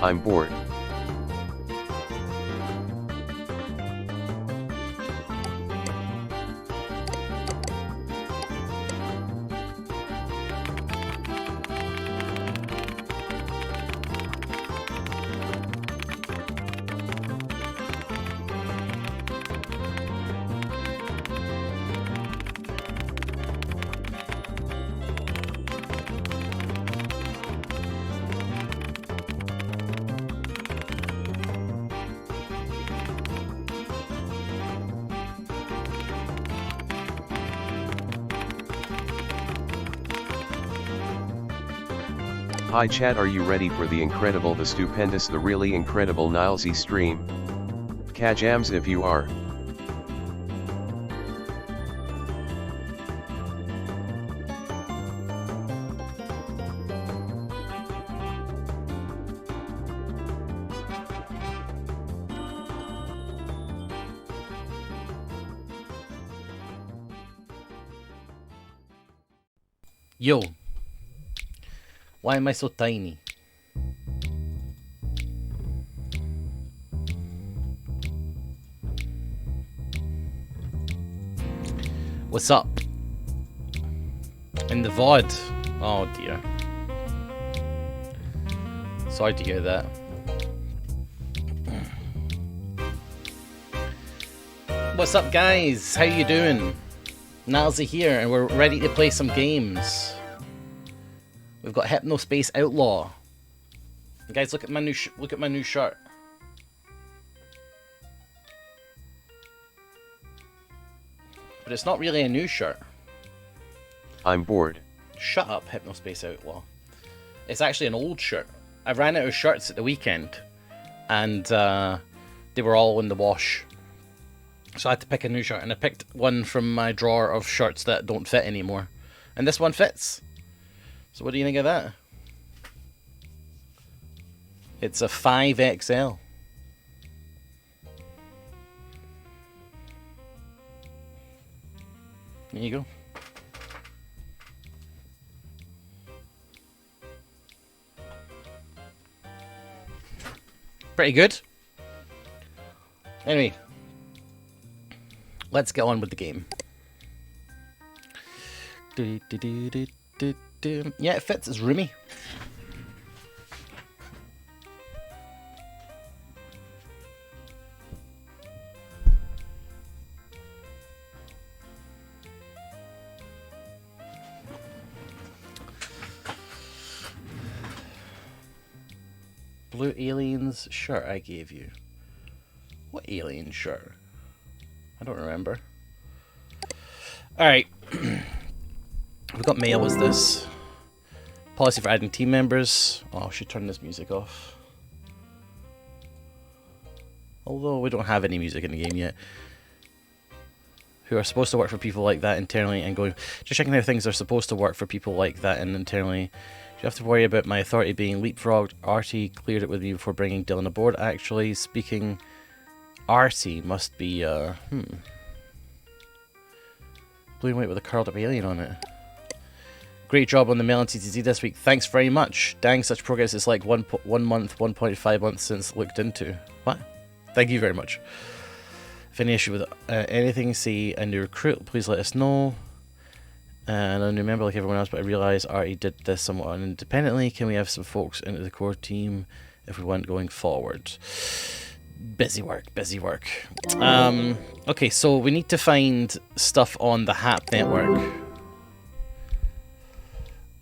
I'm bored. Hi chat, are you ready for the incredible, the stupendous, the really incredible Nilesy stream? Kajams if you are. Yo. Why am I so tiny? What's up? In the VOD? Oh dear. Sorry to hear that. What's up guys? How you doing? Nilesy here and we're ready to play some games. We've got Hypnospace Outlaw. Guys, look at my new shirt. But it's not really a new shirt. I'm bored. Shut up, Hypnospace Outlaw. It's actually an old shirt. I ran out of shirts at the weekend, and they were all in the wash. So I had to pick a new shirt, and I picked one from my drawer of shirts that don't fit anymore. And this one fits. So what do you think of that? It's a 5XL. There you go. Pretty good. Anyway, let's get on with the game. Yeah, it fits. It's roomy. Blue aliens shirt I gave you. What alien shirt? I don't remember. Alright. We've got mail. What's this? Policy for adding team members. Oh, I should turn this music off. Although we don't have any music in the game yet. Who are supposed to work for people like that internally and going... Just checking how things are supposed to work for people like that and internally. You have to worry about my authority being leapfrogged. Artie cleared it with me before bringing Dylan aboard. Actually speaking, Artie must be, blue and white with a curled up alien on it. Great job on the mail and TTZ this week. Thanks very much. Dang, such progress is like 1 month, 1.5 months since looked into. What? Thank you very much. If any issue with anything, see a new recruit, please let us know. And I'm a new member like everyone else, but I realise Artie did this somewhat independently. Can we have some folks into the core team if we want going forward? Busy work, busy work. Okay, so we need to find stuff on the HAP network.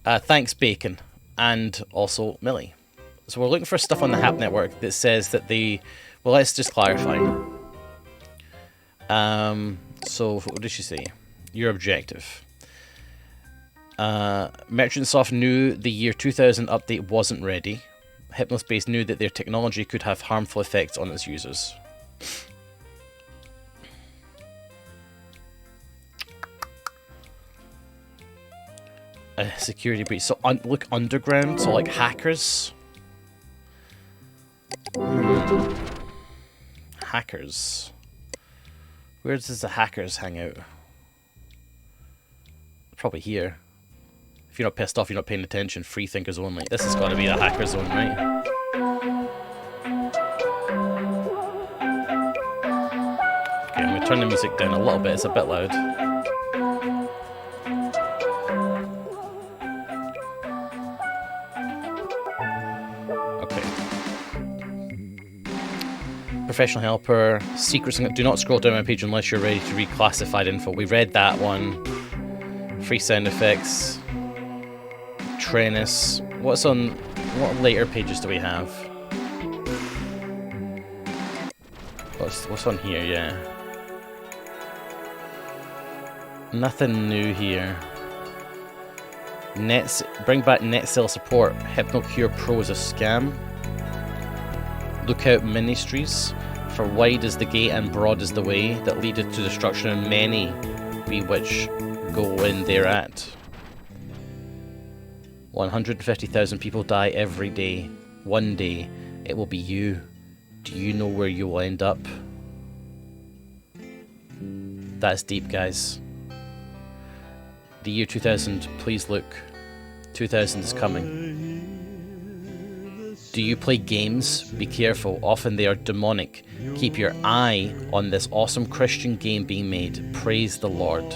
Thanks, Bacon, and also Millie. So we're looking for stuff on the HAP network that says that they... Well, let's just clarify. So what did she say? Your objective. Merchantsoft knew the year 2000 update wasn't ready. Hypnospace knew that their technology could have harmful effects on its users. A security breach. So look underground. So like hackers. Hackers. Where does the hackers hang out? Probably here. If you're not pissed off, you're not paying attention. Free thinkers only. This has got to be the hacker zone, right? Okay, I'm going to turn the music down a little bit, it's a bit loud. Okay. Professional helper, secrets, do not scroll down my page unless you're ready to read classified info. We read that one. Free sound effects. Trennis. What later pages do we have? What's on here, yeah. Nothing new here. Bring back NetCell support. HypnoCure Pro is a scam. Lookout Ministries. For wide is the gate and broad is the way that leadeth to destruction, and many be which go in thereat. 150,000 people die every day. One day it will be you. Do you know where you will end up? That's deep, guys. The year 2000, please look. 2000 is coming. Do you play games? Be careful, often they are demonic. Keep your eye on this awesome Christian game being made. Praise the Lord.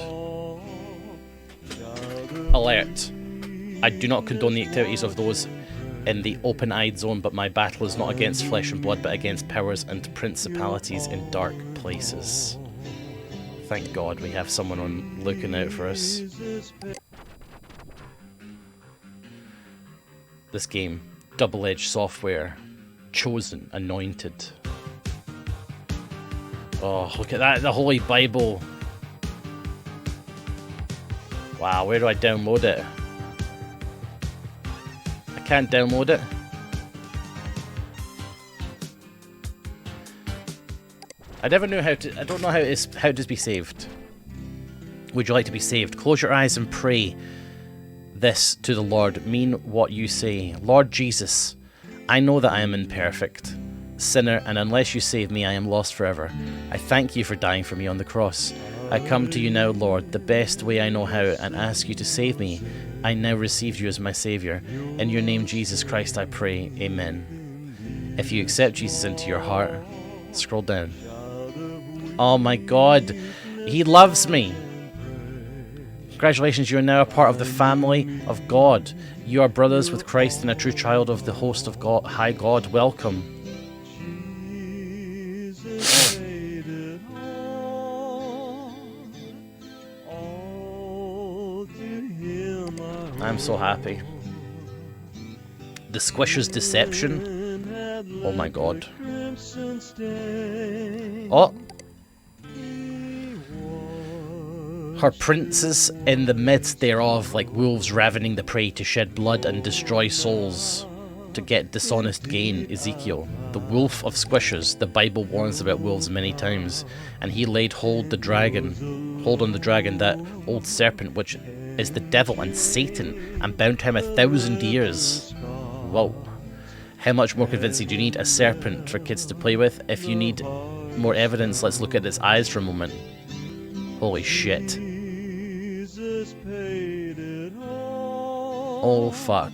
Alert. I do not condone the activities of those in the open-eyed zone, but my battle is not against flesh and blood, but against powers and principalities in dark places. Thank God we have someone looking out for us. This game, double-edged software, chosen, anointed. Oh, look at that, the Holy Bible. Wow, where do I download it? I can't download it. I never knew how to. I don't know how to be saved. Would you like to be saved? Close your eyes and pray this to the Lord. Mean what you say. Lord Jesus, I know that I am imperfect, sinner, and unless you save me, I am lost forever. I thank you for dying for me on the cross. I come to you now, Lord, the best way I know how, and ask you to save me. I now receive you as my Saviour. In your name, Jesus Christ, I pray. Amen. If you accept Jesus into your heart, scroll down. Oh my God, he loves me. Congratulations, you are now a part of the family of God. You are brothers with Christ and a true child of the host of God, high God. Welcome. I'm so happy. The Squisher's deception. Oh my God. Oh. Her princes in the midst thereof, like wolves ravening the prey, to shed blood and destroy souls, to get dishonest gain. Ezekiel, the wolf of Squishers. The Bible warns about wolves many times, and he laid hold on the dragon, that old serpent, which is the devil and Satan, and bound him 1,000 years. Whoa. How much more convincing do you need? A serpent for kids to play with? If you need more evidence, let's look at its eyes for a moment. Holy shit. Oh fuck.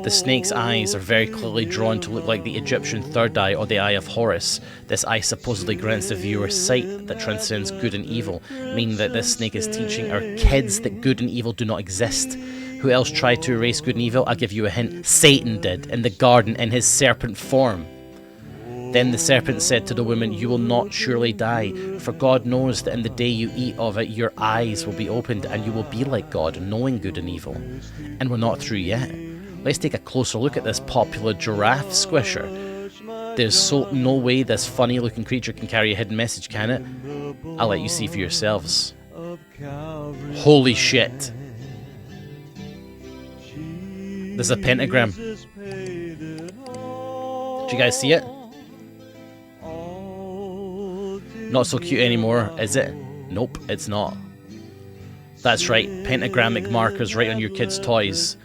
The snake's eyes are very clearly drawn to look like the Egyptian third eye or the eye of Horus. This eye supposedly grants the viewer sight that transcends good and evil, meaning that this snake is teaching our kids that good and evil do not exist. Who else tried to erase good and evil? I'll give you a hint. Satan did, in the garden, in his serpent form. Then the serpent said to the woman, you will not surely die, for God knows that in the day you eat of it, your eyes will be opened, and you will be like God, knowing good and evil. And we're not through yet. Let's take a closer look at this popular giraffe squisher. There's no way this funny-looking creature can carry a hidden message, can it? I'll let you see for yourselves. Holy shit. There's a pentagram. Do you guys see it? Not so cute anymore, is it? Nope, it's not. That's right, pentagrammic markers right on your kids' toys.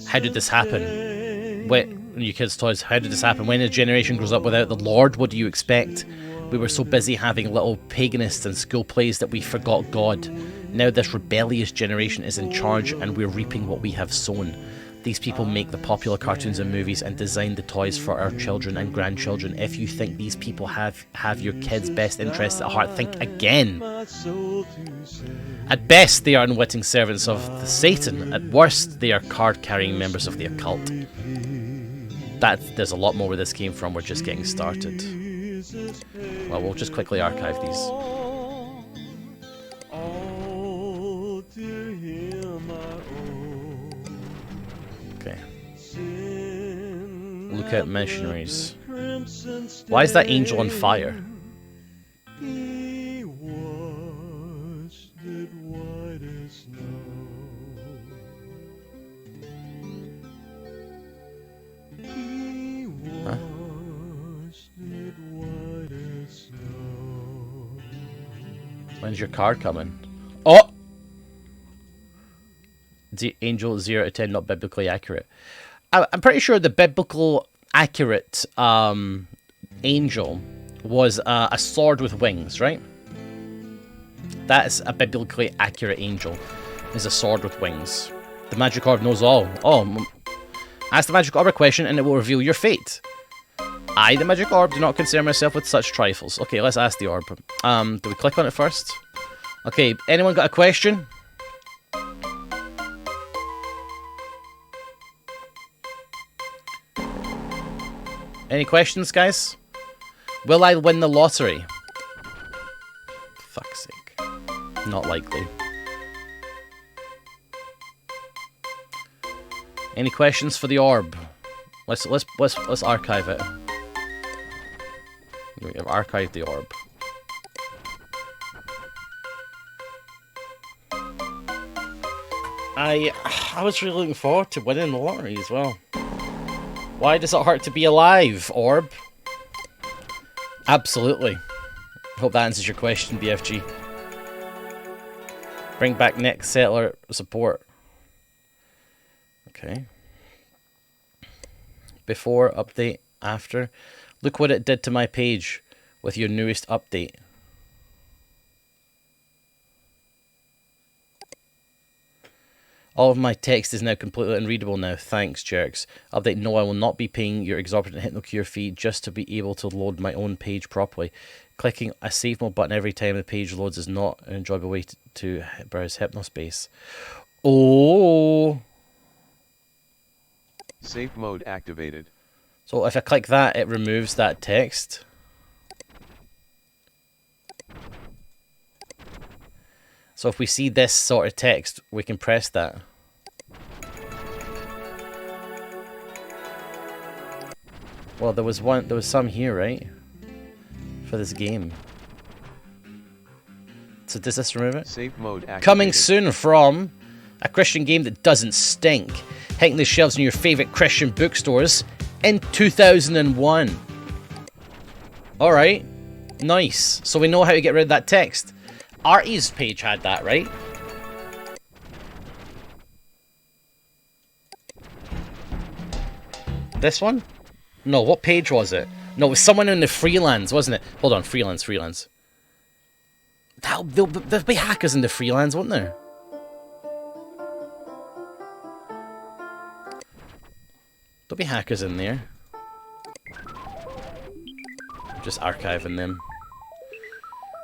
How did this happen? Wait, on your kids' toys, how did this happen? When a generation grows up without the Lord, what do you expect? We were so busy having little paganists and school plays that we forgot God. Now this rebellious generation is in charge and we're reaping what we have sown. These people make the popular cartoons and movies and design the toys for our children and grandchildren. If you think these people have your kids' best interests at heart, think again. At best, they are unwitting servants of the Satan. At worst, they are card-carrying members of the occult. There's a lot more where this came from. We're just getting started. Well, we'll just quickly archive these. Okay. Look out, missionaries. Why is that angel on fire? Huh? When's your card coming? Oh! The angel 0 to 10 not biblically accurate. I'm pretty sure the biblical accurate angel was a sword with wings, right? That is a biblically accurate angel. Is a sword with wings. The magic orb knows all. Oh, ask the magic orb a question and it will reveal your fate. I, the magic orb, do not concern myself with such trifles. Okay, let's ask the orb. Do we click on it first? Okay, anyone got a question? Any questions, guys? Will I win the lottery? Fuck's sake. Not likely. Any questions for the orb? Let's archive it. We have archived the orb. I was really looking forward to winning the lottery as well. Why does it hurt to be alive, orb? Absolutely. Hope that answers your question, BFG. Bring back next settler support. Okay. Before, update, after. Look what it did to my page with your newest update. All of my text is now completely unreadable now. Thanks, jerks. Update, no, I will not be paying your exorbitant HypnoCure fee just to be able to load my own page properly. Clicking a save mode button every time the page loads is not an enjoyable way to browse Hypnospace. Oh! Safe mode activated. So if I click that, it removes that text. So if we see this sort of text, we can press that. Well, there was some here, right? For this game. So does this remove it? Safe mode activated. Coming soon from a Christian game that doesn't stink. Hitting the shelves in your favorite Christian bookstores in 2001. Alright. Nice. So we know how to get rid of that text. Artie's page had that, right? This one? No, what page was it? No, it was someone in the freelance, wasn't it? Hold on, freelance. There'll be hackers in the freelance, won't there? There'll be hackers in there. I'm just archiving them.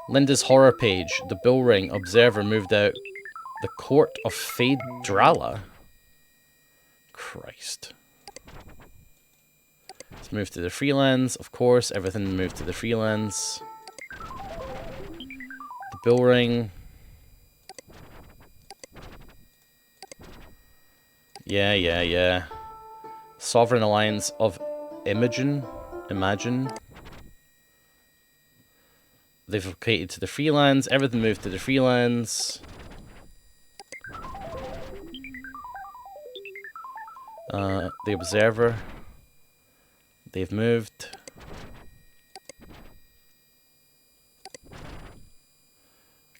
Linda's horror page. The Bull Ring Observer moved out. The Court of Phaedrala. Christ. Let's move to the freelance. Of course, everything moved to the freelance. The Bull Ring. Yeah. Sovereign Alliance of Imagine. They've located to the freelance. Everything moved to the freelance. The Observer. They've moved.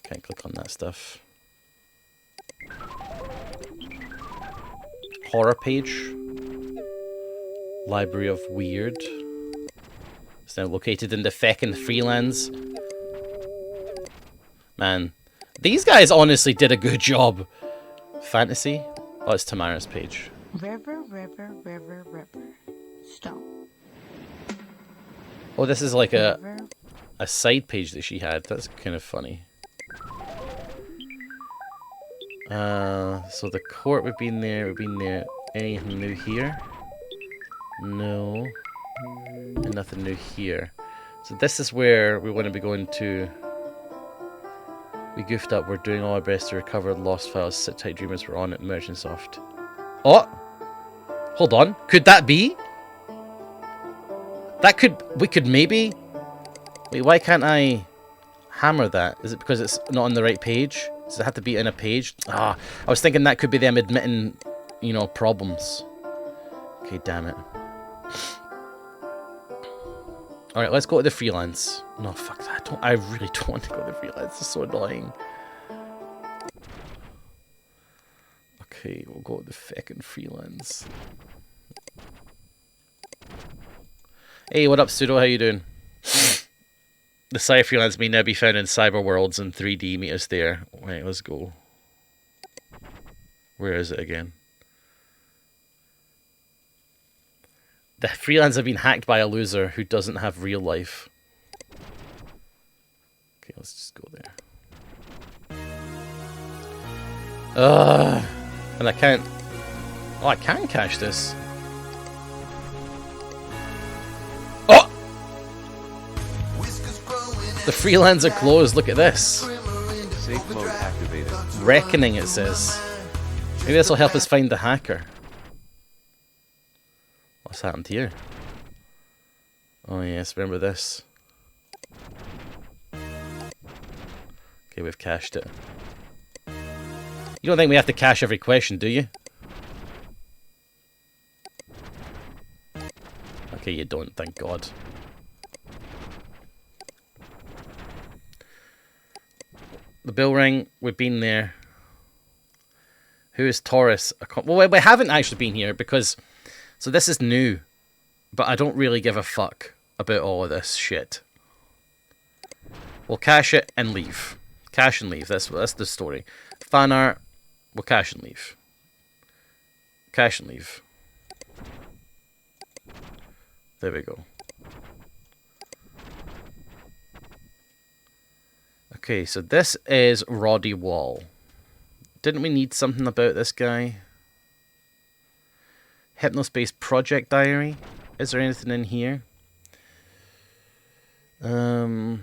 Can't click on that stuff. Horror page. Library of Weird. It's now located in the feckin' freelance. Man, these guys honestly did a good job. Fantasy? Oh, it's Tamara's page. River, river, river, river. Stone. Oh, this is like River. a side page that she had. That's kind of funny. So the court, we've been there, Anything new here? No. And nothing new here. So this is where we want to be going to. We goofed up, we're doing all our best to recover the lost files. Sit tight, dreamers, we're on it, Merchant Soft. Oh! Hold on, could that be? We could maybe... Wait, why can't I hammer that? Is it because it's not on the right page? Does it have to be in a page? Ah, I was thinking that could be them admitting, you know, problems. Okay, damn it. Alright, let's go to the freelance. No, fuck that. I really don't want to go to the freelance. It's so annoying. Okay, we'll go to the fucking freelance. Hey, what up, Pseudo? How you doing? The Sci freelance may now be found in cyber worlds in 3D. Meet us there. Right, let's go. Where is it again? The freelance have been hacked by a loser who doesn't have real life. Okay, let's just go there. And I can't... Oh, I can cache this. Oh! The freelance are closed. Look at this. Safe mode activated. Reckoning, it says. Maybe this will help us find the hacker. What's happened here? Oh yes, remember this. Okay, we've cached it. You don't think we have to cache every question, do you? Okay, you don't, thank God. The bill ring, we've been there. Who is Taurus? Well, we haven't actually been here because... So this is new, but I don't really give a fuck about all of this shit. We'll cache it and leave. Cache and leave, that's the story. Fan art, we'll cache and leave. Cache and leave. There we go. Okay, so this is Roddy Wall. Didn't we need something about this guy? Hypnospace project diary. Is there anything in here? It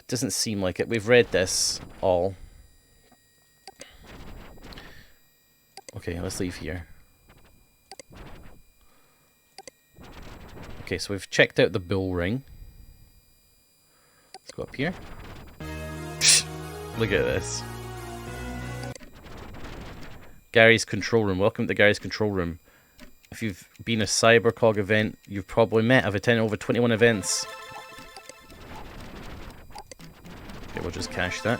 doesn't seem like it. We've read this all. Okay, let's leave here. Okay, so we've checked out the bull ring. Let's go up here. Look at this. Gary's control room. Welcome to Gary's control room. If you've been a CyberCog event, you've probably met. I've attended over 21 events. Okay, we'll just cache that.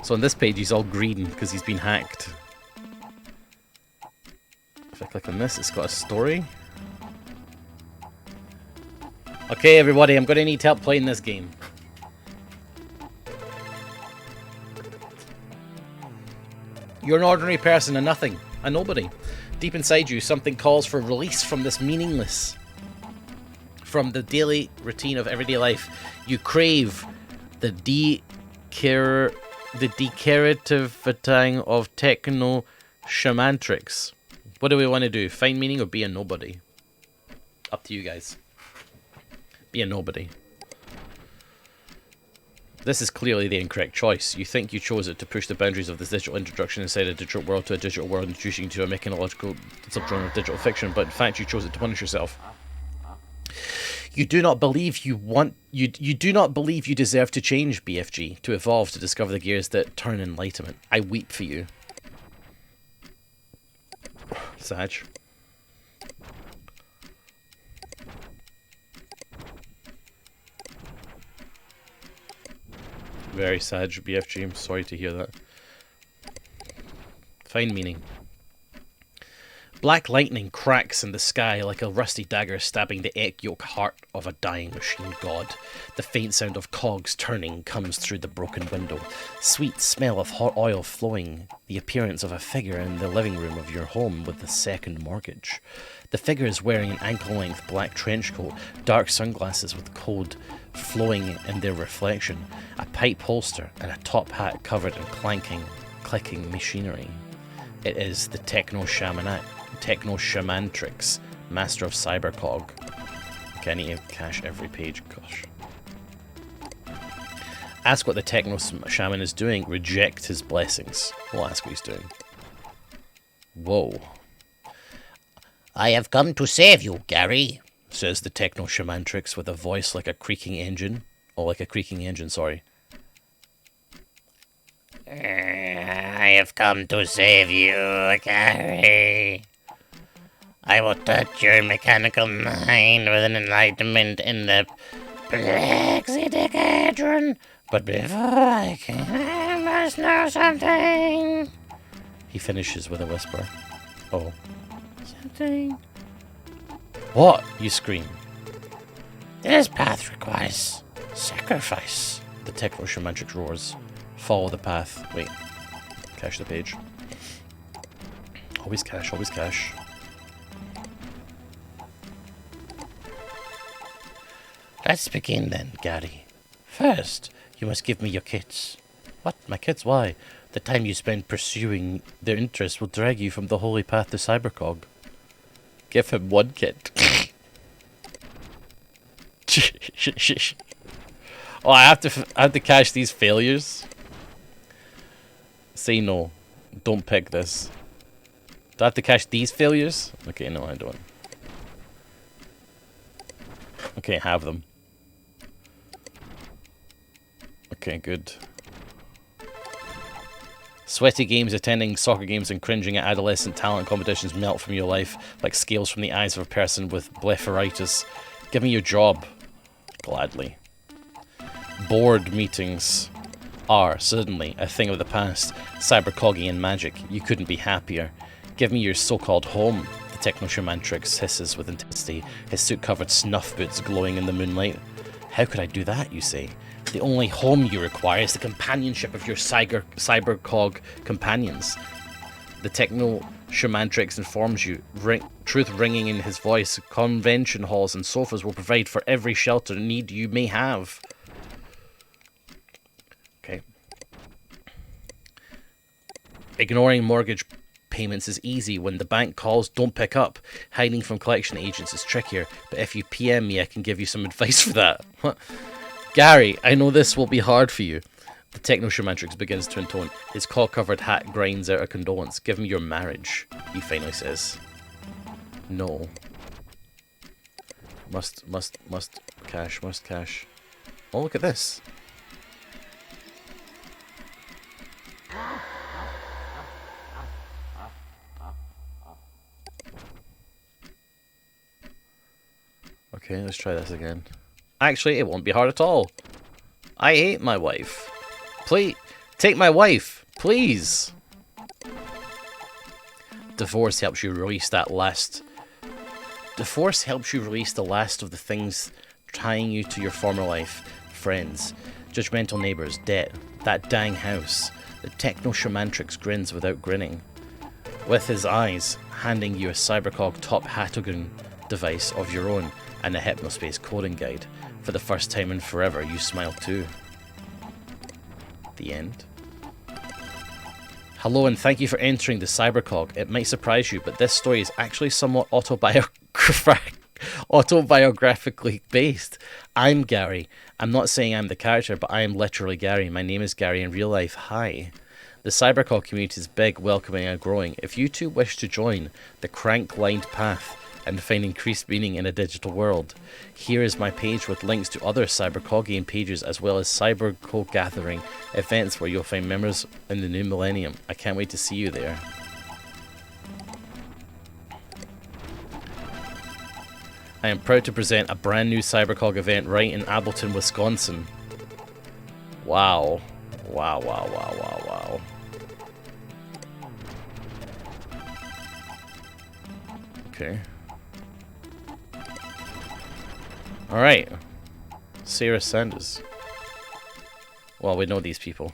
So on this page, he's all green because he's been hacked. If I click on this, it's got a story. Okay, everybody, I'm going to need help playing this game. You're an ordinary person, a nothing, a nobody. Deep inside you, something calls for release from this meaningless. From the daily routine of everyday life. You crave the decarativing of techno-shamantrics. What do we want to do? Find meaning or be a nobody? Up to you guys. Be a nobody. This is clearly the incorrect choice. You think you chose it to push the boundaries of this digital introduction inside a digital world to a digital world, introducing you to a mechanological subgenre of digital fiction, but in fact you chose it to punish yourself. You do not believe you do not believe you deserve to change, BFG, to evolve, to discover the gears that turn enlightenment. I weep for you. Sag. Very sad, BFG. I'm sorry to hear that. Find meaning. Black lightning cracks in the sky like a rusty dagger stabbing the egg yolk heart of a dying machine god. The faint sound of cogs turning comes through the broken window. Sweet smell of hot oil flowing. The appearance of a figure in the living room of your home with the second mortgage. The figure is wearing an ankle-length black trench coat, dark sunglasses with cold flowing in their reflection, a pipe holster, and a top hat covered in clicking machinery. It is the Techno-Shamantrix, Master of Cybercog. Okay, I need to cache every page, gosh. Ask what the Techno-Shaman is doing, reject his blessings. We'll ask what he's doing. Whoa. I have come to save you, Gary, says the Techno-Shamantrix with a voice like a creaking engine. Oh, like a creaking engine, sorry. I have come to save you, Gary. I will touch your mechanical mind with an enlightenment in the Plexidecadron. But before I can, I must know something. He finishes with a whisper. Oh. Something. What? You scream. This path requires sacrifice. The Techno-Shamantrix roars. Follow the path. Wait. Cache the page. Always cache, always cache. Let's begin then, Gary. First, you must give me your kits. What? My kits? Why? The time you spend pursuing their interests will drag you from the holy path to Cybercog. Give him one kit. Oh, I have to cache these failures. Say no. Don't pick this. Do I have to cache these failures? Okay, no, I don't. Okay, have them. Okay, good. Sweaty games, attending soccer games, and cringing at adolescent talent competitions melt from your life like scales from the eyes of a person with blepharitis. Give me your job. Gladly. Board meetings are suddenly a thing of the past. Cybercogian magic. You couldn't be happier. Give me your so-called home. The Techno-Shamantrix hisses with intensity, his suit-covered snuff boots glowing in the moonlight. How could I do that, you say? The only home you require is the companionship of your cybercog companions. The Techno-Shamantrix informs you, truth ringing in his voice, convention halls and sofas will provide for every shelter need you may have. Okay. Ignoring mortgage payments is easy. When the bank calls, don't pick up. Hiding from collection agents is trickier, but if you PM me, I can give you some advice for that. Gary, I know this will be hard for you. The Techno-Shamantrix begins to intone. His caw-covered hat grinds out a condolence. Give me your marriage, he finally says. No. Must cache. Oh, look at this. Okay, let's try this again. Actually, it won't be hard at all. I hate my wife. Please, take my wife, please. Divorce helps you release the last of the things tying you to your former life. Friends, judgmental neighbours, debt, that dang house. The Techno-Shamantrix grins without grinning. With his eyes, handing you a Cybercog top hatogen device of your own and a Hypnospace coding guide. For the first time in forever, you smile too. The end. Hello and thank you for entering the Cybercog. It might surprise you, but this story is actually somewhat autobiographically based. I'm Gary. I'm not saying I'm the character, but I am literally Gary. My name is Gary in real life. Hi. The Cybercog community is big, welcoming and growing. If you too wish to join the crank-lined path and find increased meaning in a digital world, here is my page with links to other Cybercogian pages as well as Cybercog gathering events where you'll find members in the new millennium. I can't wait to see you there. I am proud to present a brand new Cybercog event right in Appleton, Wisconsin. Wow. Wow, wow, wow, wow, wow. Okay. Alright. Sarah Sanders. Well, we know these people.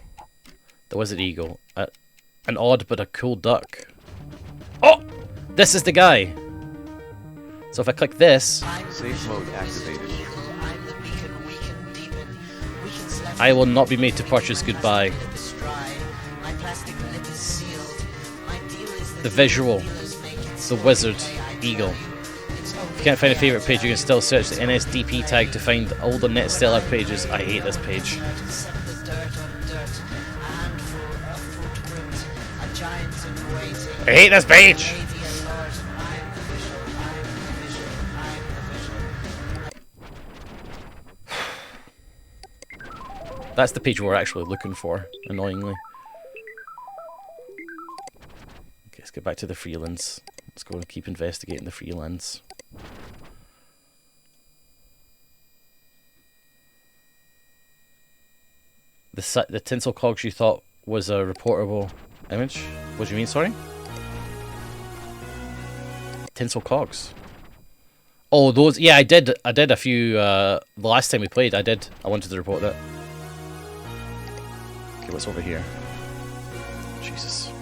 The Wizard Eagle. An odd but a cool duck. Oh! This is the guy! So if I click this... Safe mode activated. I will not be made to purchase goodbye. The visual. The Wizard Eagle. If you can't find a favourite page, you can still search the NSDP tag to find all the NetStellar pages. I hate this page. I hate this page! That's the page we're actually looking for, annoyingly. Okay, let's get back to the freelands. Let's go and keep investigating the freelands. The tinsel cogs you thought was a reportable image? What do you mean, sorry? Tinsel cogs. Oh, those. Yeah, I did a few. The last time we played, I wanted to report that. Okay, what's over here? Jesus.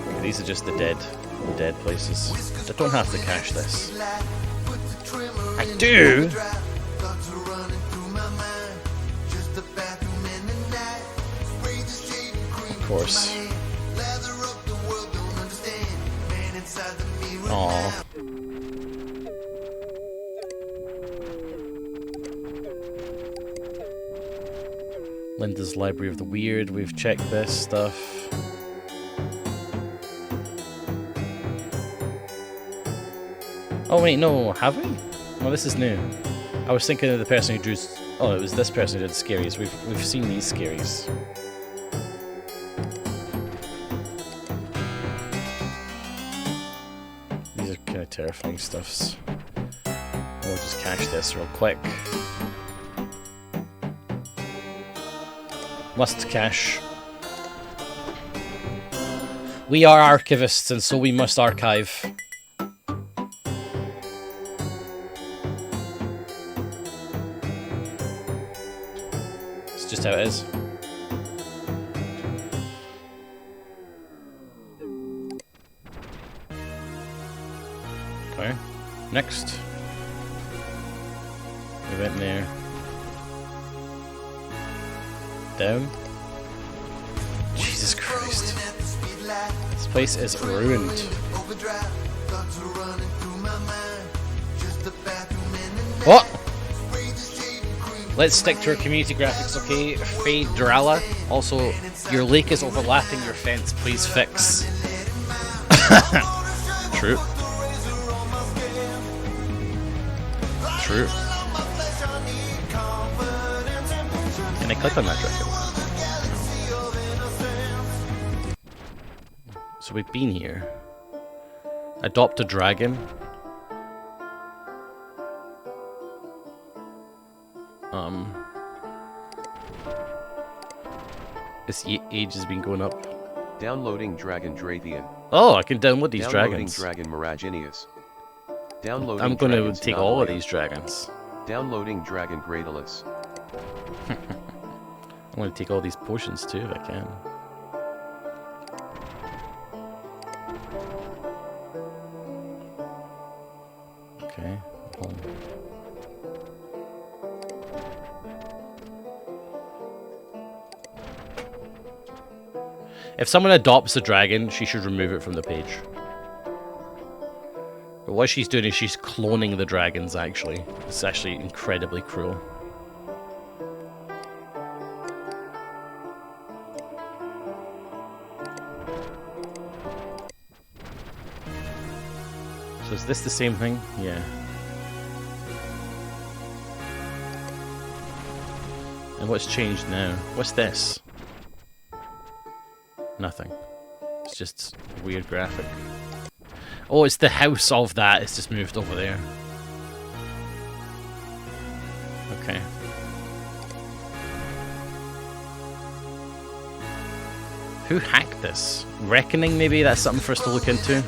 Okay, these are just the dead places. I don't have to cache this. I do. Of course. Aww. Linda's Library of the Weird. We've checked this stuff. Oh wait, no, have we? No, this is new. I was thinking of the person who drew. Oh, it was this person who did scaries. We've seen these scaries. These are kind of terrifying stuffs. We'll just cache this real quick. Must cache. We are archivists, and so we must archive. It's just how it is. Okay. Next. We went there. Down. Jesus Christ. This place is ruined. What? Let's stick to our community graphics, okay? Fade Drala. Also, your lake is overlapping your fence. Please fix. True. True. Can I click on that dragon? So we've been here. Adopt a dragon. This age has been going up. Downloading Dragon Drathian. Oh, I can download these Downloading dragons. Dragon Miraginius. Downloading I'm going to Dragons take all of Nalaria. these dragons. Downloading Dragon Gradalis. I'm going to take all these potions too if I can. Okay. Home. If someone adopts a dragon, she should remove it from the page. But what she's doing is she's cloning the dragons, actually. It's actually incredibly cruel. So is this the same thing? Yeah. And what's changed now? What's this? Nothing. It's just a weird graphic. Oh, it's the house of that. It's just moved over there. Okay. Who hacked this? Reckoning, maybe? That's something for us to look into.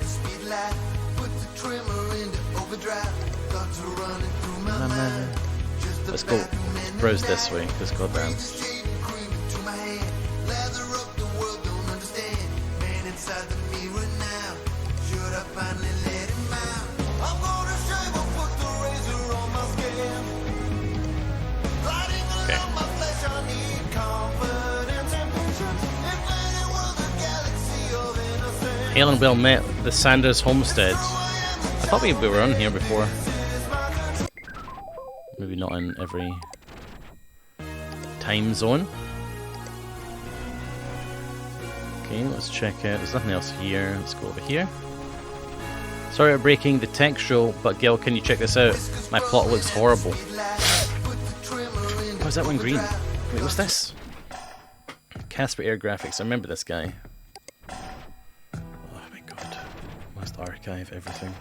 Let's go. Let's browse this way. Let's go down. Hail and well met the Sanders Homestead. I thought we were on here before. Maybe not in every time zone. Okay, let's check out. There's nothing else here. Let's go over here. Sorry for breaking the tech show, but Gil, can you check this out? My plot looks horrible. Oh, is that one green? Wait, what's this? Casper Air Graphics. I remember this guy. Oh my god. Must archive everything.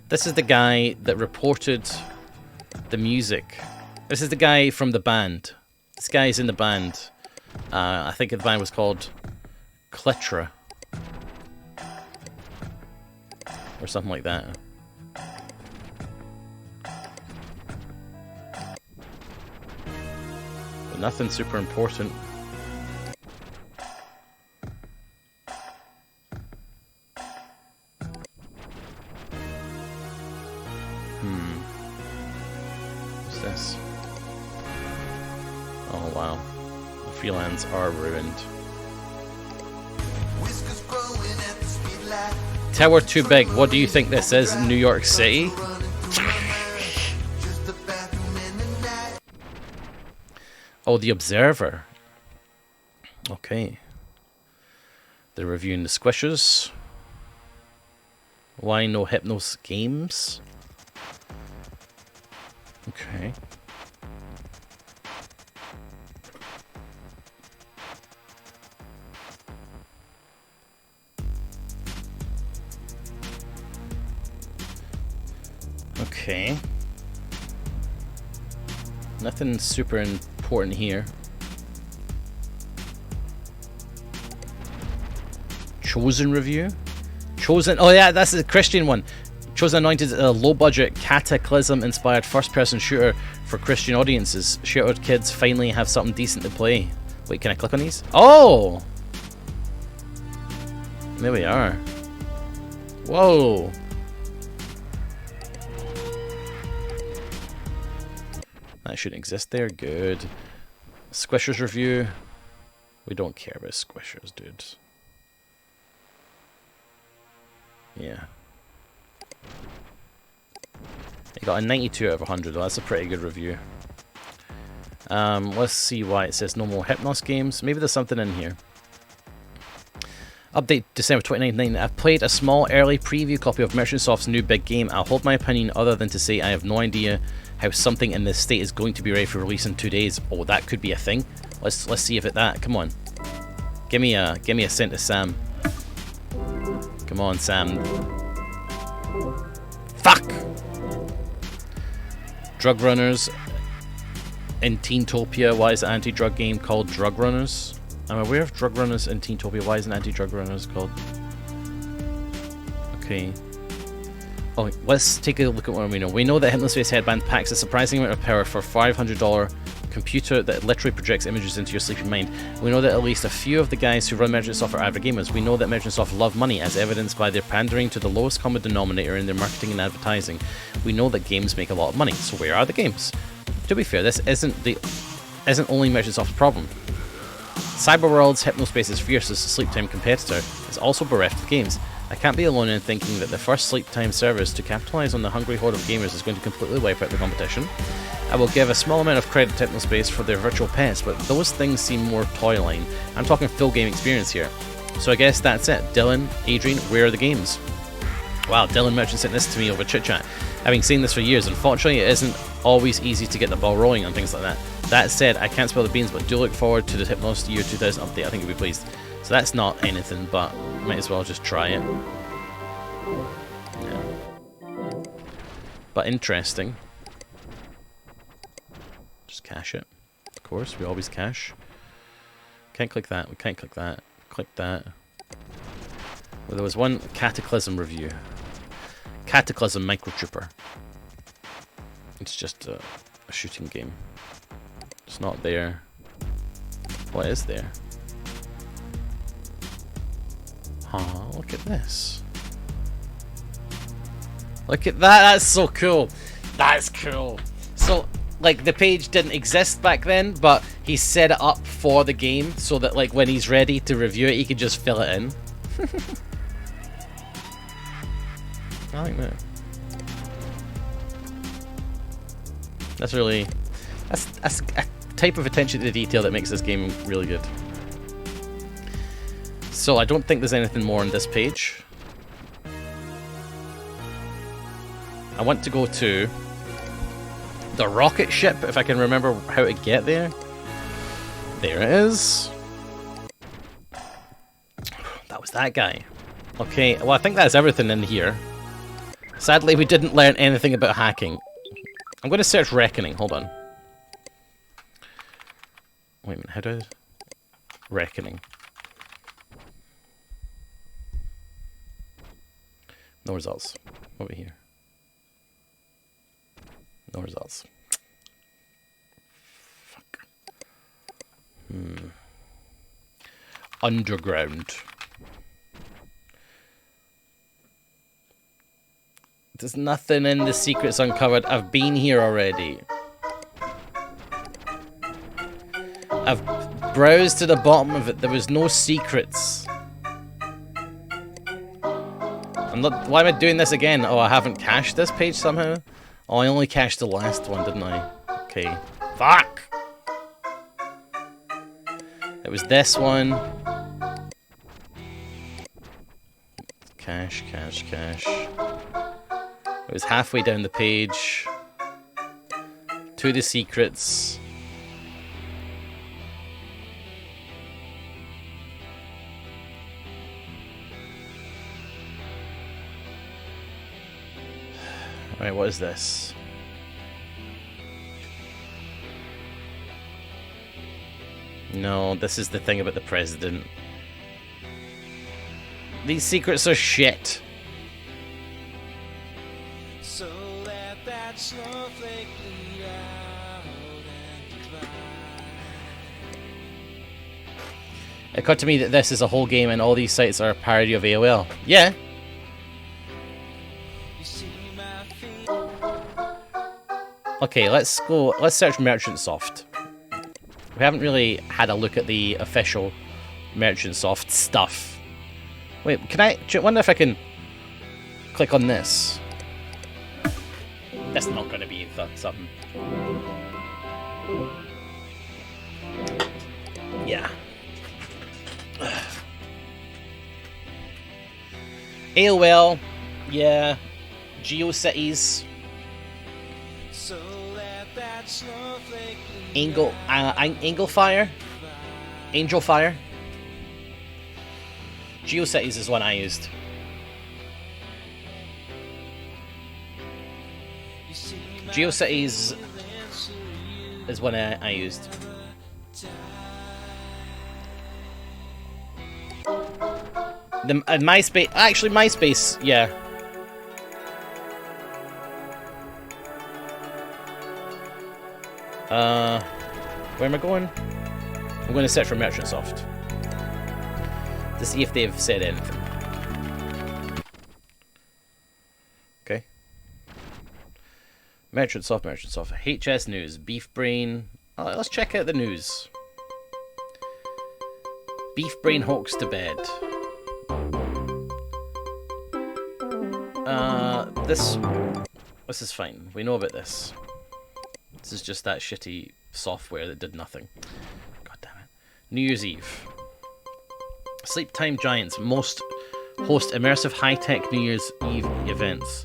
This is the guy that reported the music. This is the guy from the band. This guy is in the band. I think the band was called Clitra. Or something like that. But nothing super important. What's this? Oh wow. The freelance are ruined. Tower too big. What do you think this is? New York City? Oh, The Observer. Okay. They're reviewing the squishes. Why no Hypnos games? Okay. Okay. Nothing super important here. Chosen review? Chosen. Oh yeah, that's the Christian one. Chosen Anointed is a low-budget, Cataclysm-inspired first-person shooter for Christian audiences. Sheltered kids finally have something decent to play. Wait, can I click on these? Oh! There we are. Whoa! That shouldn't exist there. Good. Squishers review. We don't care about squishers, dude. Yeah. You got a 92 out of 100 though. That's a pretty good review. Let's see why it says no more Hypnos games. Maybe there's something in here. Update December 2019. I've played a small early preview copy of Merchant Soft's new big game. I'll hold my opinion other than to say I have no idea how something in this state is going to be ready for release in 2 days. Oh, that could be a thing. Let's see if it that. Come on. Give me a cent to Sam. Come on, Sam. Fuck! Drug Runners in Teentopia. Why is the anti-drug game called Drug Runners? I'm aware of Drug Runners in Teentopia. Why is an anti-drug runners called? Okay. Oh, let's take a look at what we know. We know that Hypnospace Headband packs a surprising amount of power for a $500 computer that literally projects images into your sleeping mind. We know that at least a few of the guys who run Merchant Soft are avid gamers. We know that Merchant Soft love money, as evidenced by their pandering to the lowest common denominator in their marketing and advertising. We know that games make a lot of money. So where are the games? To be fair, this isn't only Merchant Soft's problem. Cyberworld's Hypnospace's fiercest sleep time competitor is also bereft of games. I can't be alone in thinking that the first sleep time service to capitalize on the hungry horde of gamers is going to completely wipe out the competition. I will give a small amount of credit to Hypnospace for their virtual pets, but those things seem more toy line. I'm talking full game experience here. So I guess that's it. Dylan, Adrian, where are the games? Wow, Dylan Merchant sent this to me over chit chat. Having seen this for years, unfortunately it isn't always easy to get the ball rolling on things like that. That said, I can't spill the beans, but do look forward to the Hypnos Year 2000 update. I think you'll be pleased. So that's not anything, but might as well just try it. Yeah. But interesting. Just cache it. Of course, we always cache. Can't click that. We can't click that. Click that. Well, there was one Cataclysm review. Cataclysm Microchipper. It's just a shooting game. It's not there. What is there? Oh, look at this. Look at that. That's so cool. That's cool. So, like, the page didn't exist back then, but he set it up for the game so that, like, when he's ready to review it, he can just fill it in. I like that. That's really... That's a type of attention to detail that makes this game really good. So, I don't think there's anything more on this page. I want to go to the rocket ship, if I can remember how to get there. There it is. That was that guy. Okay, well, I think that's everything in here. Sadly, we didn't learn anything about hacking. I'm going to search Reckoning. Hold on. Wait a minute, how do I... Reckoning. No results. Over here. No results. Fuck. Underground. There's nothing in the secrets uncovered. I've been here already. I've browsed to the bottom of it. There was no secrets. I'm not. Why am I doing this again? Oh, I haven't cached this page somehow? Oh, I only cached the last one, didn't I? Okay. Fuck! It was this one. Cache, cache, cache. It was halfway down the page. To the secrets. Alright, what is this? No, this is the thing about the president. These secrets are shit. So let that snowflake bleed out and cry. It occurred to me that this is a whole game and all these sites are a parody of AOL. Yeah. Okay, let's go. Let's search Merchant Soft. We haven't really had a look at the official Merchant Soft stuff. Wait, can I wonder if I can click on this? That's not going to be something. Yeah. AOL. Yeah. GeoCities. Angelfire? Angelfire? GeoCities is one I used. GeoCities is one I used. The MySpace, actually MySpace, yeah. Where am I going? I'm going to search for Merchant Soft to see if they've said anything. Okay. Merchant Soft. HS News. Beef Brain. Oh, let's check out the news. Beef Brain hoax to bed. This is fine. We know about this. This is just that shitty software that did nothing. God damn it. New Year's Eve. Sleep Time Giants host immersive high-tech New Year's Eve events.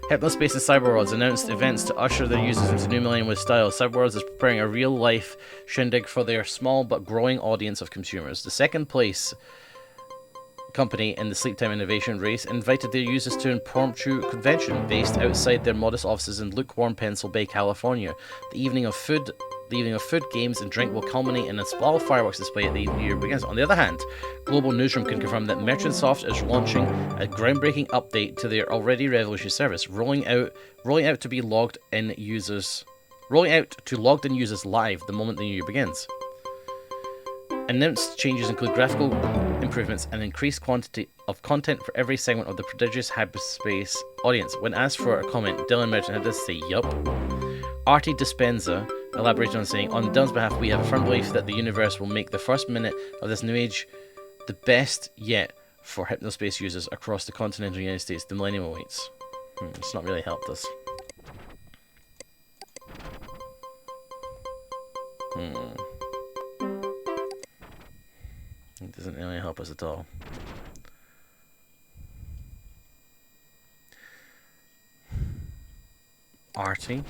Hypnospace and Cyberworlds announced events to usher their users into new millennium with style. Cyberworlds is preparing a real-life shindig for their small but growing audience of consumers. The second place company in the sleep time innovation race invited their users to an impromptu convention based outside their modest offices in lukewarm Pencil Bay, California. The evening of food The evening of food, games, and drink will culminate in a splash fireworks display at the New Year begins. On the other hand, Global Newsroom can confirm that Merchantsoft is launching a groundbreaking update to their already revolutionary service, rolling out to logged in users live the moment the New Year begins. Announced changes include graphical improvements and increased quantity of content for every segment of the prodigious Hypnospace audience. When asked for a comment, Dylan Merchant had to say, "Yup." Artie Dispenza elaborated on saying, "On Dylan's behalf, we have a firm belief that the universe will make the first minute of this new age the best yet for Hypnospace users across the continental United States. The millennium awaits." It's not really helped us. It doesn't really help us at all. Artie.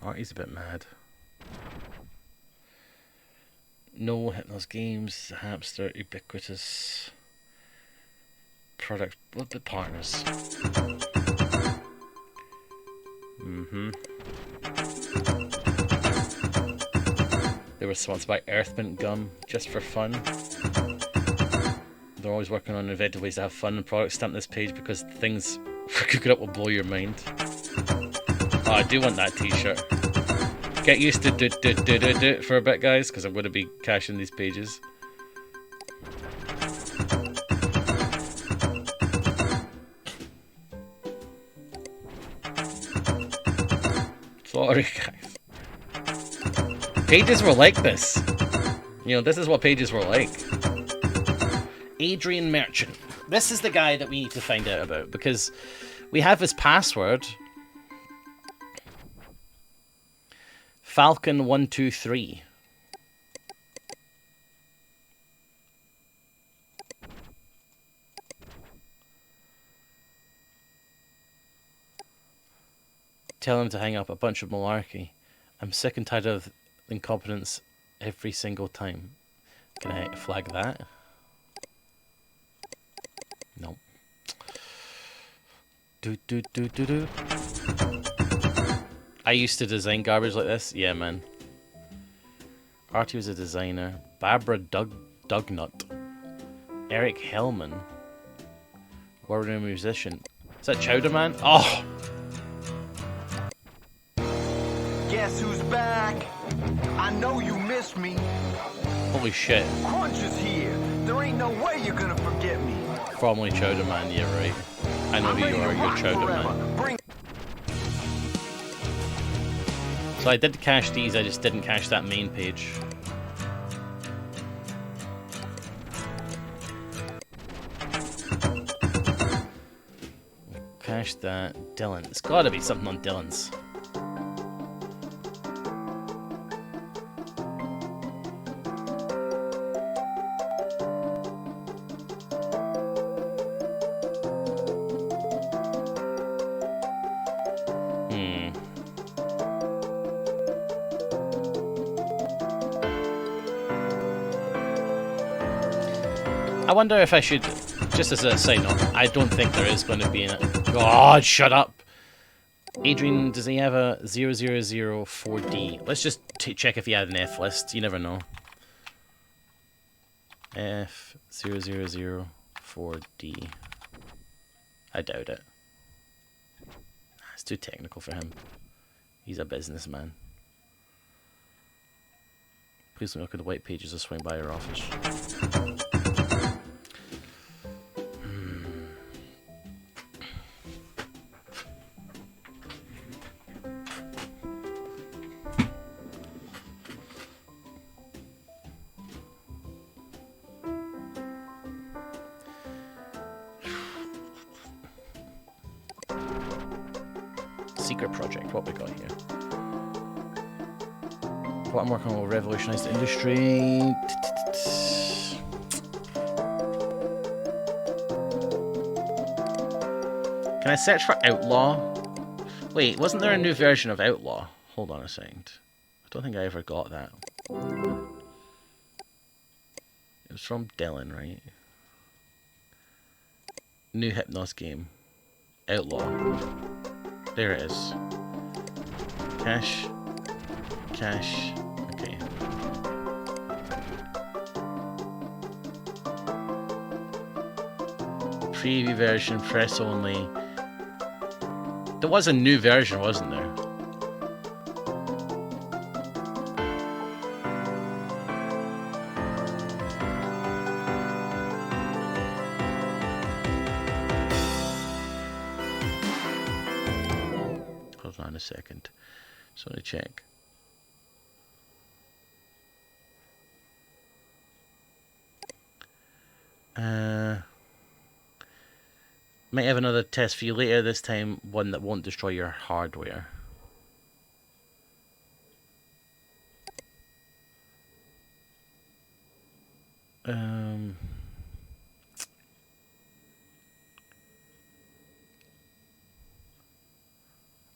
Artie's a bit mad. No Hypnos games, Hamster, ubiquitous product. What the partners? They were sponsored by Earthmint Gum just for fun. They're always working on inventive ways to have fun and products. Stamp this page because things for cooking up will blow your mind. Oh, I do want that t-shirt. Get used to do for a bit, guys, because I'm going to be cashing these pages. Sorry, guys. Pages were like this. You know, this is what pages were like. Adrian Merchant. This is the guy that we need to find out about, because we have his password. Falcon123. Tell him to hang up a bunch of malarkey. I'm sick and tired of incompetence every single time. Can I flag that? No. Do. I used to design garbage like this. Yeah, man. Artie was a designer. Barbara Dugnut. Eric Hellman. World-renowned musician. Is that Chowder Man? Oh! Guess who's back? I know you missed me. Holy shit. Crunch is here. There ain't no way you're gonna forget me. Formerly Chowder Man, yeah, right. I know who you are, you're Chowder Man. So I did cache these, I just didn't cache that main page. Cache that. Dylan. It's gotta be something on Dylan's. I wonder if I should, just as a side note, I don't think there is going to be in it. God, shut up! Adrian, does he have a 0004D? Let's just check if he had an F list. You never know. F0004D. I doubt it. It's too technical for him. He's a businessman. Please don't look at the white pages or swing by your office. Secret project, what we got here? What I'm working on will revolutionize the industry. Can I search for Outlaw? Wait, wasn't there a new version of Outlaw? Hold on a second. I don't think I ever got that. It was from Dylan, right? New Hypnos game. Outlaw. There it is. Cache. Cache. Okay. Preview version, press only. There was a new version, wasn't there? Hold on a second. Just want to check. Might have another test for you later, this time one that won't destroy your hardware.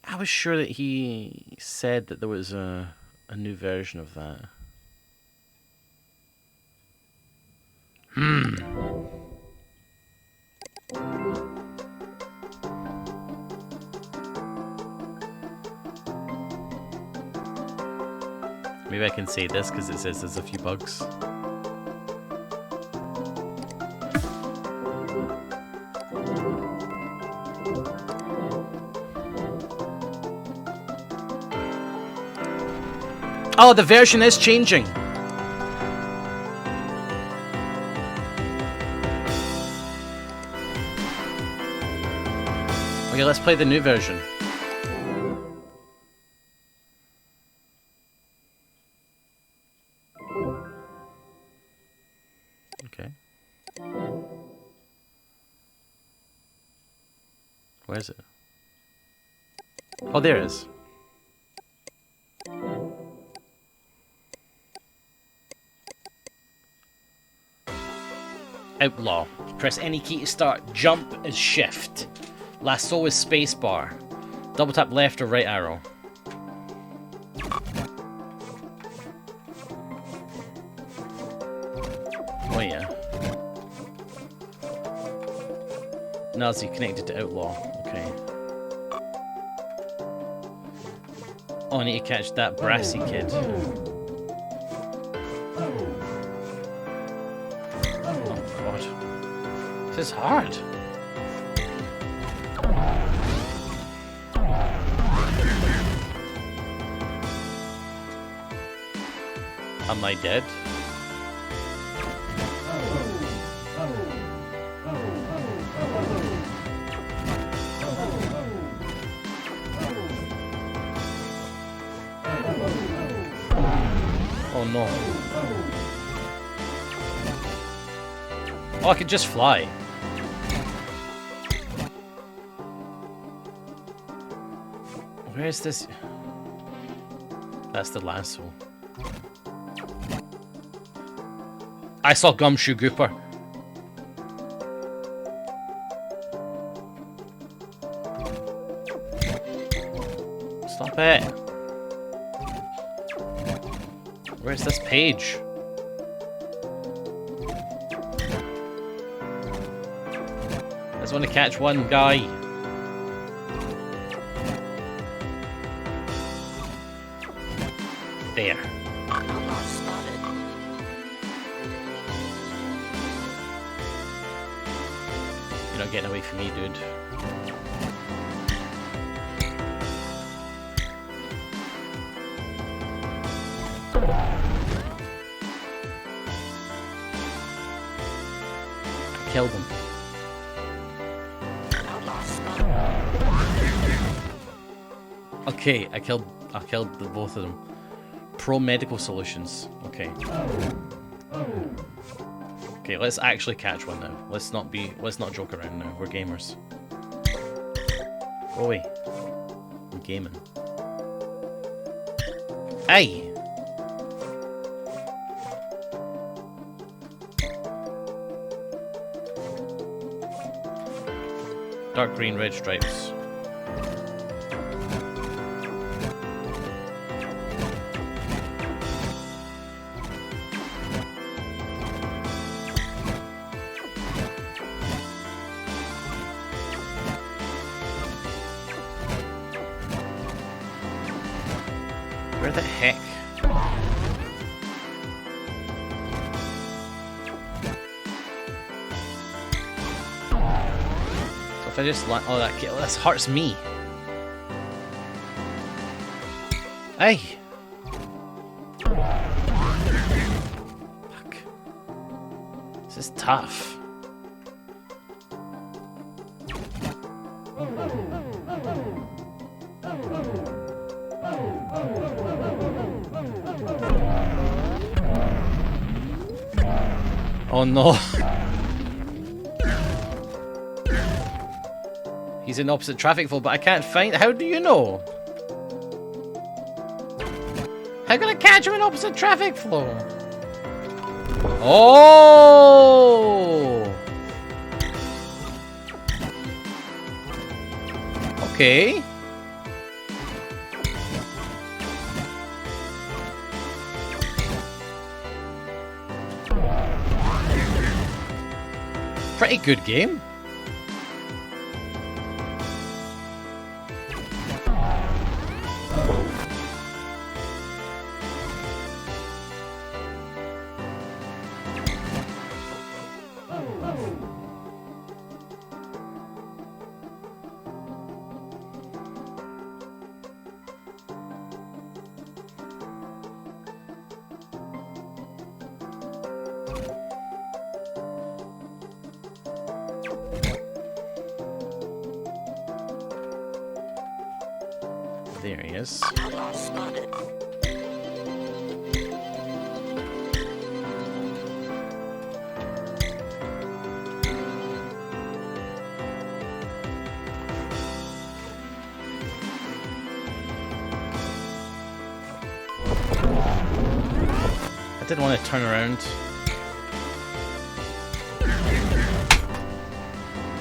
I was sure that he said that there was a new version of that. Maybe I can say this because it says there's a few bugs. Oh, the version is changing. Okay, let's play the new version. Okay. Where is it? Oh, there it is. Outlaw. Press any key to start. Jump is shift. Lasso is spacebar. Double tap left or right arrow. Oh yeah. Nilesy connected to Outlaw. Okay. Oh, I need to catch that brassy kid. Oh god. This is hard. Am I dead? Oh no. Oh, I could just fly. Where is this? That's the lasso. I saw Gumshoe Gooper. Stop it. Where's this page? I just want to catch one guy. There. You're not getting away from me, dude. I killed him. Okay, I killed the both of them. Pro Medical Solutions. Okay. Okay, let's actually catch one now. Let's not joke around now. We're gamers. Go away. I'm gaming. Hey! Dark green, red stripes. Where the heck? So if I just land, oh, that hurts me. Hey. Fuck. This is tough. Oh no. He's in opposite traffic flow, but I can't find. How do you know? How can I catch him in opposite traffic flow? Oh! Okay. Pretty good game. There he is. Outlaw spotted. I didn't want to turn around.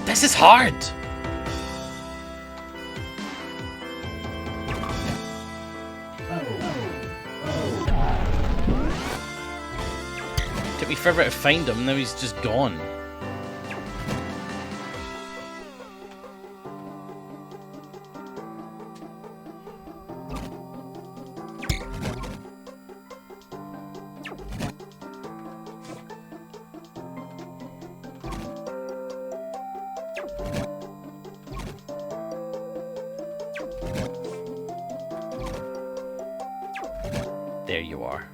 This is hard! Took me forever to find him, now he's just gone. There you are.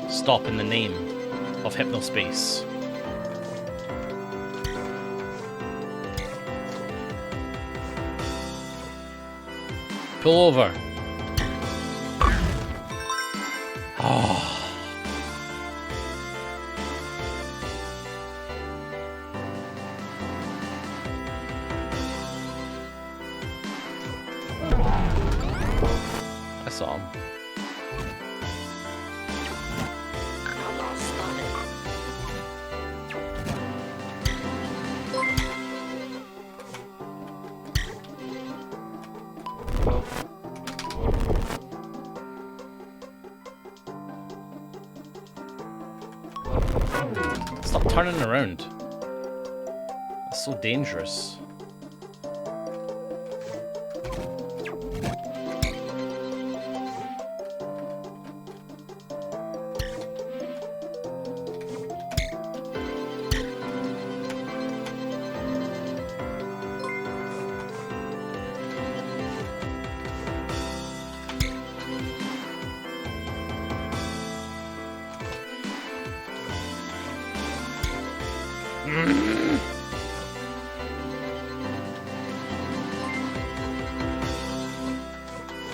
Stop in the name of Hypnospace. Pull over. Oh. I saw him. Outlaw spotted. Stop turning around. That's so dangerous.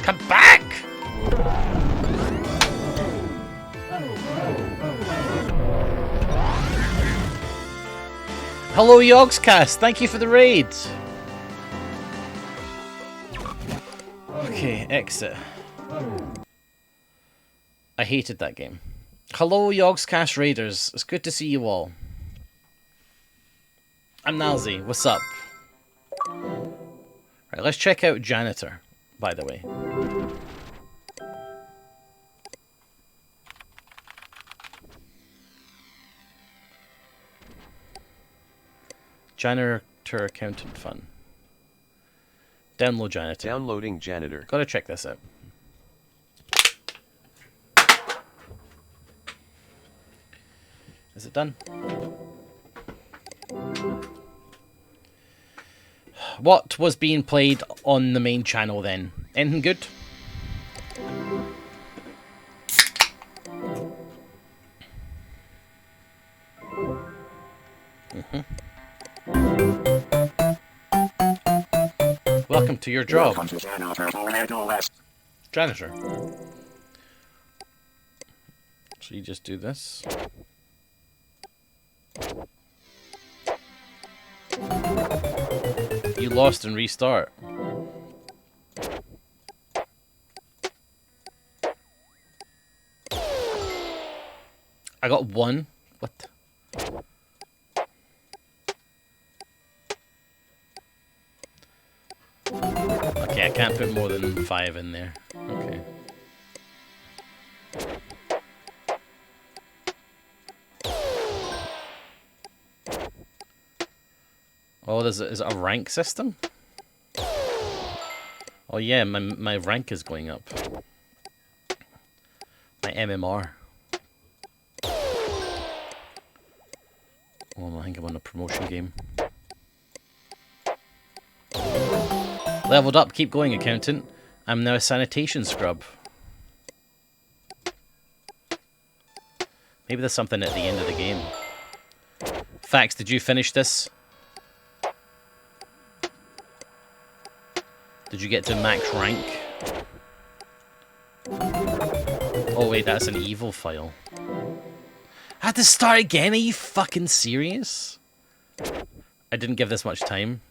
Come back! Hello, Yogscast. Thank you for the raid. Okay, exit. I hated that game. Hello, Yogscast Raiders. It's good to see you all. I'm Nilesy. What's up? Right, let's check out Janitor, by the way. Janitor Accountant Fun. Download janitor. Downloading janitor. Gotta check this out. Is it done? What was being played on the main channel then? Anything good? Welcome to your job. Janitor. So you just do this. You lost and restart. I got 1. What? Okay, I can't put more than 5 in there. Okay. Oh, is it a rank system? Oh yeah, my rank is going up. My MMR. Oh, I think I'm on a promotion game. Leveled up, keep going, accountant. I'm now a sanitation scrub. Maybe there's something at the end of the game. Fax, did you finish this? Did you get to max rank? Oh wait, that's an evil file. I had to start again? Are you fucking serious? I didn't give this much time.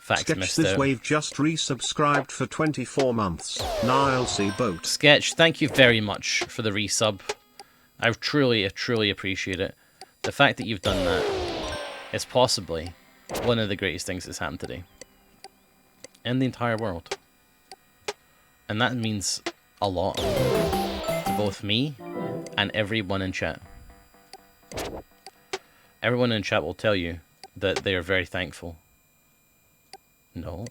Fax Sketch missed this out. wave just resubscribed for 24 months. Nilesy boat. Sketch, thank you very much for the resub. I truly appreciate it. The fact that you've done that is possibly one of the greatest things that's happened today. In the entire world. And that means a lot. To both me and everyone in chat. Everyone in chat will tell you that they are very thankful. No.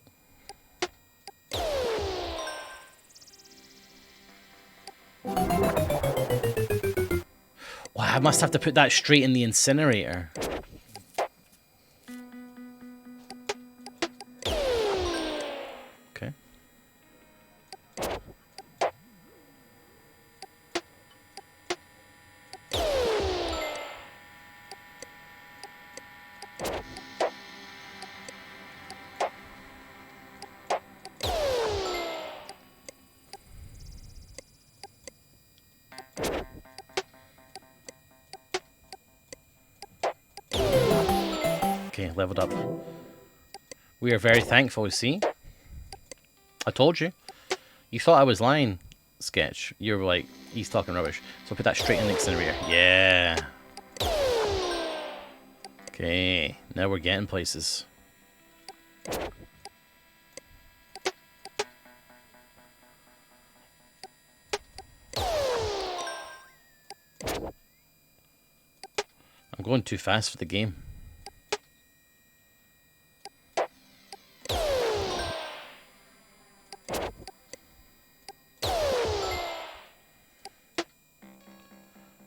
Wow, I must have to put that straight in the incinerator. Okay. Okay, leveled up. We are very thankful, see? I told you. You thought I was lying, Sketch. You were like, he's talking rubbish. So put that straight in the incinerator. Yeah. Okay, now we're getting places. I'm going too fast for the game.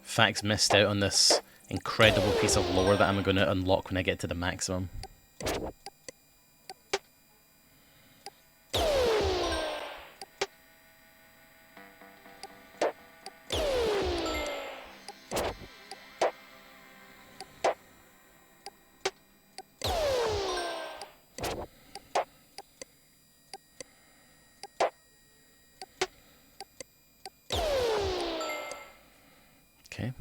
Fax missed out on this incredible piece of lore that I'm going to unlock when I get to the maximum. Okay.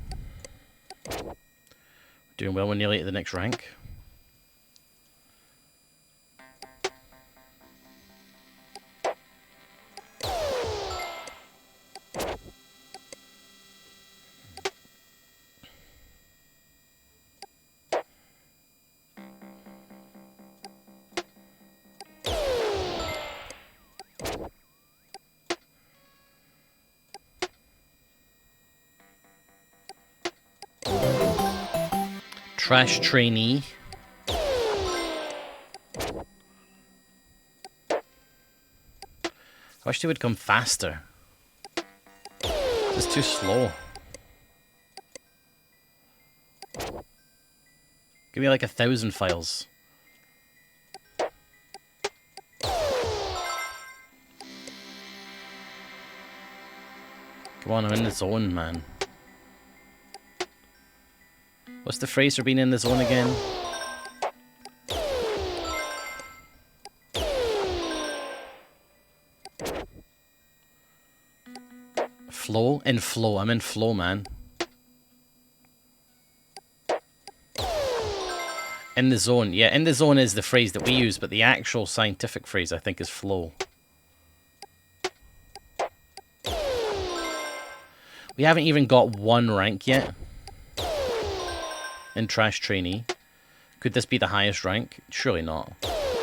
Doing well, we're nearly at the next rank. Trash trainee. Wish they would come faster. It's too slow. Give me like 1,000 files. Come on, I'm in the zone, man. What's the phrase for being in the zone again? Flow? In flow. I'm in flow, man. In the zone. Yeah, in the zone is the phrase that we use, but the actual scientific phrase, I think, is flow. We haven't even got 1 rank yet. In Trash Trainee. Could this be the highest rank? Surely not.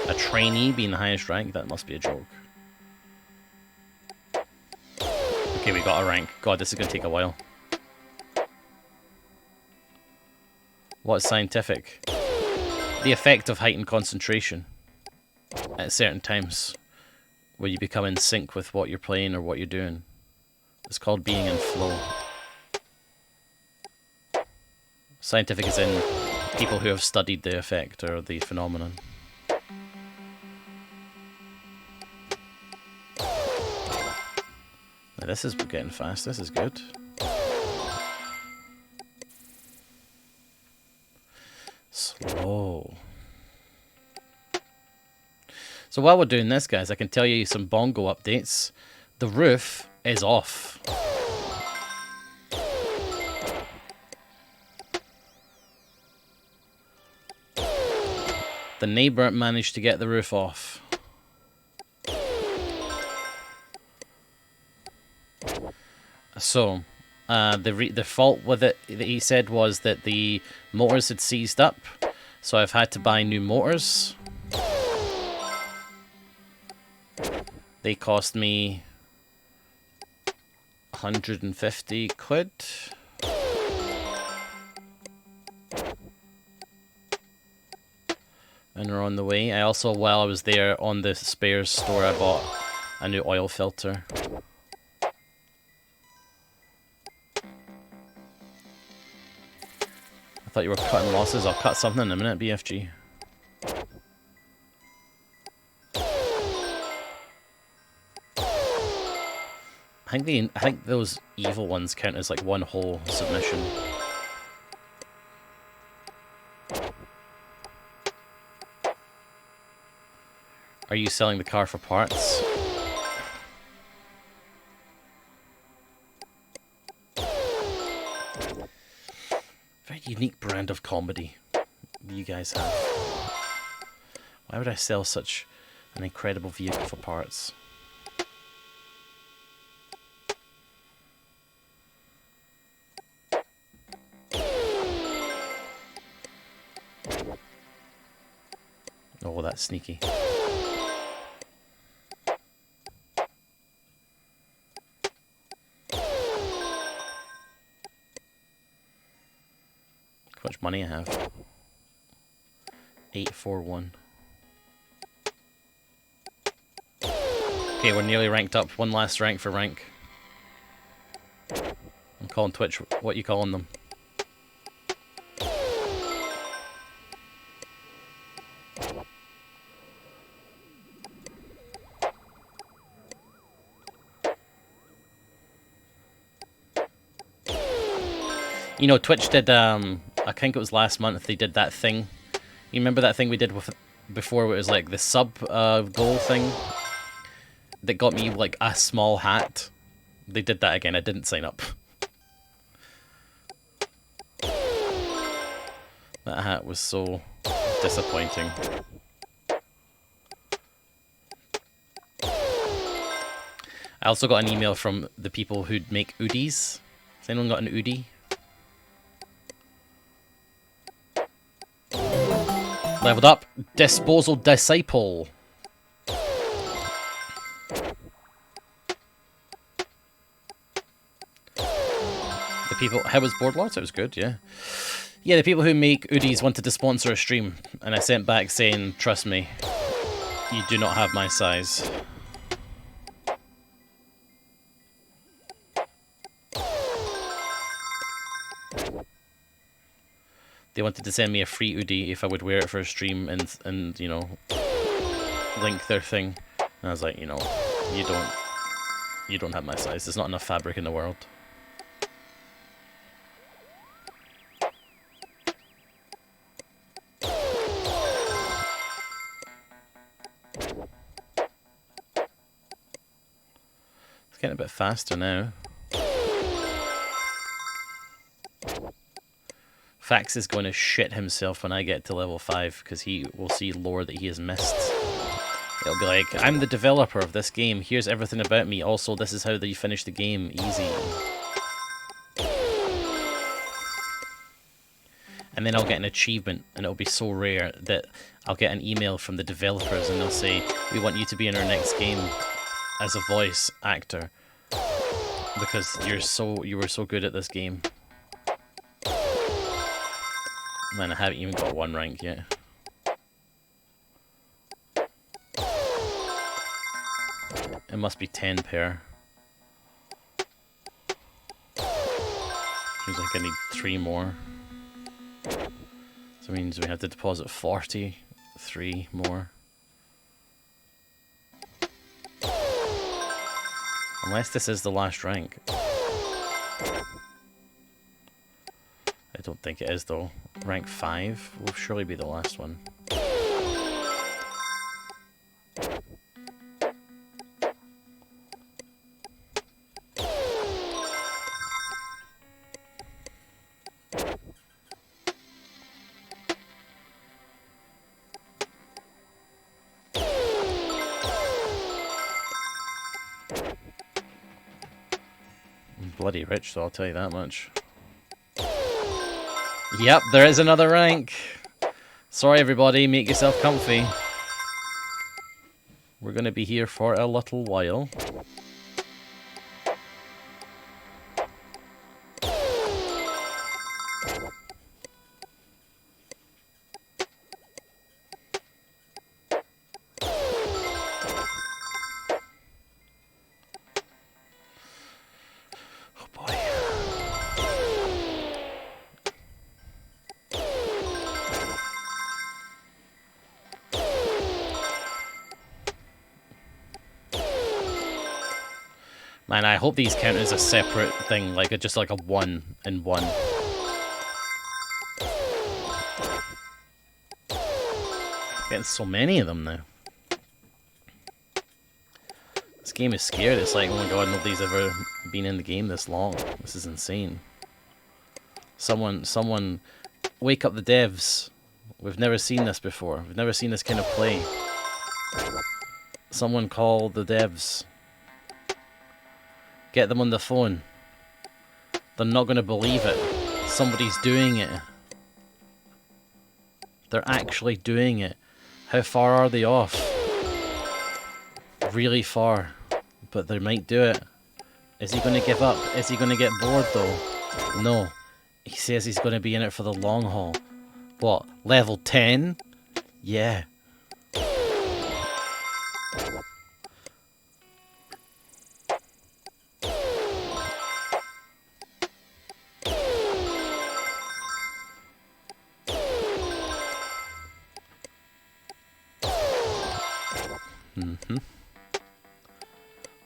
A trainee being the highest rank? That must be a joke. Okay, we got a rank. God, this is going to take a while. What's scientific? The effect of heightened concentration at certain times where you become in sync with what you're playing or what you're doing. It's called being in flow. Scientific is in people who have studied the effect or the phenomenon. Now this is getting fast. This is good. Slow. So while we're doing this, guys, I can tell you some bongo updates. The roof is off. The neighbour managed to get the roof off. So, the fault with it that he said was that the motors had seized up, so I've had to buy new motors. They cost me 150 quid. And we're on the way. I also, while I was there on the spares store, I bought a new oil filter. I thought you were cutting losses. I'll cut something in a minute, BFG. I think those evil ones count as like one whole submission. Are you selling the car for parts? Very unique brand of comedy you guys have. Why would I sell such an incredible vehicle for parts? Oh, that's sneaky. How much money I have? 841. Okay, we're nearly ranked up. One last rank for rank. I'm calling Twitch. What are you calling them? You know, Twitch did, I think it was last month, they did that thing. You remember that thing we did with before, where it was like the sub goal thing? That got me like a small hat. They did that again, I didn't sign up. That hat was so disappointing. I also got an email from the people who'd make Oodies. Has anyone got an Oodie? Leveled up. Disposal Disciple. The people... How was Boardlords? It was good, yeah. Yeah, the people who make Oodies wanted to sponsor a stream. And I sent back saying, trust me, you do not have my size. They wanted to send me a free hoodie if I would wear it for a stream and you know, link their thing. And I was like, you know, you don't have my size. There's not enough fabric in the world. It's getting a bit faster now. Fax is going to shit himself when I get to level 5 because he will see lore that he has missed. It'll be like, I'm the developer of this game, here's everything about me, also this is how you finish the game, easy. And then I'll get an achievement, and it'll be so rare that I'll get an email from the developers and they'll say, we want you to be in our next game as a voice actor because you were so good at this game. Man, I haven't even got 1 rank yet. It must be 10 per. Seems like I need 3 more. So it means we have to deposit 43 more. Unless this is the last rank. I don't think it is though. Rank 5 will surely be the last one. I'm bloody rich, so I'll tell you that much. Yep, there is another rank. Sorry everybody, make yourself comfy. We're going to be here for a little while. Oh boy. Man, I hope these count as a separate thing, like just like a 1 and 1. Getting so many of them now. This game is scared. It's like, oh my god, nobody's ever been in the game this long. This is insane. Someone, wake up the devs. We've never seen this before. We've never seen this kind of play. Someone call the devs. Get them on the phone. They're not going to believe it. Somebody's doing it. They're actually doing it. How far are they off? Really far. But they might do it. Is he going to give up? Is he going to get bored though? No. He says he's going to be in it for the long haul. What? Level 10? Yeah.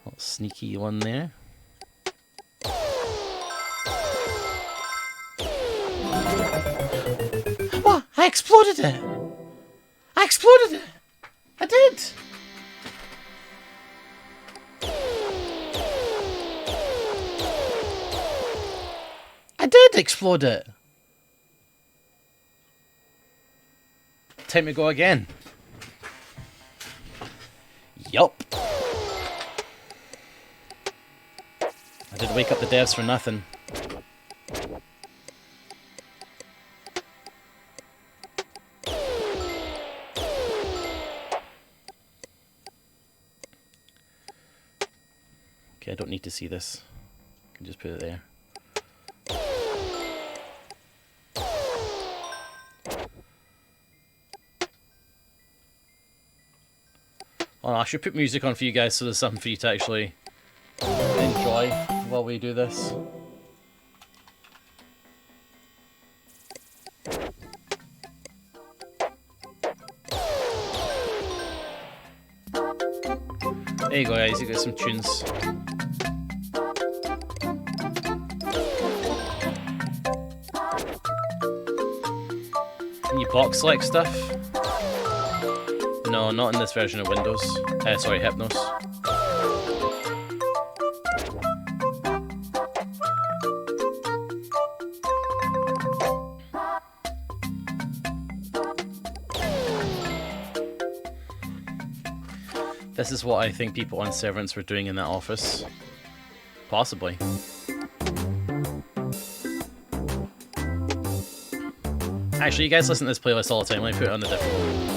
Little sneaky one there. What? I exploded it! I exploded it! I did! I did explode it! Time to go again. Yup. I did wake up the devs for nothing. Okay, I don't need to see this. I can just put it there. Oh, I should put music on for you guys so there's something for you to actually enjoy while we do this. There you go, guys. You got some tunes. Can you box select stuff? No, not in this version of Windows. Sorry, Hypnos. This is what I think people on Severance were doing in that office. Possibly. Actually, you guys listen to this playlist all the time. Let me put it on the different one.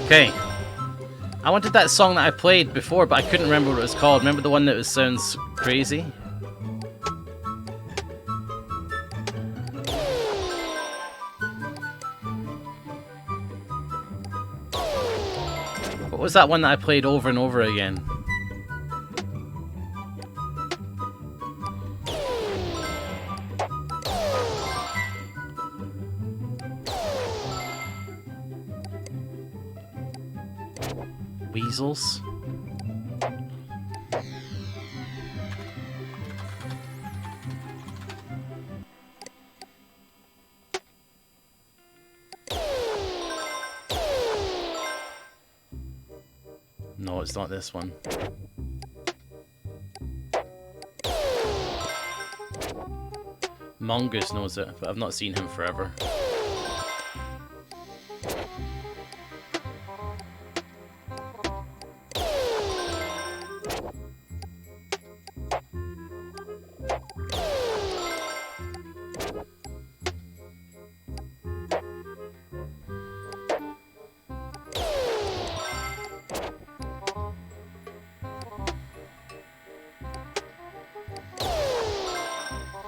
Okay. I wanted that song that I played before, but I couldn't remember what it was called. Remember the one that sounds crazy? What was that one that I played over and over again? Weasels? No, it's not this one. Mongoose knows it, but I've not seen him forever.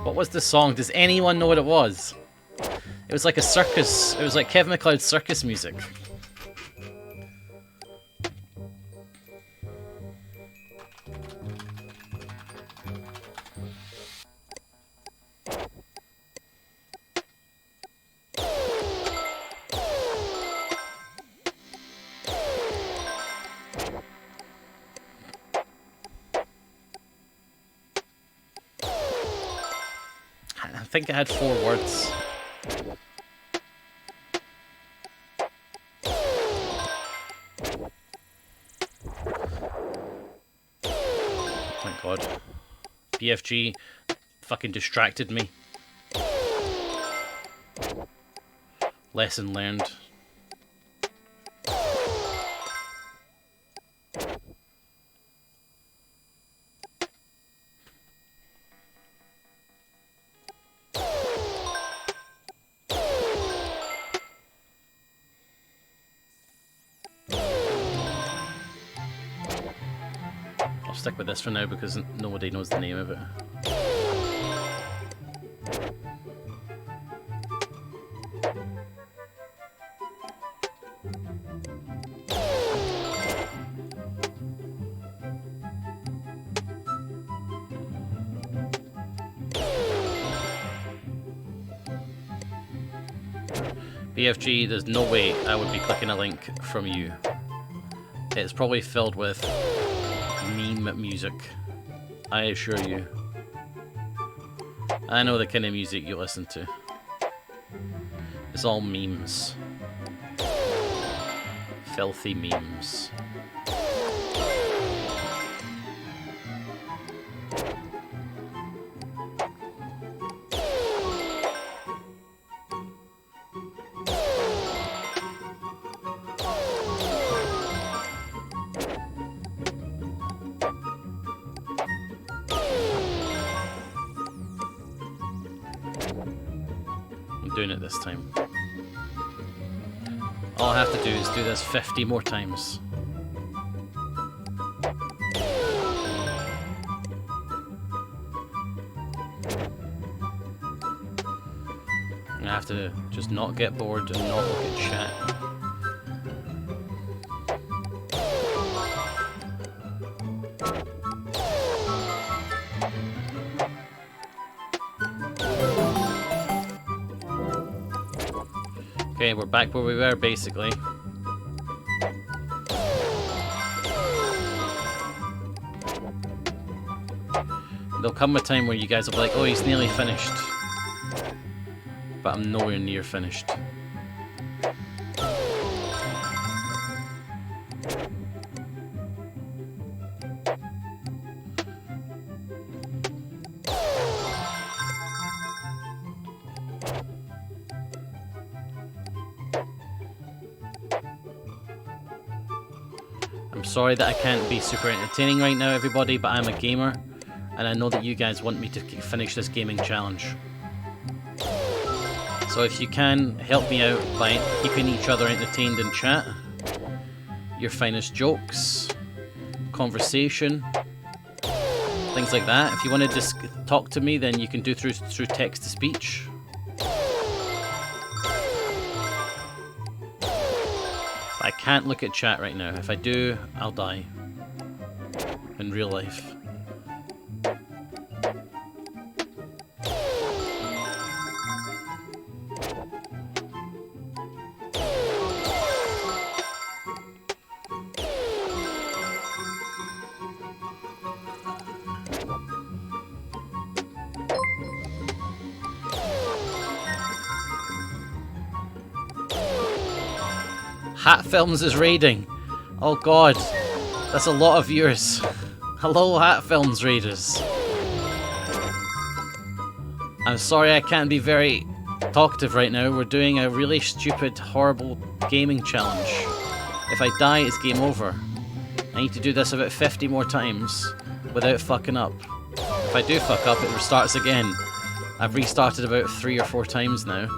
What was the song? Does anyone know what it was? It was like a circus. It was like Kevin MacLeod's circus music. I think it had 4 words. Thank God. BFG fucking distracted me. Lesson learned. Stick with this for now because nobody knows the name of it. BFG, there's no way I would be clicking a link from you. It's probably filled with meme music. I assure you. I know the kind of music you listen to. It's all memes. Filthy memes. I'm doing it this time. All I have to do is do this 50 more times. I have to just not get bored and not look at chat. Okay, we're back where we were, basically. There'll come a time where you guys will be like, oh, he's nearly finished. But I'm nowhere near finished. I'm sorry that I can't be super entertaining right now, everybody, but I'm a gamer, and I know that you guys want me to finish this gaming challenge. So if you can, help me out by keeping each other entertained in chat. Your finest jokes, conversation, things like that. If you want to just talk to me, then you can do through text-to-speech. I can't look at chat right now. If I do, I'll die. In real life. Hat Films is raiding. Oh god, that's a lot of viewers. Hello, Hat Films raiders. I'm sorry I can't be very talkative right now. We're doing a really stupid, horrible gaming challenge. If I die, it's game over. I need to do this about 50 more times without fucking up. If I do fuck up, it restarts again. I've restarted about 3 or 4 times now.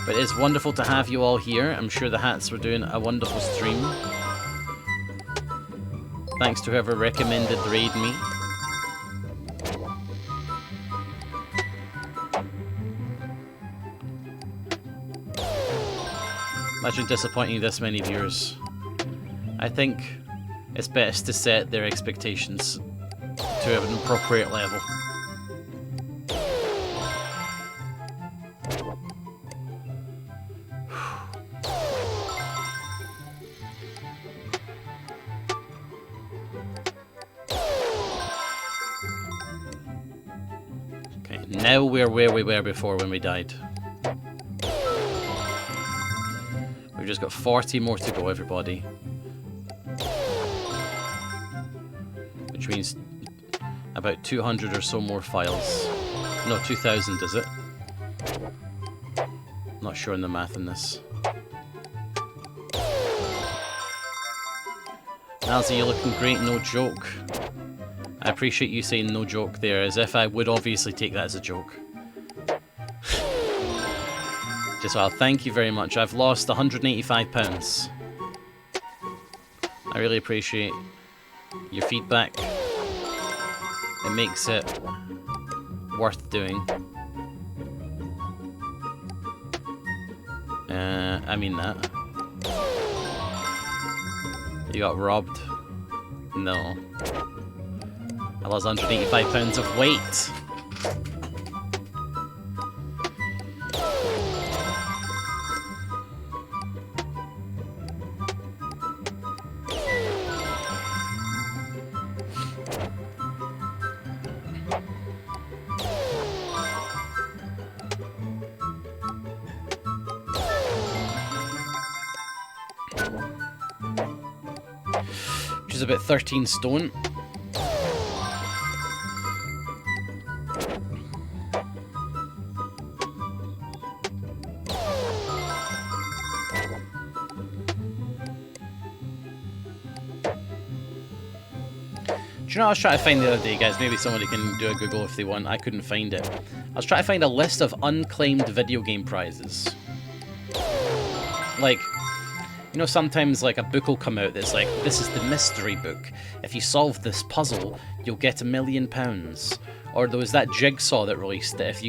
But it's wonderful to have you all here. I'm sure the Hats were doing a wonderful stream. Thanks to whoever recommended Raid Me. Imagine disappointing this many viewers. I think it's best to set their expectations to an appropriate level. Now we're where we were before when we died. We've just got 40 more to go, everybody. Which means about 200 or so more files. No, 2,000 is it? Not sure on the math in this. Nilesy, you're looking great, no joke. I appreciate you saying no joke there, as if I would obviously take that as a joke. Just well, thank you very much. I've lost £185. I really appreciate your feedback. It makes it worth doing. I mean that. You got robbed? No. I lost £185 of weight. about 13 stone. Do you know what I was trying to find the other day, guys? Maybe somebody can do a Google if they want. I couldn't find it. I was trying to find a list of unclaimed video game prizes. Like, you know, sometimes like a book will come out that's like, this is the mystery book. If you solve this puzzle, you'll get £1 million. Or there was that jigsaw that released that if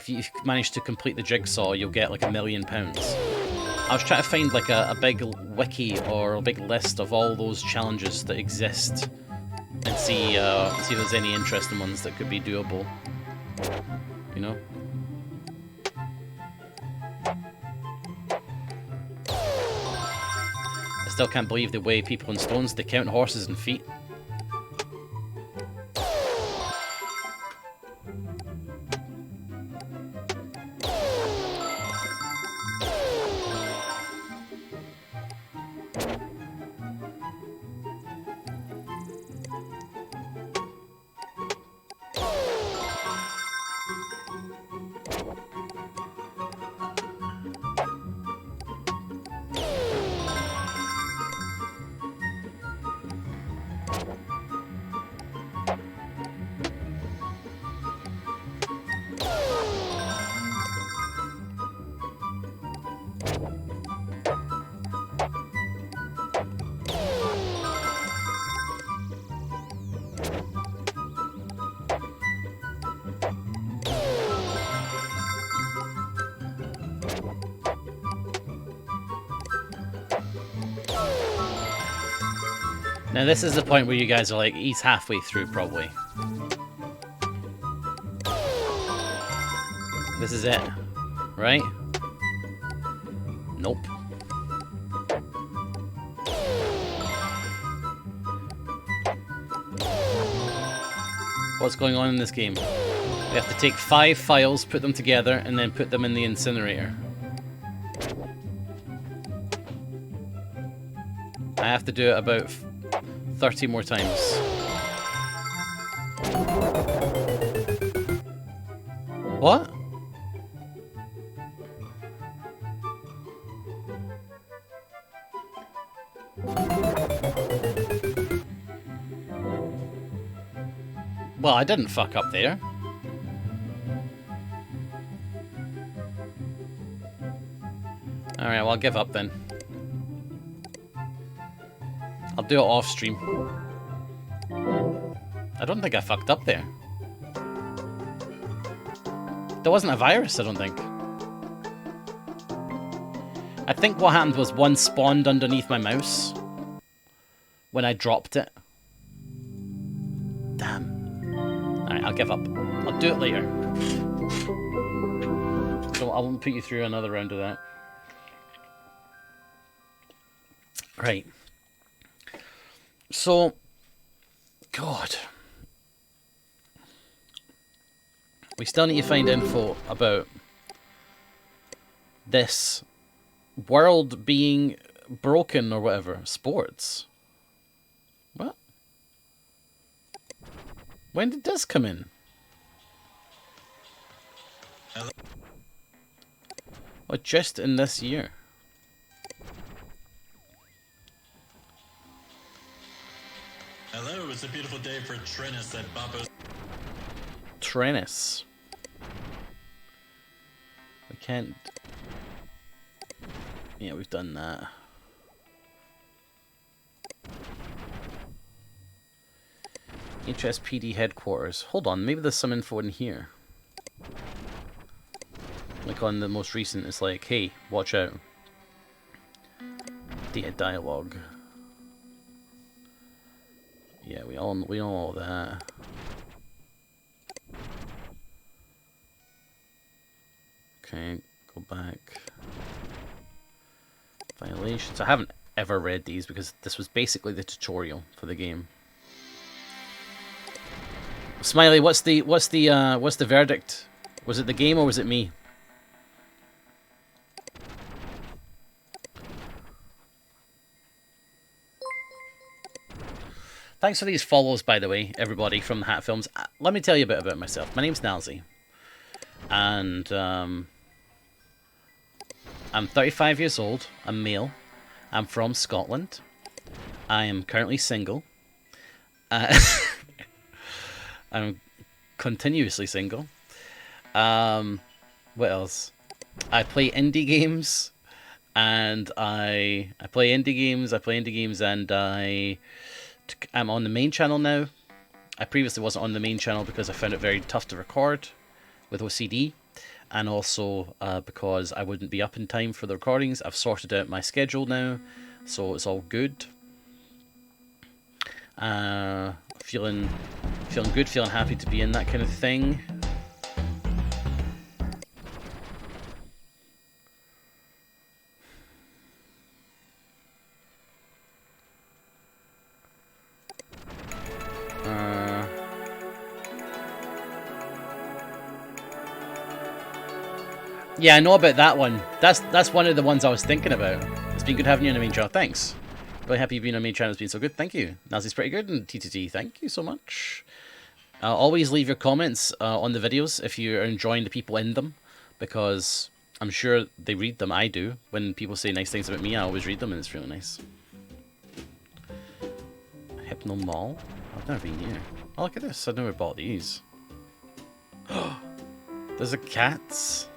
you manage to complete the jigsaw, you'll get like £1 million. I was trying to find like a big wiki or a big list of all those challenges that exist. And see if there's any interesting ones that could be doable. You know? I still can't believe they weigh people in stones. They count horses and feet. Now this is the point where you guys are like, he's halfway through probably. This is it, right? Nope. What's going on in this game? We have to take 5 files, put them together, and then put them in the incinerator. I have to do it about 30 more times. What? Well, I didn't fuck up there. Alright, well, I'll give up then. I'll do it off stream. I don't think I fucked up there. There wasn't a virus, I don't think. I think what happened was one spawned underneath my mouse when I dropped it. Damn. Alright, I'll give up. I'll do it later. So I won't put you through another round of that. Right. So, God. We still need to find info about this world being broken or whatever. Sports. What? When did this come in? Oh, just in this year. Hello, it's a beautiful day for tennis at Bumpo's. Tennis. We can't. Yeah, we've done that. HSPD headquarters. Hold on, maybe there's some info in here. Like on the most recent, it's like, hey, watch out. Data dialogue. Yeah, we know all that. Okay, go back. Violations. I haven't ever read these because this was basically the tutorial for the game. Smiley, what's the verdict? Was it the game or was it me? Thanks for these follows, by the way, everybody from the Hat Films. Let me tell you a bit about myself. My name's Nilesy, and I'm 35 years old. I'm male. I'm from Scotland. I am currently single. I'm continuously single. What else? I play indie games, and I play indie games, and I'm on the main channel now. I previously wasn't on the main channel because I found it very tough to record with OCD, and also because I wouldn't be up in time for the recordings. I've sorted out my schedule now, so it's all good. Feeling good, feeling happy to be in that kind of thing. Yeah, I know about that one. That's one of the ones I was thinking about. It's been good having you on the main channel. Thanks. Really happy you've been on the main channel. It's been so good. Thank you. Nazi's pretty good, and TTT, thank you so much. Always leave your comments on the videos if you're enjoying the people in them, because I'm sure they read them. I do. When people say nice things about me, I always read them, and it's really nice. Hypno Mall? I've never been here. Oh, look at this. I've never bought these. There's a cats.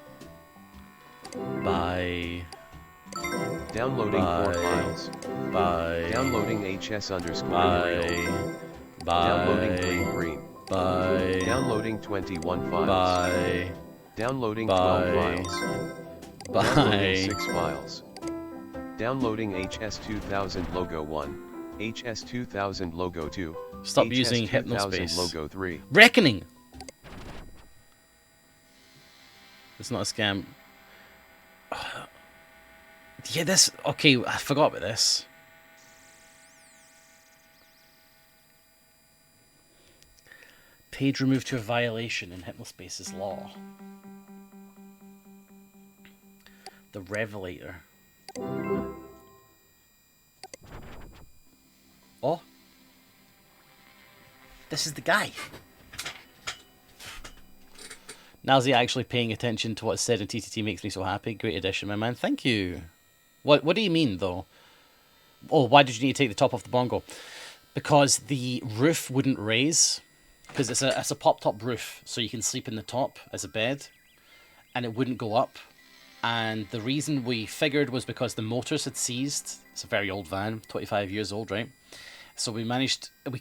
Bye. Downloading 4 files. Bye. Downloading HS underscore Bye. Uriel. Bye. Downloading green. Bye. Downloading 21 files. Bye. Downloading Bye. 12 files. Bye. Downloading 6 files. Downloading HS2000 logo 1. HS2000 logo 2. Stop using HS2000 Hypnospace. logo 3. Reckoning! It's not a scam. Yeah, this... Okay, I forgot about this. Page removed to a violation in Hypnospace's law. The Revelator. Oh. This is the guy. Now's he actually paying attention to what's said in TTT makes me so happy. Great addition, my man. Thank you. What do you mean, though? Oh, why did you need to take the top off the bongo? Because the roof wouldn't raise. Because it's a pop-top roof, so you can sleep in the top as a bed. And it wouldn't go up. And the reason we figured was because the motors had seized. It's a very old van, 25 years old, right? So we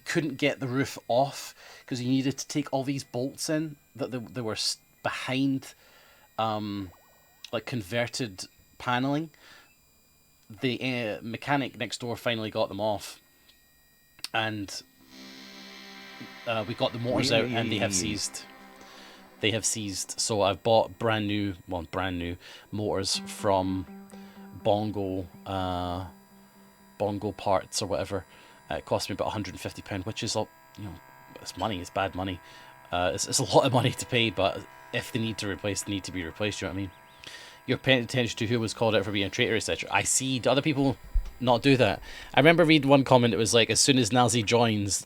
couldn't get the roof off because you needed to take all these bolts in that they were behind, like converted paneling. The mechanic next door finally got them off, and we got the motors out, and they have seized. They have seized. So I've bought brand new motors from Bongo Parts or whatever. It cost me about £150, which is, it's money. It's bad money. It's a lot of money to pay, but if they need to replace, they need to be replaced. You know what I mean? You're paying attention to who was called out for being a traitor, etc. I see. Do other people not do that? I remember reading one comment. It was like, as soon as Nilesy joins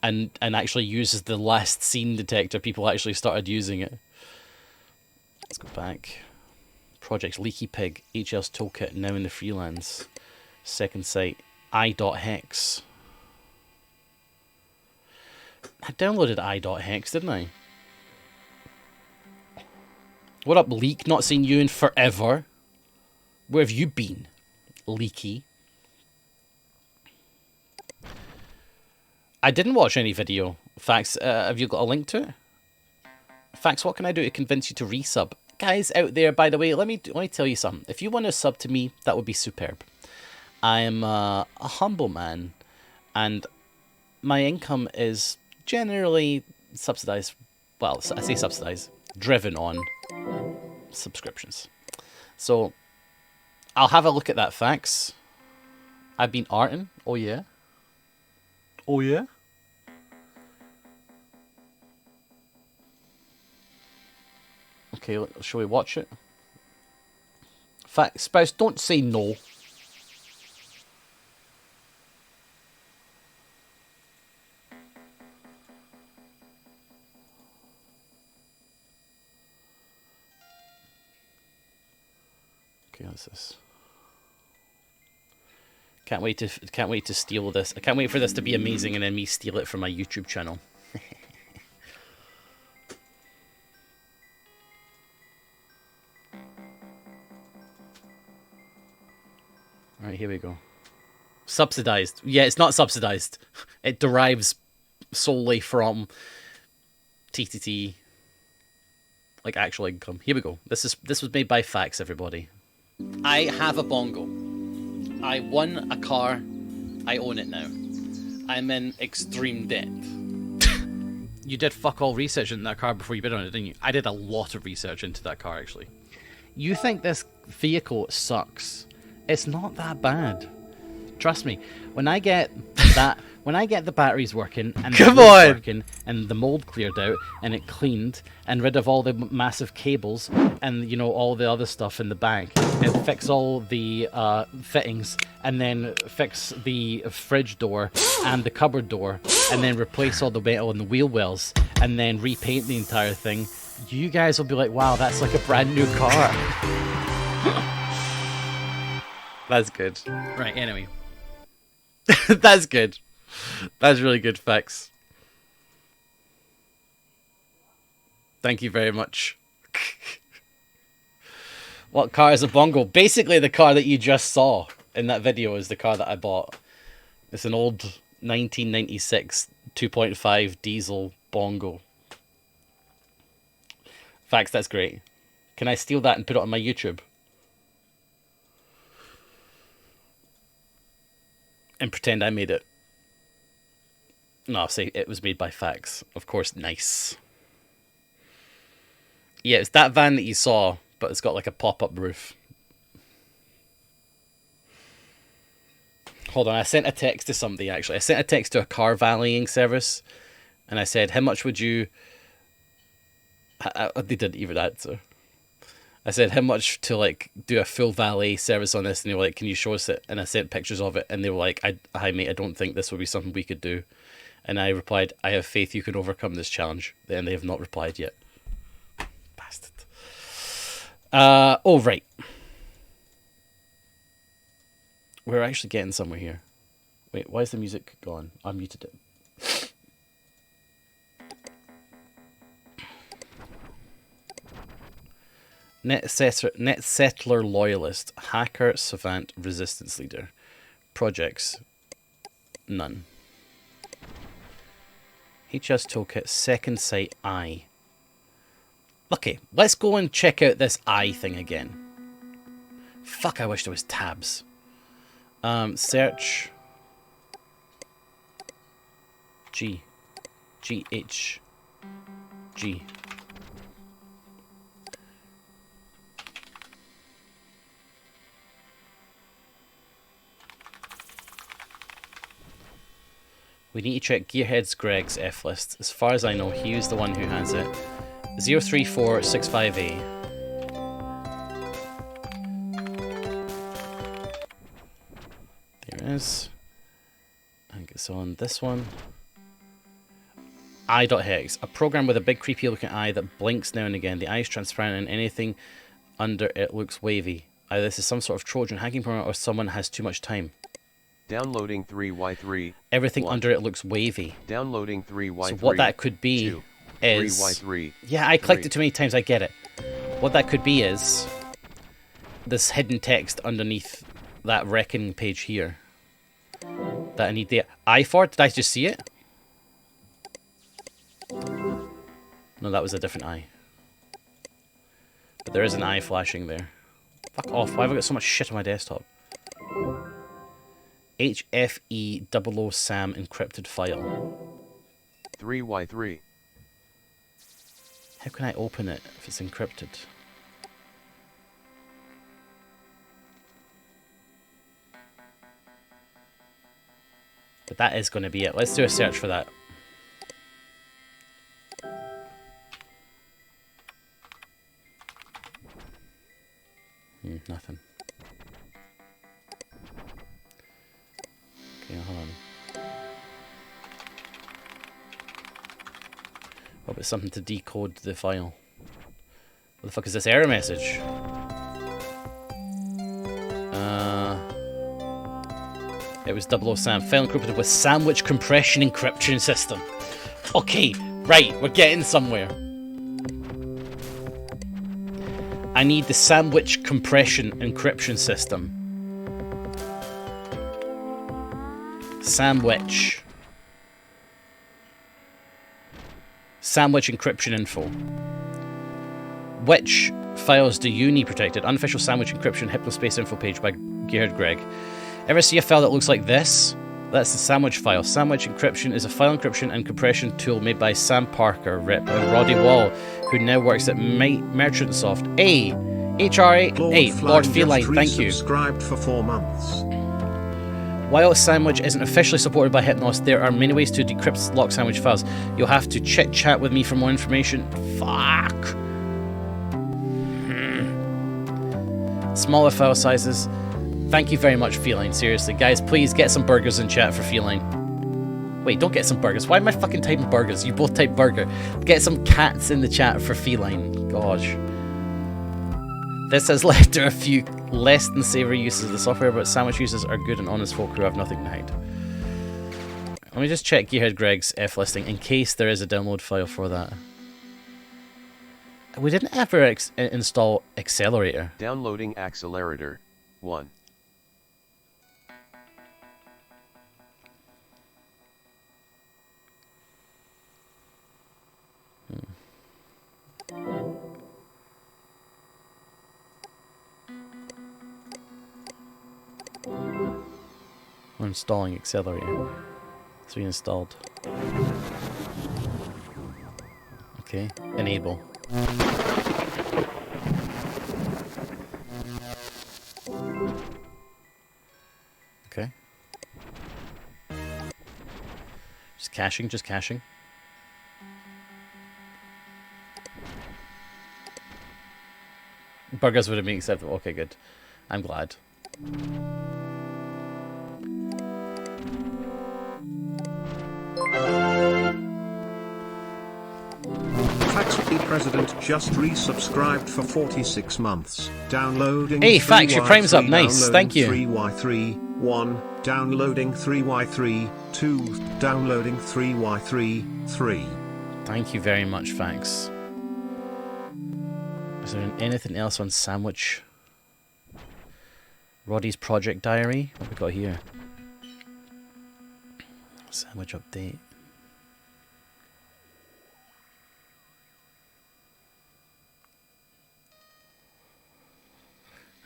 and actually uses the last scene detector, people actually started using it. Let's go back. Projects Leaky Pig, HL's Toolkit, now in the freelance. Second site, i.hex. I downloaded i.hex, didn't I? What up, Leak? Not seen you in forever. Where have you been, Leaky? I didn't watch any video. Fax, have you got a link to it? Fax, what can I do to convince you to resub? Guys out there, by the way, let me tell you something. If you want to sub to me, that would be superb. I am a humble man, and my income is generally subsidized. Well, I say subsidized, driven on subscriptions. So I'll have a look at that, Fax. I've been arting. Oh yeah. Oh yeah. Okay, shall we watch it? Fact, spouse, don't say no. Okay, what's this? Can't wait to steal this. I can't wait for this to be amazing and then me steal it from my YouTube channel. Alright, here we go. Subsidized. Yeah, it's not subsidized. It derives solely from TTT, like actual income. Here we go. This was made by Fax, everybody. I have a bongo. I won a car. I own it now. I'm in extreme debt. You did fuck all research in that car before you bid on it, didn't you? I did a lot of research into that car, actually. You think this vehicle sucks? It's not that bad. Trust me. When I get the batteries working and the mold working and the mold cleared out and it cleaned and rid of all the massive cables and you know all the other stuff in the back, and fix all the fittings and then fix the fridge door and the cupboard door and then replace all the metal in the wheel wells and then repaint the entire thing, you guys will be like, wow, that's like a brand new car. That's good. Right, anyway. That's good. That's really good facts. Thank you very much. What car is a bongo? Basically the car that you just saw in that video is the car that I bought. It's an old 1996 2.5 diesel bongo. Facts, that's great. Can I steal that and put it on my YouTube? And pretend I made it. No, I'll say it was made by Fax. Of course, nice. Yeah, it's that van that you saw, but it's got like a pop-up roof. Hold on, I sent a text to somebody, actually. I sent a text to a car valeting service, and I said, how much would you... They didn't even answer. I said, how much to like do a full valet service on this? And they were like, can you show us it? And I sent pictures of it, and they were like, hi mate, I don't think this will be something we could do. And I replied, I have faith you can overcome this challenge. And they have not replied yet. Bastard. Oh, right. We're actually getting somewhere here. Wait, why is the music gone? I muted it. Net settler loyalist, hacker, savant, resistance leader. Projects, none. HS toolkit, second sight, eye. Okay, let's go and check out this eye thing again. Fuck, I wish there was tabs. Search. G. H. G. We need to check Gearhead's Greg's F list. As far as I know, he was the one who has it. 03465A. There it is. I think it's on this one. Eye.hex. A program with a big creepy looking eye that blinks now and again. The eye is transparent and anything under it looks wavy. Either this is some sort of Trojan hacking program or someone has too much time. Downloading 3Y3. Everything under it looks wavy. Downloading 3Y3. So what that could be 2, is... 3Y3. Yeah, I clicked it too many times, I get it. What that could be is this hidden text underneath that reckoning page here. That I need the eye for. Did I just see it? No, that was a different eye. But there is an eye flashing there. Fuck off, why have I got so much shit on my desktop? HFE00 SAM encrypted file. 3Y3. How can I open it if it's encrypted? But that is going to be it. Let's do a search for that. Nothing. Okay, hold on. What about something to decode the file? What the fuck is this error message? It was 00 Sam. File encrypted with sandwich compression encryption system. Okay, right, we're getting somewhere. I need the sandwich compression encryption system. Sandwich. Sandwich encryption info. Which files do you need protected? Unofficial sandwich encryption Hypnospace info page by Gerhard Greg. Ever see a file that looks like this? That's the sandwich file. Sandwich encryption is a file encryption and compression tool made by Sam Parker, Rip, and Roddy Wall, who now works at Merchantsoft. HRA8, Lord Feline, thank you. Subscribed for 4 months. While Sandwich isn't officially supported by Hypnos, there are many ways to decrypt lock sandwich files. You'll have to chit-chat with me for more information. Fuck. Smaller file sizes. Thank you very much, Feline. Seriously, guys, please get some burgers in chat for Feline. Wait, don't get some burgers. Why am I fucking typing burgers? You both type burger. Get some cats in the chat for Feline. Gosh. This has led to a few less than savoury uses of the software, but sandwich users are good and honest folk who have nothing to hide. Let me just check Gearhead Greg's F listing in case there is a download file for that. We didn't ever install Accelerator. Downloading Accelerator 1. We're installing Accelerator. 3 installed. Okay, enable. Okay. Just caching, just caching. Burgers would have been acceptable. Okay, good. I'm glad. Faxy President just resubscribed for 46 months. Downloading. Hey, Fax, your prime's up. Nice, thank you. 3y3, 1. Downloading 3y3, 2. Downloading 3y3, 3. Thank you very much, Fax. Is there anything else on Sandwich? Roddy's Project Diary? What have we got here? Sandwich update.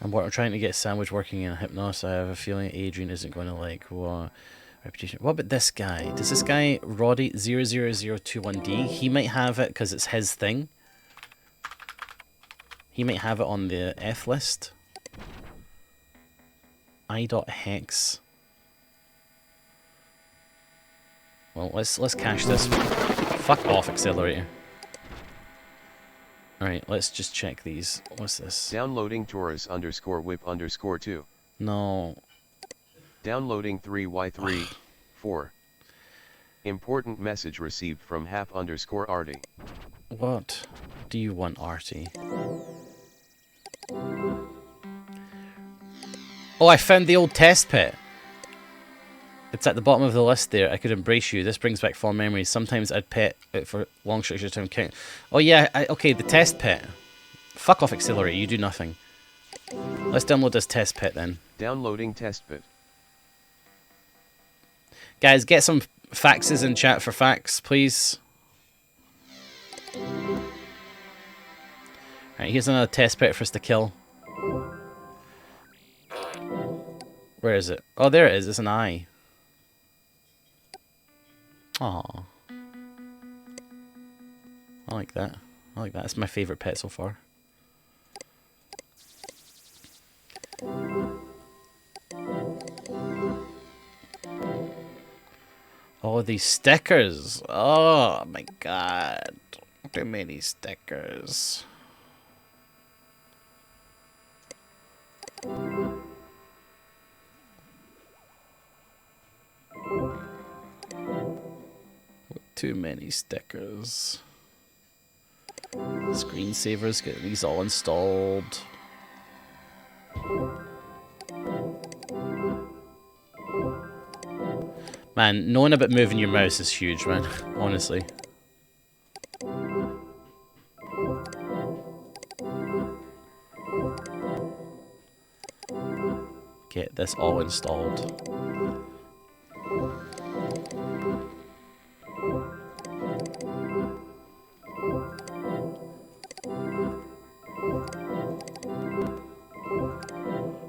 I'm trying to get Sandwich working in Hypnos. I have a feeling Adrian isn't going to like what reputation. What about this guy? Does this guy Roddy 00021D? He might have it because it's his thing. He might have it on the F list. I.hex. Well, let's cache this. Fuck off, Accelerator. Alright, let's just check these. What's this? Downloading Taurus _whip _2. No. Downloading 3y3, 4. Important message received from Hap _Arty. What do you want, Arty? Oh, I found the old test pit. It's at the bottom of the list there. I could embrace you. This brings back fond memories. Sometimes I'd pet it for long stretches of time. Count. Oh yeah, okay, the test pit. Fuck off, Accelerator. You do nothing. Let's download this test pit then. Downloading test pit. Guys, get some faxes in chat for Fax, please. Alright, here's another test pit for us to kill. Where is it? Oh, there it is. It's an eye. Aww. I like that. I like that. It's my favourite pet so far. Oh, these stickers. Oh my god. Too many stickers. Too many stickers. Screensavers, get these all installed. Man, knowing about moving your mouse is huge, man. Honestly. Get this all installed.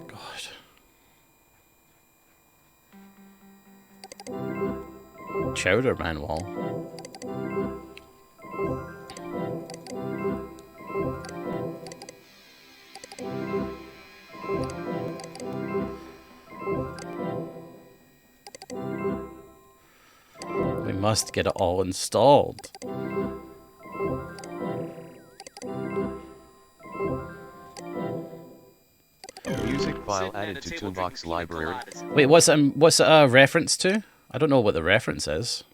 God. Chowder Man wall. We must get it all installed. Music file added to Toonbox library. Wait, what's it a reference to? I don't know what the reference is.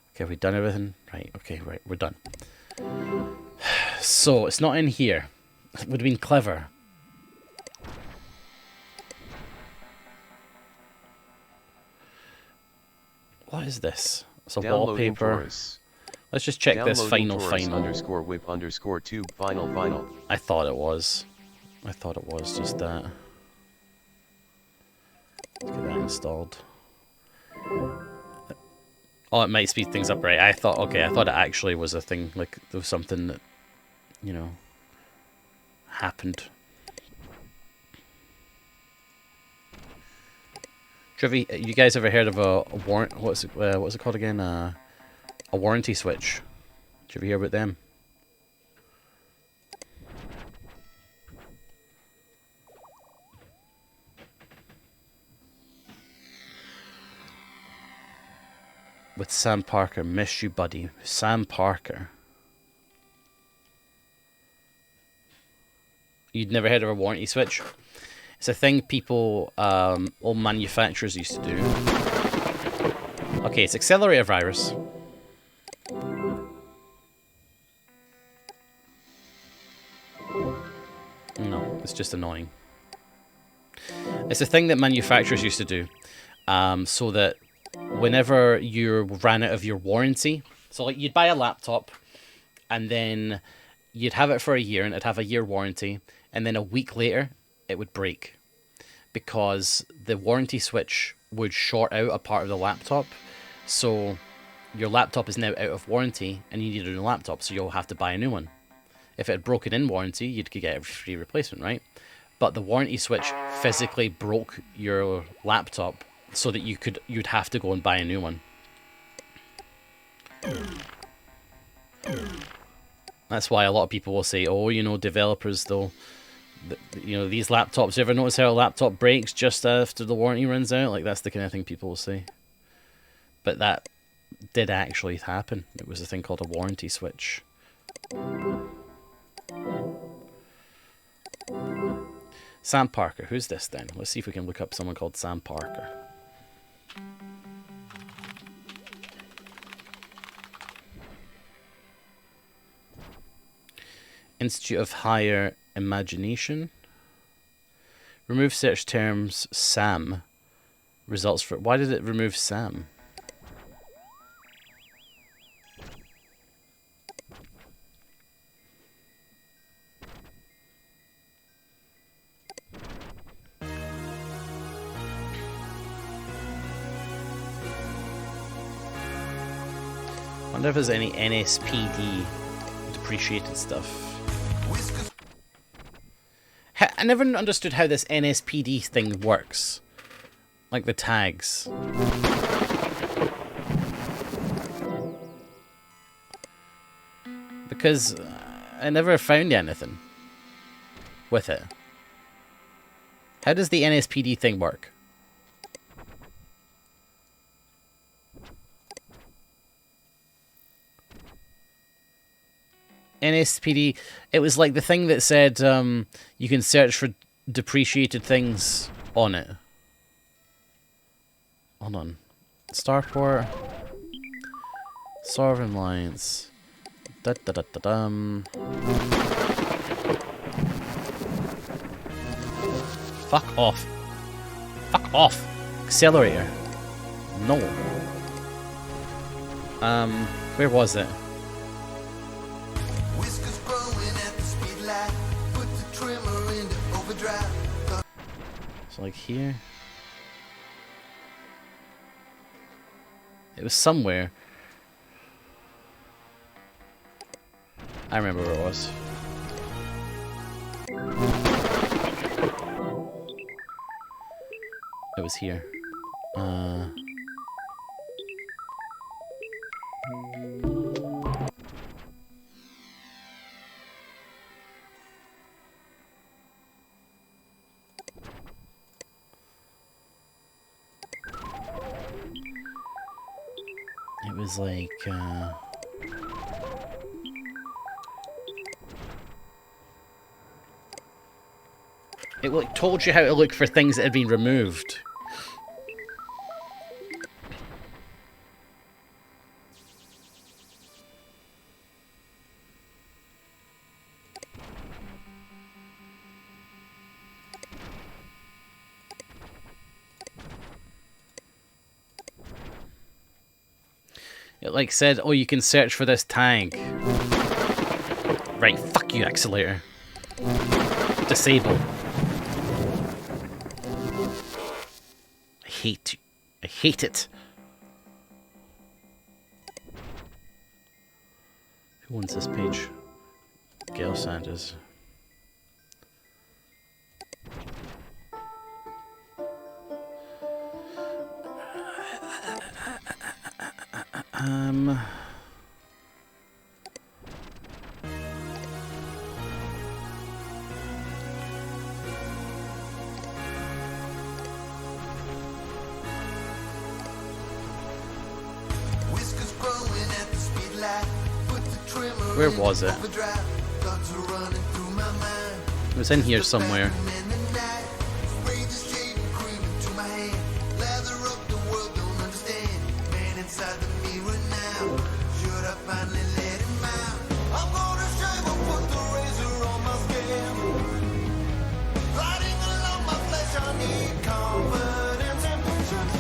Okay, have we done everything? Right, okay, right, we're done. So, it's not in here. It would have been clever. What is this? It's a Downloading wallpaper. Taurus. Let's just check this Downloading final. Taurus underscore whip underscore tube final. I thought it was just that. Let's get that installed. Oh, it might speed things up, right? I thought it actually was a thing, like there was something that, you know, happened. You guys ever heard of a warrant? What's it called again? A warranty switch. Did you ever hear about them? With Sam Parker, miss you, buddy. Sam Parker. You'd never heard of a warranty switch? It's a thing people, all manufacturers used to do. Okay, it's accelerator virus. No, it's just annoying. It's a thing that manufacturers used to do, so that whenever you ran out of your warranty, so like you'd buy a laptop, and then you'd have it for a year, and it'd have a year warranty, and then a week later, it would break because the warranty switch would short out a part of the laptop. So your laptop is now out of warranty and you need a new laptop, so you'll have to buy a new one. If it had broken in warranty, you'd get a free replacement, right? But the warranty switch physically broke your laptop so that you'd have to go and buy a new one. That's why a lot of people will say, oh, you know, developers, they'll, you know, these laptops, you ever notice how a laptop breaks just after the warranty runs out? Like, that's the kind of thing people will say. But that did actually happen. It was a thing called a warranty switch. Sam Parker. Who's this then? Let's see if we can look up someone called Sam Parker. Institute of Higher Imagination. Remove search terms Sam. Results for... Why did it remove Sam? I wonder if there's any NSPD depreciated stuff. I never understood how this NSPD thing works. Like the tags. Because I never found anything with it. How does the NSPD thing work? NSPD, it was like the thing that said you can search for depreciated things on it. Hold on. Starport. Sovereign Alliance. Da da da da dum. Fuck off. Fuck off. Accelerator. No. Where was it? Whiskers growing at the speed light. Put the trimmer into overdrive. So like here. It was somewhere. I remember where it was. It was here. It was like, it like told you how to look for things that had been removed. It like said, oh, you can search for this tag. Right, fuck you, accelerator. Disable. I hate you. I hate it. Who owns this page? Gail Sanders. Whiskers growing at the speed light. Put the trimmer Where was it? overdrive. Thoughts are running through my mind. It was in here somewhere.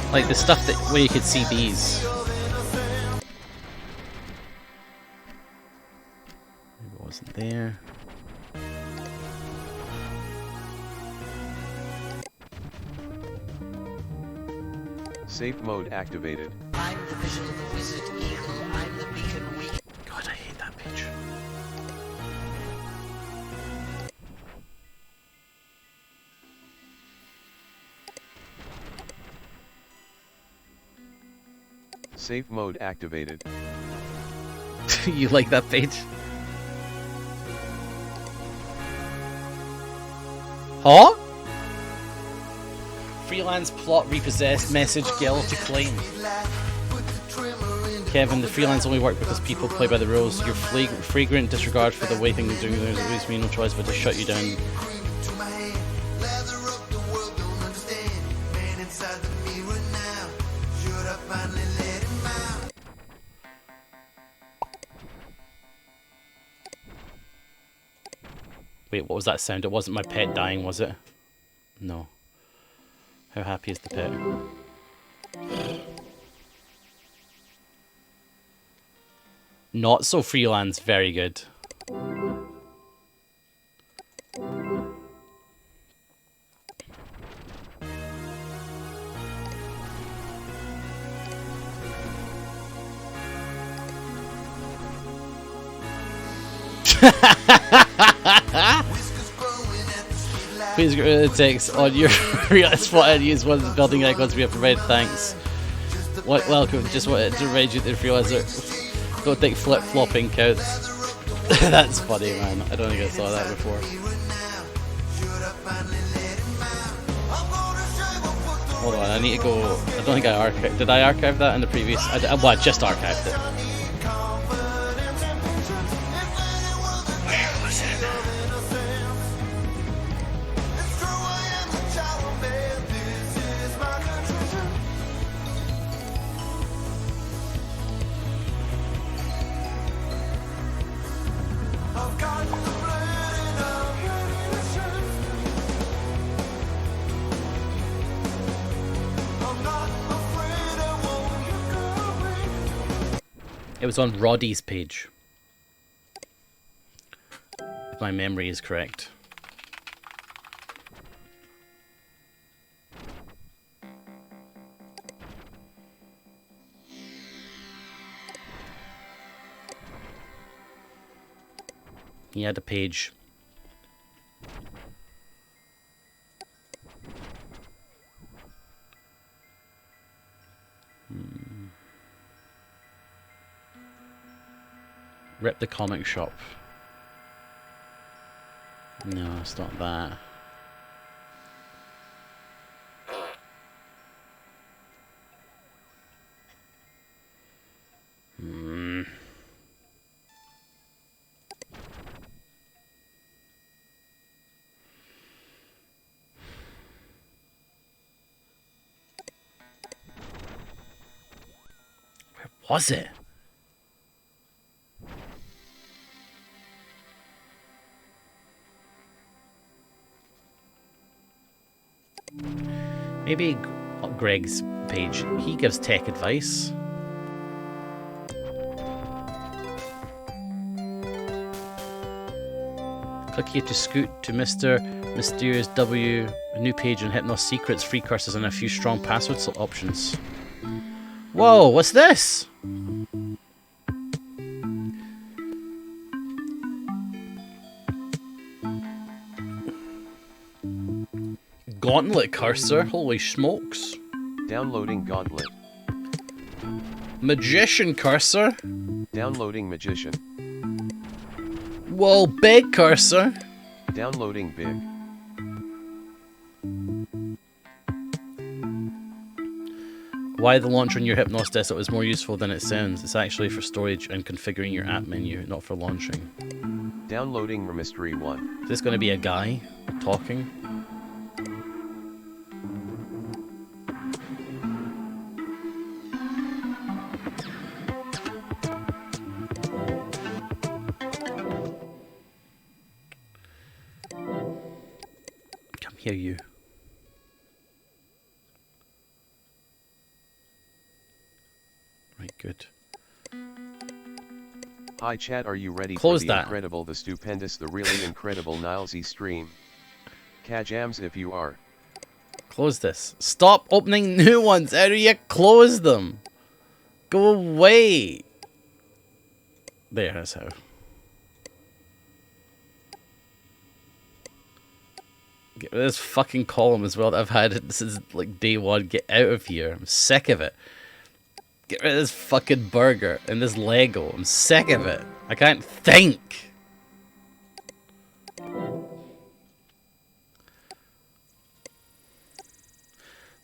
Like the stuff that where you could see these. Maybe it wasn't there. Safe mode activated. I'm the vision of the wizard eagle. I'm the beacon we... God, I hate that picture. Safe mode activated. You like that page? Huh? Freelance plot repossessed, message Gil to claim. Kevin, the freelance only work because people play by the rules. Your flagrant disregard for the way things are doing leaves me no choice but to shut you down. Wait, what was that sound? It wasn't my pet dying, was it? No. How happy is the pet? Not so freelance, very good. Please get rid of the text on your freelance spot and use one of the building icons we have provided. Thanks. Welcome. Just wanted to remind you that freelancer don't think flip-flopping counts. That's funny, man. I don't think I saw that before. Hold on, I need to go. I don't think I archived. Did I archive that in the previous? Well, I just archived it. Where was it? It was on Roddy's page, if my memory is correct. He had a page. Rip the comic shop. No, it's not that. Where was it? Maybe Greg's page. He gives tech advice. Click here to scoot to Mr. Mysterious W. A new page on Hypnos secrets, free curses, and a few strong password options. Whoa, what's this? Gauntlet cursor? Holy smokes. Downloading Gauntlet. Magician cursor? Downloading Magician. Whoa, big cursor? Downloading Big. Why the launcher on your Hypnos desktop is more useful than it sounds. It's actually for storage and configuring your app menu, not for launching. Downloading Mystery 1. Is this going to be a guy talking? Come here, you. Right, good. Hi chat, are you ready Close for the that. incredible, the stupendous, the really incredible Nilesy stream? Kajams if you are. Close this. Stop opening new ones. How do you close them? Go away. There, that's how. Get rid of this fucking column as well that I've had since like day one. Get out of here. I'm sick of it. Get rid of this fucking burger and this Lego. I'm sick of it. I can't think.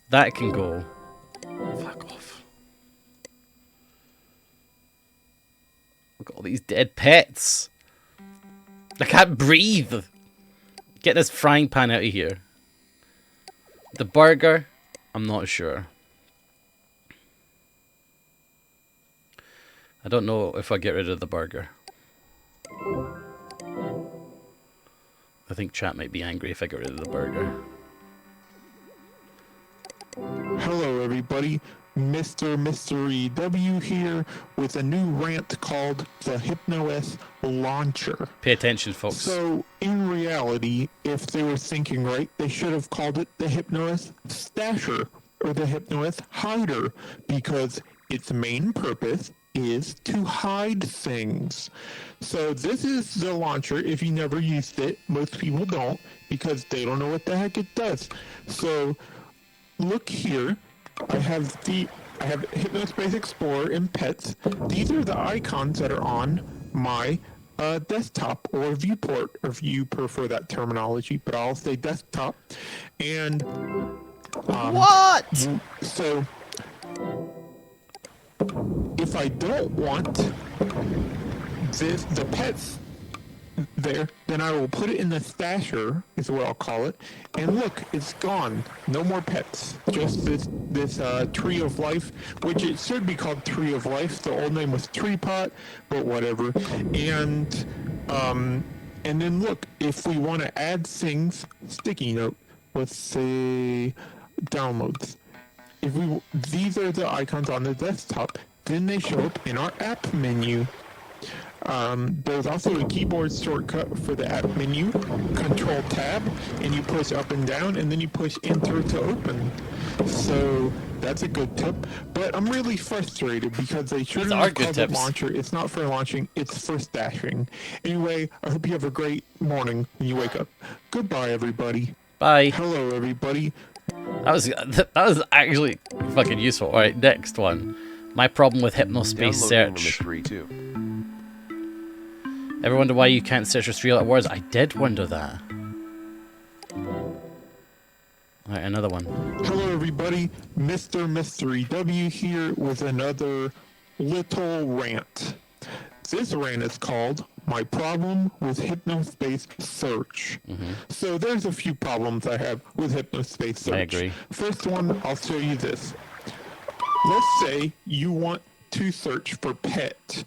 That can go. Fuck off. Look at all these dead pets. I can't breathe. Get this frying pan out of here. The burger, I'm not sure. I don't know if I get rid of the burger. I think chat might be angry if I get rid of the burger. Hello everybody, Mr. Mystery W here with a new rant called the HypnoS Launcher. Pay attention, folks. So, in reality, if they were thinking right, they should have called it the HypnoS Stasher or the HypnoS Hider, because its main purpose is to hide things. So this is the launcher. If you never used it, most people don't, because they don't know what the heck it does. So look here. I have Hypnospace Explorer and Pets. These are the icons that are on my desktop or viewport, if you prefer that terminology, but I'll say desktop. And what? So if I don't want the pets there, then I will put it in the stasher, is what I'll call it. And look, it's gone. No more pets. Just this tree of life, which it should be called Tree of Life. The old name was Tree Pot, but whatever. And And then look, if we want to add things, sticky note, let's say downloads. These are the icons on the desktop, then they show up in our app menu. There's also a keyboard shortcut for the app menu, Control Tab, and you push up and down, and then you push Enter to open. So that's a good tip. But I'm really frustrated because they shouldn't have called it launcher. It's not for launching, it's for stashing. Anyway, I hope you have a great morning when you wake up. Goodbye, everybody. Bye. Hello, everybody. That was actually fucking useful. All right, next one. My problem with Hypnospace search. Ever wonder why you can't search for 3-letter words? I did wonder that. Alright, another one. Hello everybody, Mr. Mystery W here with another little rant. This rant is called My Problem with Hypnospace Search. So there's a few problems I have with Hypnospace Search. I agree. First one, I'll show you this. Let's say you want to search for pet.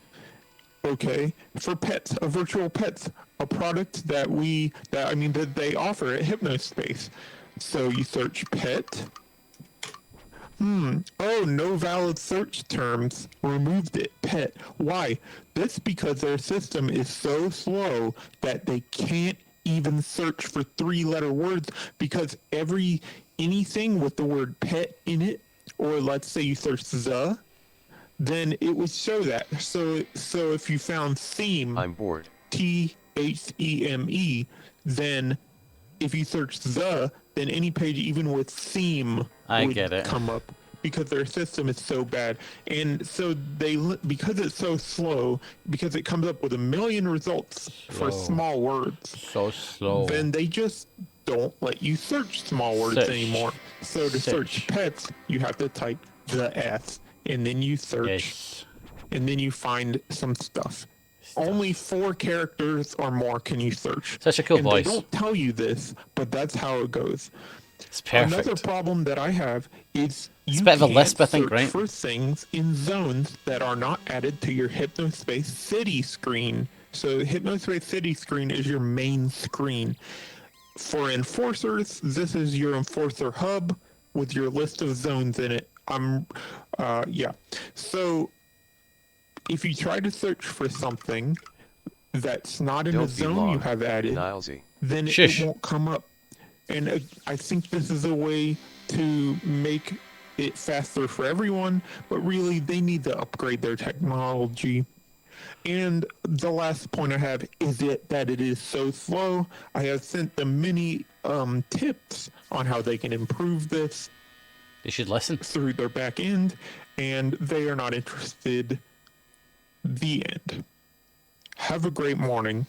Okay, for pets, a virtual pets, a product that they offer at Hypnospace. So you search pet. Oh, no valid search terms. Removed it. Pet. Why? That's because their system is so slow that they can't even search for 3-letter words, because anything with the word pet in it, or let's say you search the, then it would show that. So if you found theme, I'm bored. THEME, then if you search the, then any page even with theme would come up, because their system is so bad. And so because it's so slow, because it comes up with a million results for small words. So slow. Then they just don't let you search small words anymore. So to search pets, you have to type the S, and then you search, and then you find some stuff. Only 4 characters or more can you search. Such a cool voice. They don't tell you this, but that's how it goes. It's perfect. Another problem that I have is you can't search for things in zones that are not added to your Hypnospace City screen. So Hypnospace City screen is your main screen. For enforcers, this is your enforcer hub with your list of zones in it. So if you try to search for something that's not in a zone you have added, Nilesy. then it won't come up. And I think this is a way to make it faster for everyone, but really they need to upgrade their technology. And the last point I have is that it is so slow. I have sent them many tips on how they can improve this. They should listen. Through their back end, and they are not interested. The end. Have a great morning.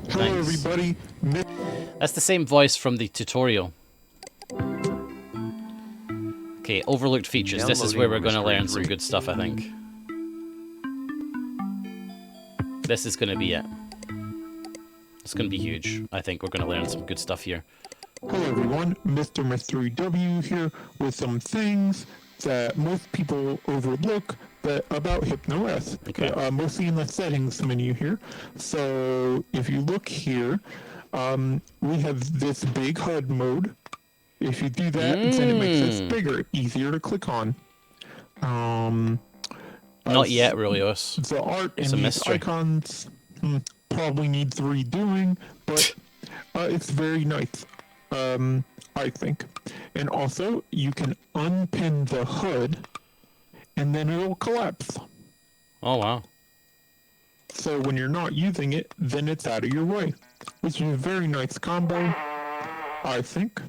Hello, everybody. That's the same voice from the tutorial. Okay, overlooked features. This is where we're going to learn some good stuff, I think. This is going to be it. It's going to be huge. I think we're going to learn some good stuff here. Hello, everyone. Mr. Mystery W here with some things that most people overlook about HypnoS. Okay. Mostly in the settings menu here. So if you look here, we have this big HUD mode. If you do that, then it makes this bigger, easier to click on. Not yet, Rulios. The art and these icons probably needs redoing, but it's very nice, I think. And also, you can unpin the HUD, and then it'll collapse. Oh, wow. So when you're not using it, then it's out of your way, which is a very nice combo, I think.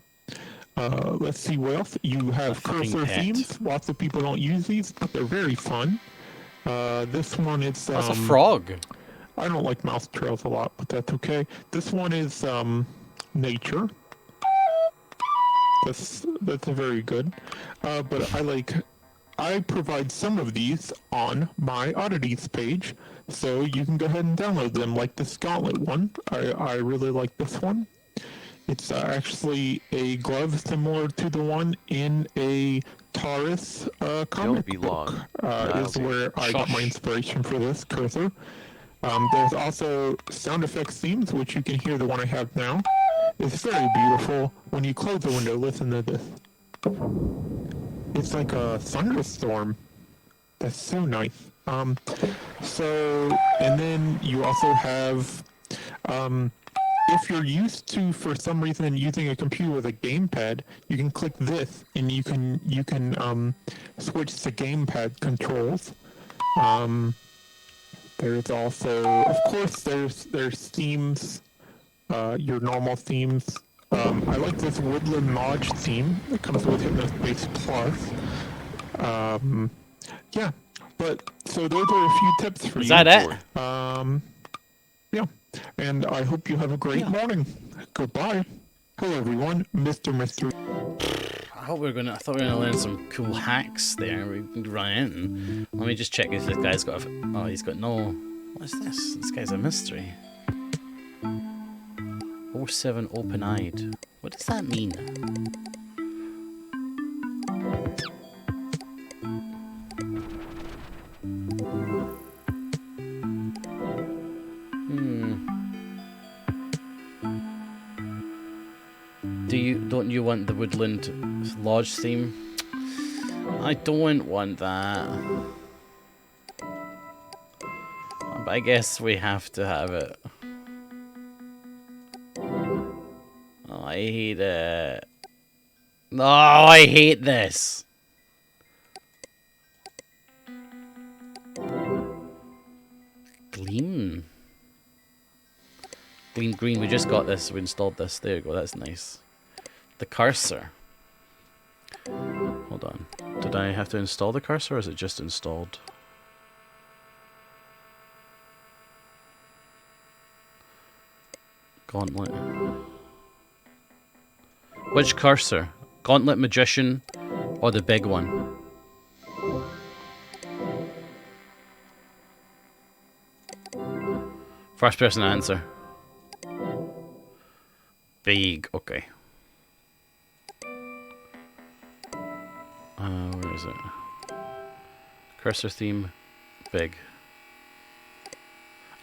Let's see what else. You have cursor themes. Lots of people don't use these, but they're very fun. This one is... That's a frog. I don't like mouse trails a lot, but that's okay. This one is nature. That's a very good. But I provide some of these on my oddities page, so you can go ahead and download them, like this gauntlet one. I really like this one. It's actually a glove similar to the one in a Taurus comic book. Is where I got my inspiration for this cursor. There's also sound effects themes, which you can hear the one I have now. It's very beautiful. When you close the window, listen to this. It's like a thunderstorm. That's so nice. And then you also have, if you're used to, for some reason, using a computer with a gamepad, you can click this, and you can switch to gamepad controls. There's also, of course, there's themes, your normal themes. I like this Woodland Lodge theme that comes with Hypnospace Plus. Yeah, but so those are a few tips for you. Is that it? Yeah, and I hope you have a great morning. Goodbye. Hello, everyone. Mr. Mystery. I thought we were gonna learn some cool hacks there. We can run in. Let me just check if this guy's got oh, he's got no... What's this? This guy's a mystery. 07 open-eyed. What does that mean? Don't you want the Woodland Lodge theme? I don't want that. But I guess we have to have it. Oh, I hate it. No, I hate this. Gleam. Gleam green, we just got this, we installed this. There you go, that's nice. The cursor. Hold on. Did I have to install the cursor or is it just installed? Gauntlet. Which cursor? Gauntlet Magician or the big one? First person to answer. Big, okay. Where is it? Cursor theme, big.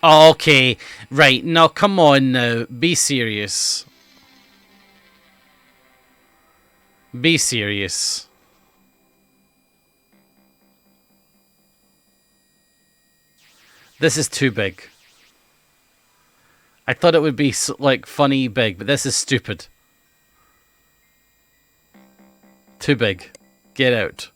Okay, right, now come on now, be serious. Be serious. This is too big. I thought it would be like funny big, but this is stupid. Too big. Get out.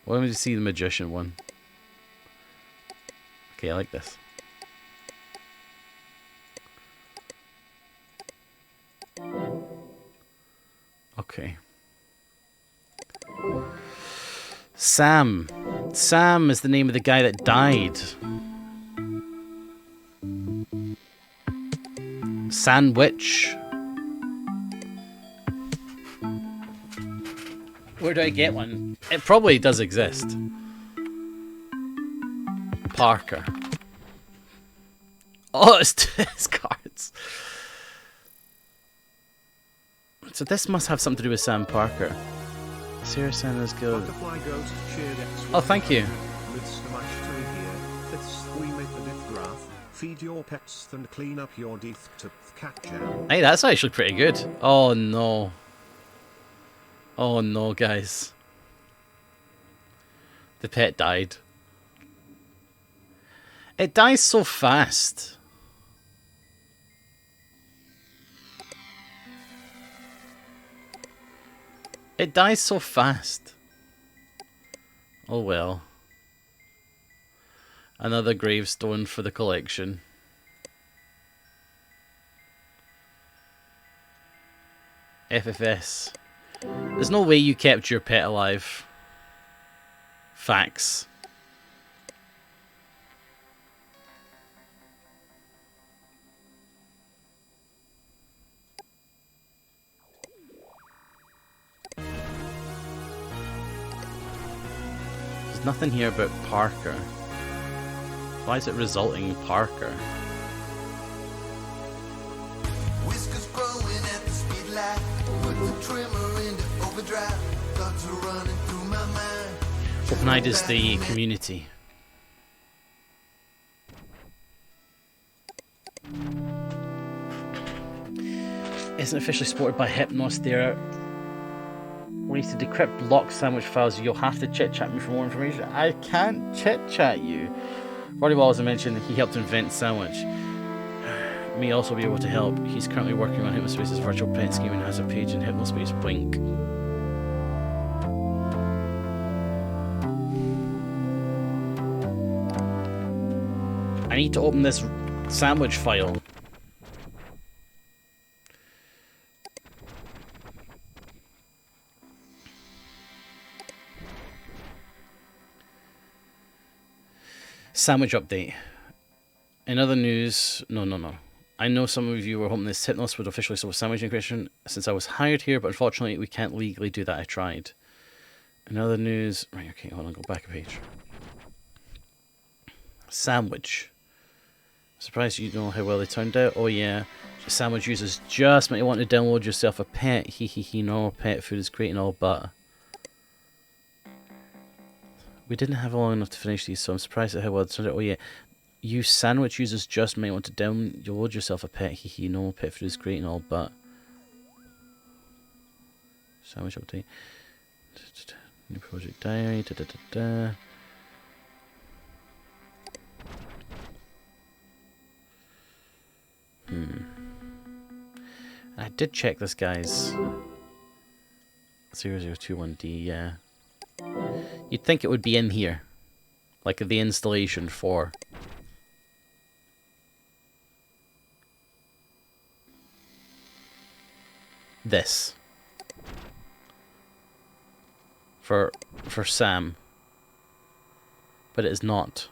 Let me see the magician one. Okay, I like this. Okay. Sam. Sam is the name of the guy that died. Sandwich. Where do I get one? It probably does exist. Parker. Oh, it's his cards. So this must have something to do with Sam Parker. Sarah Sanders Guild. Oh, thank you. Feed your pets and clean up your teeth to cat jam. Hey, that's actually pretty good. Oh no. Oh no, guys. The pet died. It dies so fast. It dies so fast. Oh well. Another gravestone for the collection. FFS. There's no way you kept your pet alive. Facts. There's nothing here about Parker. Why is it resulting in Parker? Whiskers growing at the speed light. Put the trimmer into overdrive. Thoughts are running through my mind. OpenAid is the community. Isn't officially supported by Hypnos. There ways to decrypt locked sandwich files. You'll have to chit chat me for more information. I can't chit chat you. Roddy Wallace mentioned he helped invent sandwich. May also be able to help. He's currently working on Hypnospace's virtual pet scheme and has a page in Hypnospace. Wink. I need to open this sandwich file. Sandwich update. In other news, no. I know some of you were hoping this Hypnos would officially solve sandwich encryption since I was hired here, but unfortunately we can't legally do that. I tried. In other news, right, okay, hold on, go back a page. Sandwich. Surprised you know how well they turned out. Oh yeah, sandwich users just might want to download yourself a pet. He no, pet food is great and all, but we didn't have long enough to finish these, so I'm surprised at how well it turned out. Oh yeah, you sandwich users just might want to download yourself a pet. No, pet food is great and all, but sandwich update. New project diary. I did check this guy's 0021D, yeah. You'd think it would be in here. Like the installation for this. For Sam. But it is not.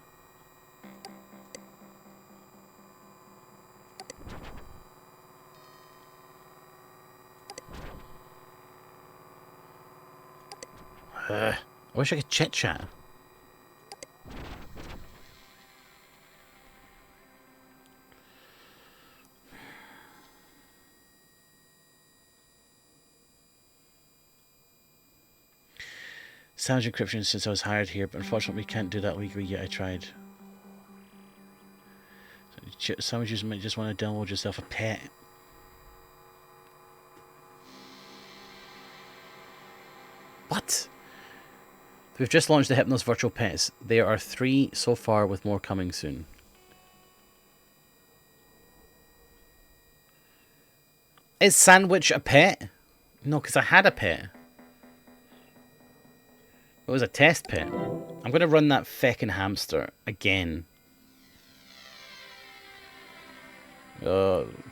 I wish I could chit chat. Sandwich encryption since I was hired here, but unfortunately we can't do that legally yet. I tried. Sandwich users might just want to download yourself a pet. What? We've just launched the Hypnos virtual pets. There are 3 so far, with more coming soon. Is Sandwich a pet? No, because I had a pet. It was a test pet. I'm going to run that feckin' hamster again.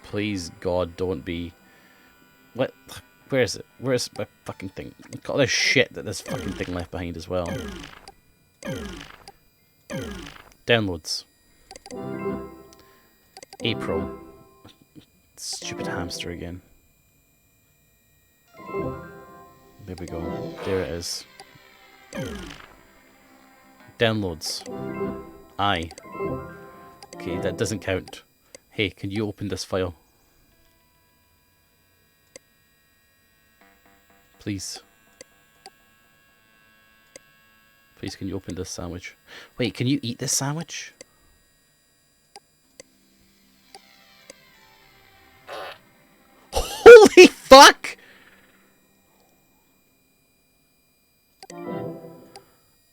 Please, God, don't be... What? Where is it? Where's my fucking thing? Look at all this shit that this fucking thing left behind as well. Downloads. April. Stupid hamster again. There we go. There it is. Downloads. Aye. Okay, that doesn't count. Hey, can you open this file? Please. Please, can you open this sandwich? Wait, can you eat this sandwich? Holy fuck!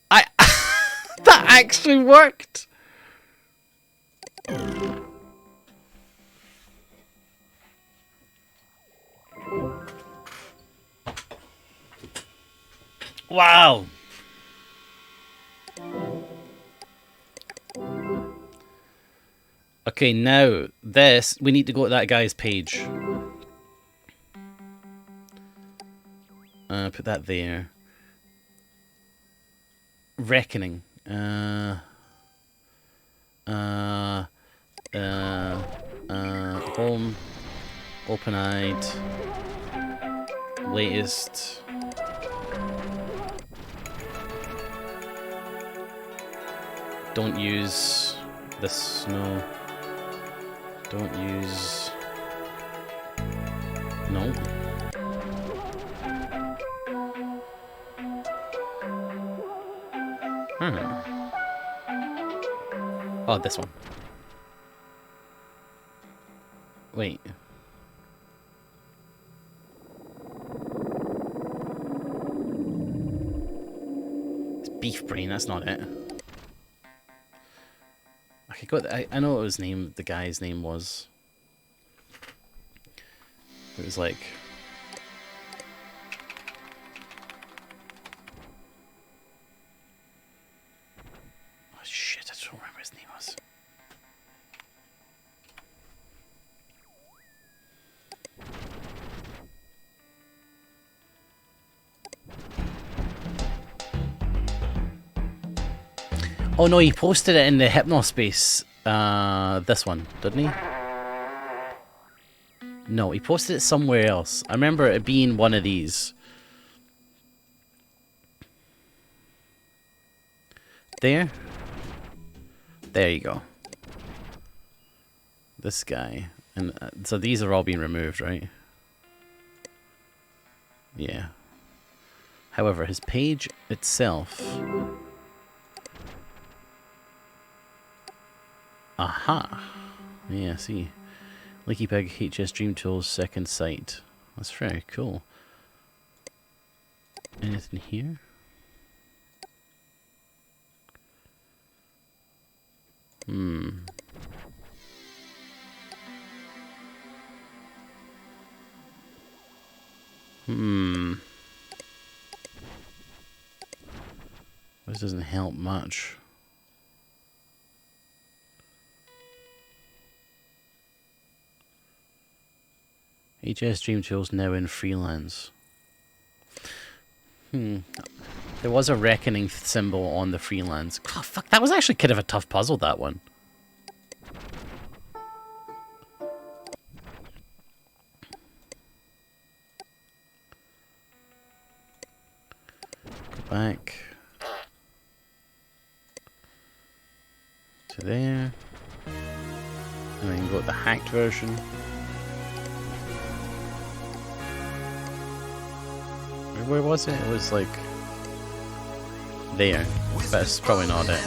That actually worked! Wow! Okay, now this, we need to go to that guy's page. Put that there. Reckoning. Home. Open-eyed. Latest. Don't use this, no. Don't use... No. Oh, this one. Wait. It's beef brain, that's not it. Okay, I know what his name, the guy's name was. It was like... Oh shit, I don't remember his name was. Oh no, he posted it in the Hypnospace, this one, didn't he? No, he posted it somewhere else. I remember it being one of these. There? There you go. This guy. And so these are all being removed, right? Yeah. However, his page itself... Aha! Yeah, see. Leaky Pig, HS Dream Tools, second sight. That's very cool. Anything here? This doesn't help much. HS Dream Tools now in freelance. There was a reckoning symbol on the freelance. Oh, fuck, that was actually kind of a tough puzzle, that one. Go back to there. And then go to the hacked version. Where was it? It was like there, but it's probably not it.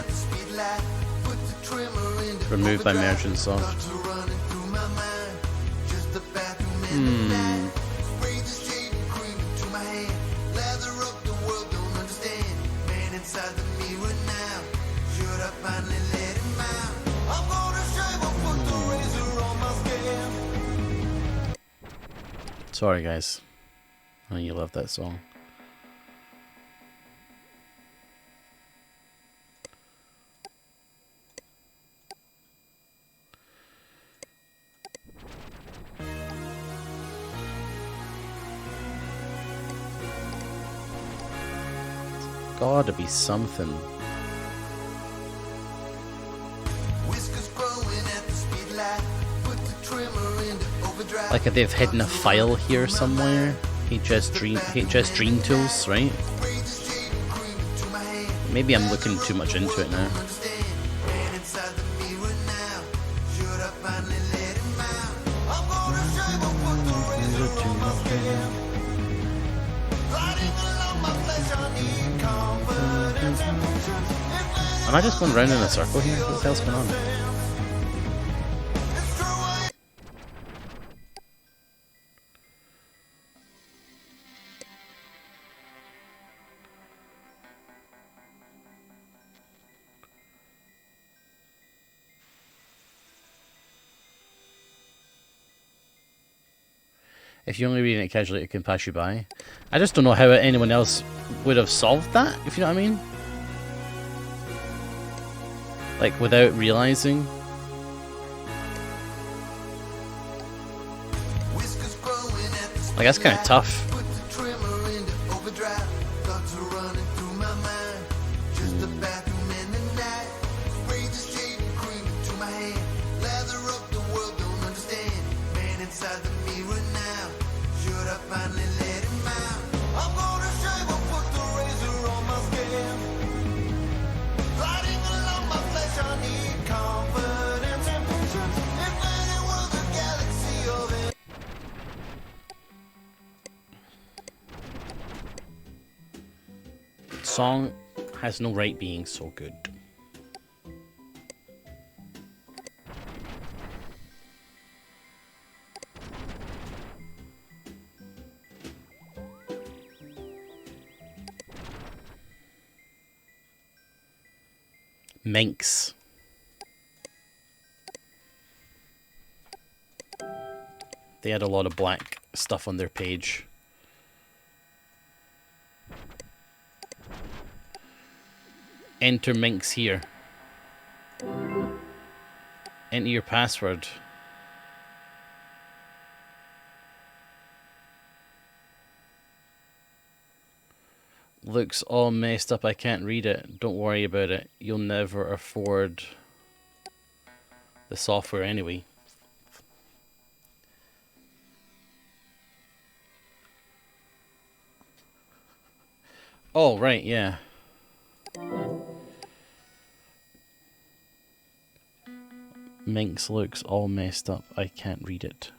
Removed by Merchant Soft. Sorry, guys. I know you love that song. Gotta be something. Like if they've hidden a file here somewhere. HS Dream Tools, right? Maybe I'm looking too much into it now. Am I just going round in a circle here? What the hell's going on? If you're only reading it casually, it can pass you by. I just don't know how anyone else would have solved that, if you know what I mean. Like, without realizing. Like, that's kind of tough. Song has no right being so good. Minx. They had a lot of black stuff on their page. Enter Minx here. Enter your password. Looks all messed up, I can't read it. Don't worry about it. You'll never afford the software anyway. Oh, right, yeah. Minx looks all messed up, I can't read it.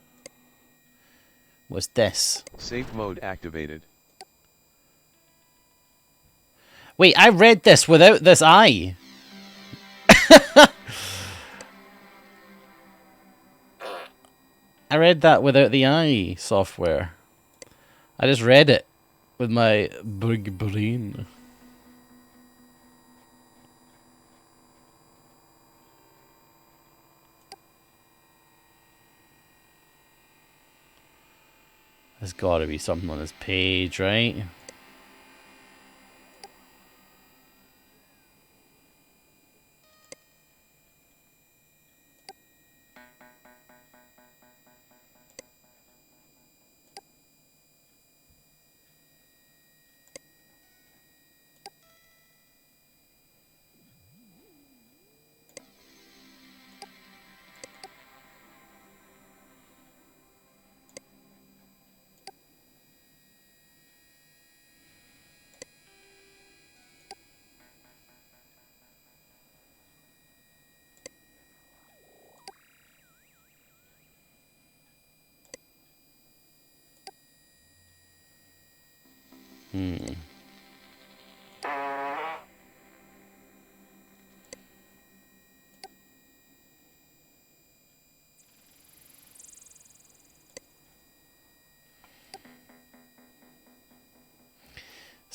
What's this? Safe mode activated. Wait, I read this without this eye. I read that without the eye software. I just read it with my big brain. There's got to be something on this page, right?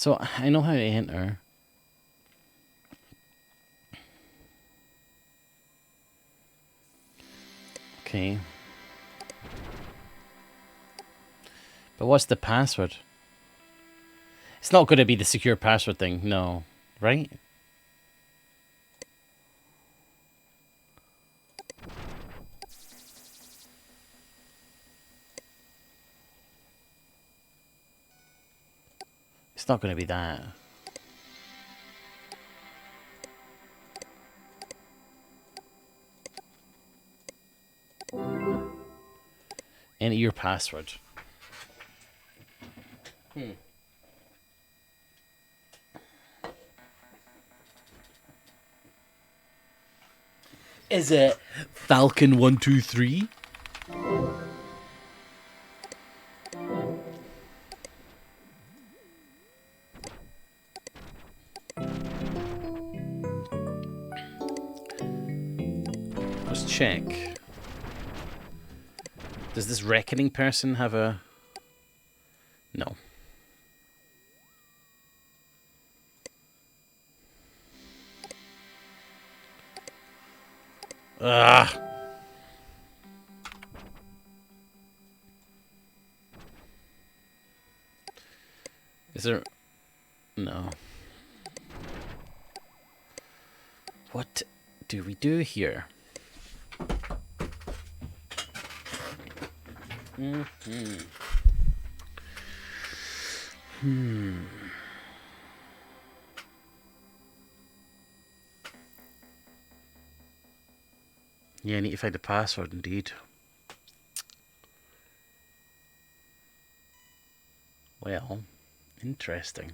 So I know how to enter. Okay. But what's the password? It's not going to be the secure password thing, no. Right? It's not going to be that. Enter your password. Is it Falcon123? Let's check. Does this reckoning person have a... No. Ugh. Is there... No. What do we do here? Yeah, I need to find the password indeed. Well, interesting.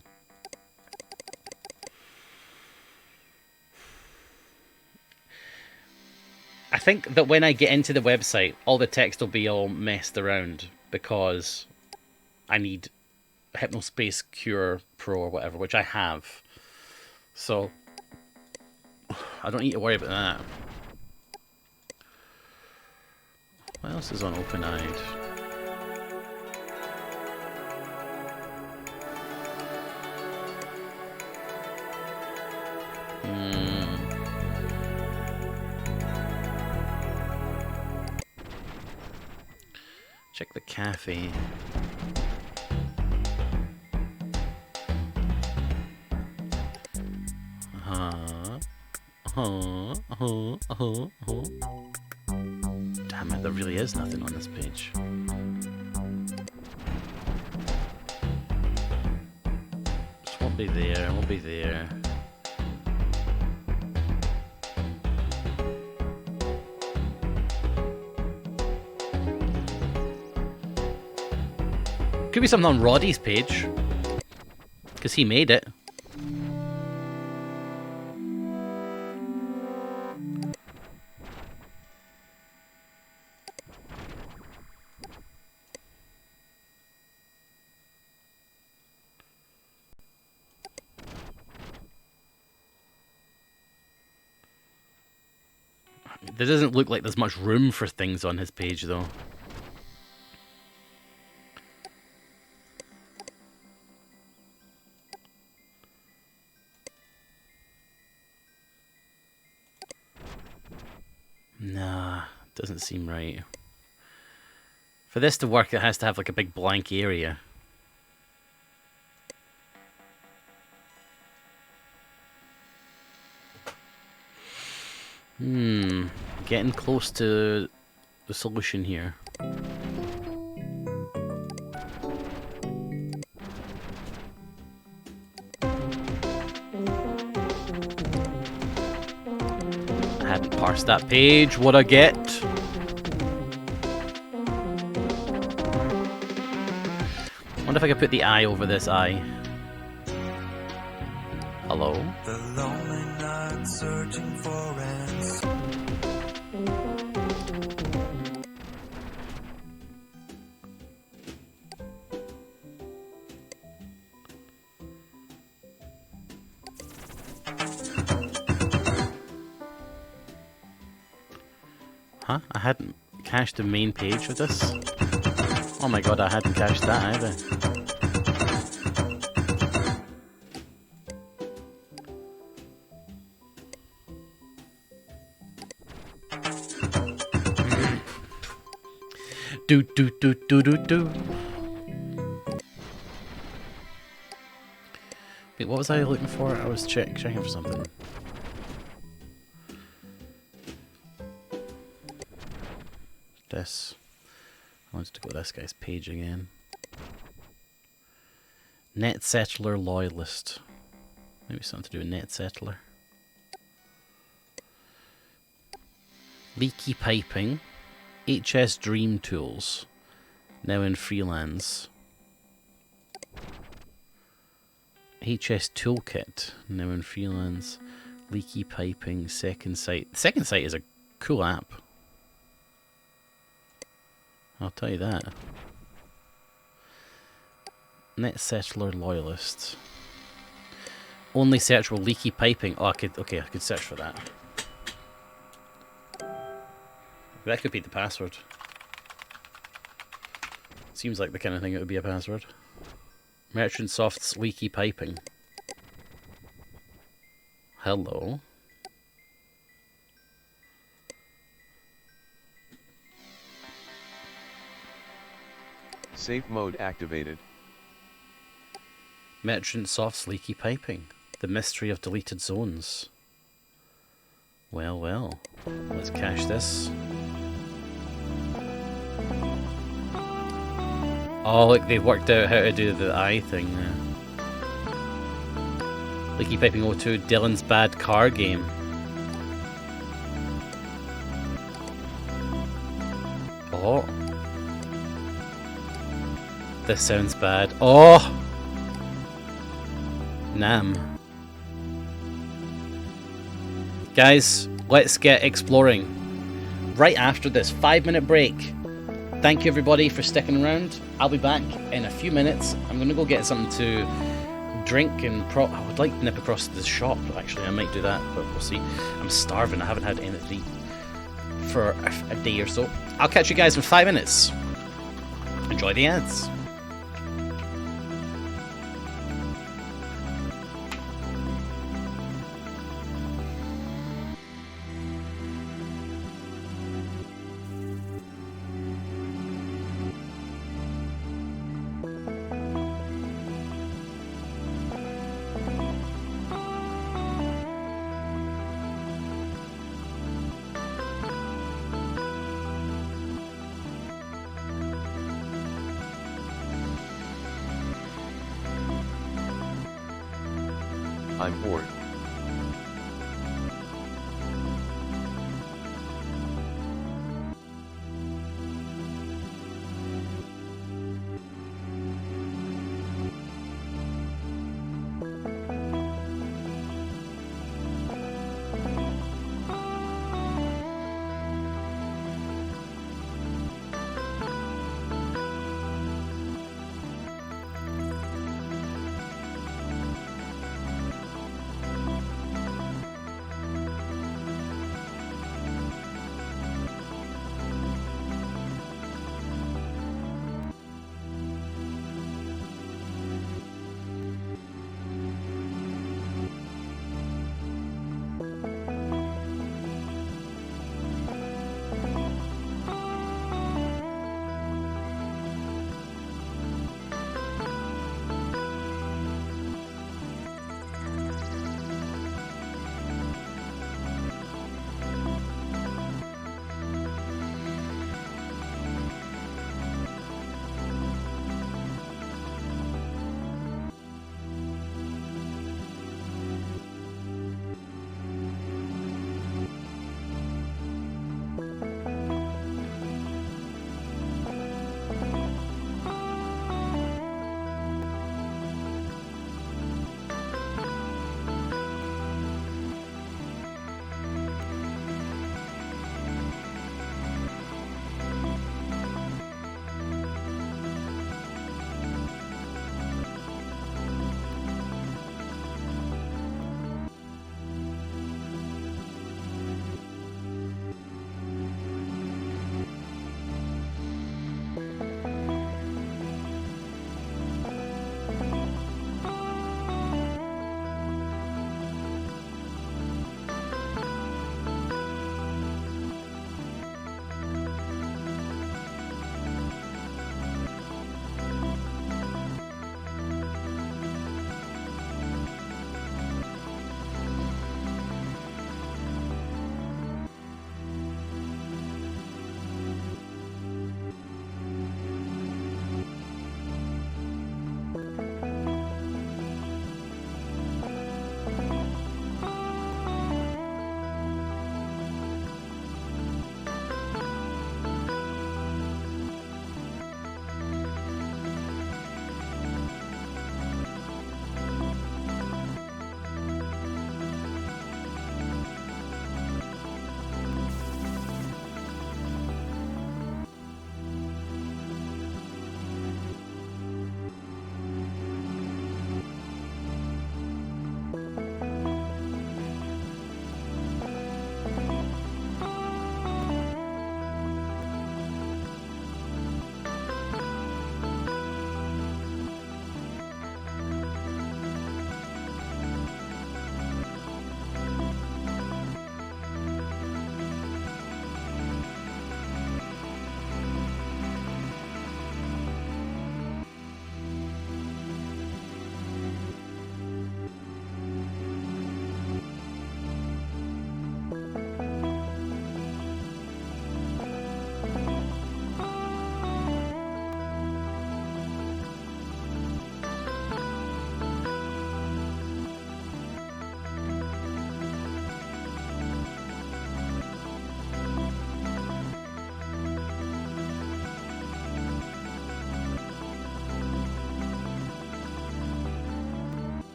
I think that when I get into the website, all the text will be all messed around because I need Hypnospace Cure Pro or whatever, which I have. So, I don't need to worry about that. What else is on open-eyed? Check the cafe. Damn it, there really is nothing on this page. Just won't be there, won't be there. Could be something on Roddy's page, because he made it. There doesn't look like there's much room for things on his page, though. Nah, doesn't seem right. For this to work, it has to have like a big blank area. Getting close to the solution here. I hadn't parsed that page. What I get? Wonder if I could put the eye over this eye. Hello? The lonely night searching for answers. Huh? I hadn't cached the main page of this? Oh my god, I hadn't cached that either. Do do do do do do. Wait, what was I looking for? I was checking for something. This. I wanted to go to this guy's page again. Net Settler Loyalist. Maybe something to do with Net Settler. Leaky Piping. HS Dream Tools. Now in freelance. HS Toolkit. Now in freelance. Leaky Piping. Second Sight. Second Sight is a cool app. I'll tell you that. Net Settler Loyalists. Only searchable leaky piping. Oh, I could search for that. That could be the password. Seems like the kind of thing it would be a password. Merchant Soft's leaky piping. Hello. Safe mode activated. Merchant Soft's leaky piping. The mystery of deleted zones. Well, well. Let's cache this. Oh, look, they've worked out how to do the eye thing now. Leaky Piping 02, Dylan's Bad Car Game. Oh. This sounds bad. Oh! Nam. Guys, let's get exploring. Right after this 5-minute break. Thank you everybody for sticking around. I'll be back in a few minutes. I'm going to go get something to drink and I would like to nip across to the shop, actually. I might do that, but we'll see. I'm starving. I haven't had anything to eat for a day or so. I'll catch you guys in 5 minutes. Enjoy the ads. I'm bored.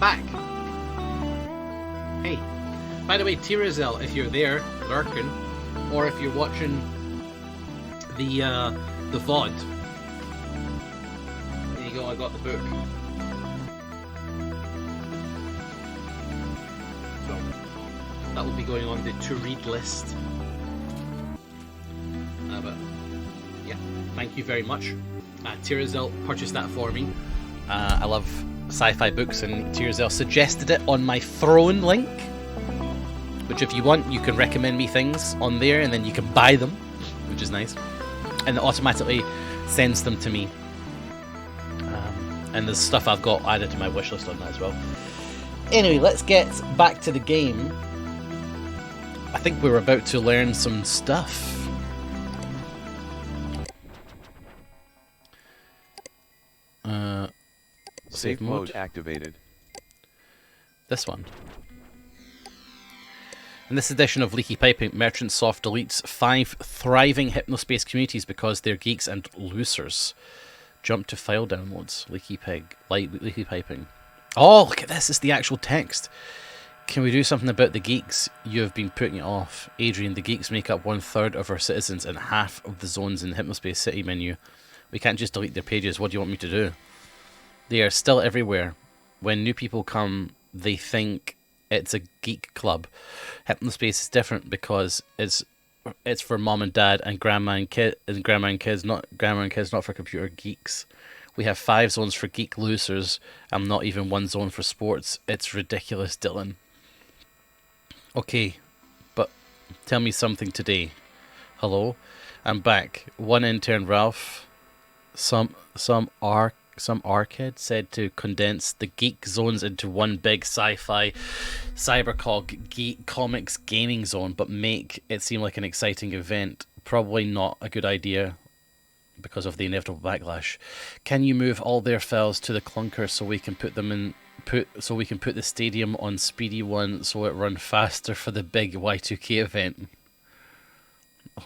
back. Hey, by the way, Tirazel, if you're there lurking, or if you're watching the VOD, there you go. I got the book. So that will be going on the to-read list. But yeah, thank you very much. Tirazel purchased that for me. I love sci-fi books, and Tirazel suggested it on my Throne link, which if you want, you can recommend me things on there, and then you can buy them, which is nice. And it automatically sends them to me. And there's stuff I've got added to my wish list on that as well. Anyway, let's get back to the game. I think we're about to learn some stuff. Safe mode activated. This one. In this edition of Leaky Piping, Merchant Soft deletes 5 thriving Hypnospace communities because they're geeks and losers. Jump to file downloads. Leaky Piping. Oh, look at this. It's the actual text. Can we do something about the geeks? You have been putting it off. Adrian, the geeks make up 1/3 of our citizens and half of the zones in the Hypnospace City menu. We can't just delete their pages. What do you want me to do? They are still everywhere. When new people come, they think it's a geek club. Hypnospace is different because it's for mom and dad and grandma and kids, not for computer geeks. We have 5 zones for geek losers and not even 1 zone for sports. It's ridiculous, Dylan. Okay, but tell me something today. Hello, I'm back. One intern, Ralph. Some arcade said to condense the geek zones into one big sci-fi cybercog geek comics gaming zone, but make it seem like an exciting event. Probably not a good idea because of the inevitable backlash. Can you move all their files to the clunker so we can put the stadium on Speedy 1 so it run faster for the big Y2K event?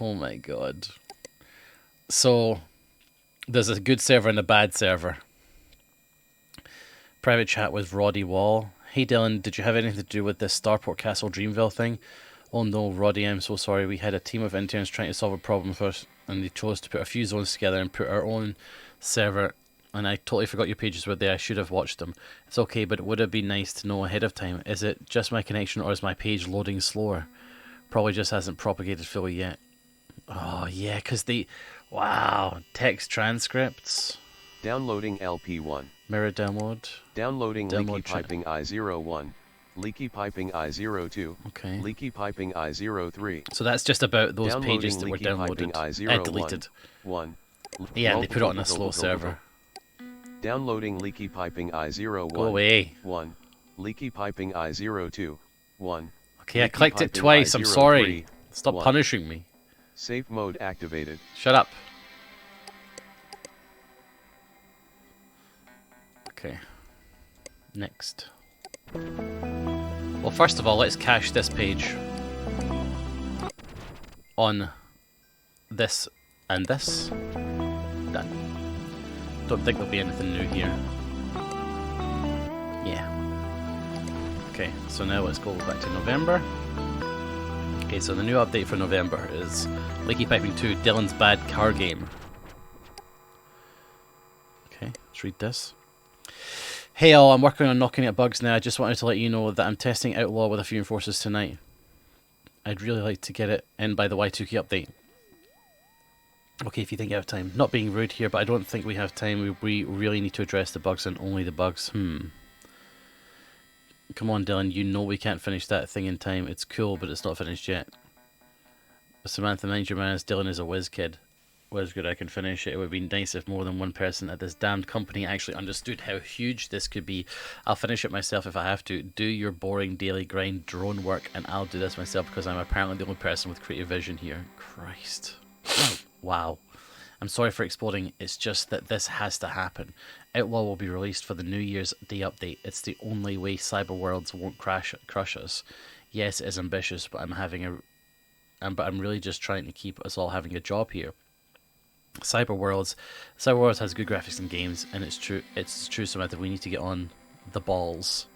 Oh my god. So there's a good server and a bad server. Private chat with Roddy Wall. Hey Dylan, did you have anything to do with this Starport Castle Dreamville thing? Oh no, Roddy, I'm so sorry. We had a team of interns trying to solve a problem first, and they chose to put a few zones together and put our own server, and I totally forgot your pages were there. I should have watched them. It's okay, but it would have been nice to know ahead of time. Is it just my connection, or is my page loading slower? Probably just hasn't propagated fully yet. Oh yeah, because wow, text transcripts. Downloading LP1. Mirror download. Downloading Leaky Piping I01. Leaky Piping I02. Okay. Leaky Piping I03. So that's just about those pages that were downloaded and deleted. 1. Yeah, and they put it on a slow server. Downloading Leaky Piping I01. Go away. 1. Leaky Piping I02. 1. Okay, I clicked it twice. I'm sorry. Stop punishing me. Safe mode activated. Shut up. Okay. Next. Well, first of all, let's cache this page on this and this. Done. Don't think there'll be anything new here. Yeah. Okay, so now let's go back to November. Okay, so the new update for November is Leaky Piping 2, Dylan's Bad Car Game. Okay, let's read this. Hey all, I'm working on knocking out bugs now. I just wanted to let you know that I'm testing Outlaw with a few enforcers tonight. I'd really like to get it in by the Y2K update. Okay, if you think you have time. Not being rude here, but I don't think we have time. We really need to address the bugs and only the bugs. Come on, Dylan, you know we can't finish that thing in time. It's cool, but it's not finished yet. Samantha, mind your manners. Dylan is a whiz kid. Whiz good, I can finish it. It would be nice if more than one person at this damned company actually understood how huge this could be. I'll finish it myself if I have to. Do your boring daily grind drone work, and I'll do this myself because I'm apparently the only person with creative vision here. Christ. Wow. I'm sorry for exploding. It's just that this has to happen. Outlaw will be released for the New Year's Day update. It's the only way Cyberworlds won't crush us. Yes, it is ambitious, but I'm really just trying to keep us all having a job here. Cyberworlds has good graphics and games, and it's true, Samantha. We need to get on the balls.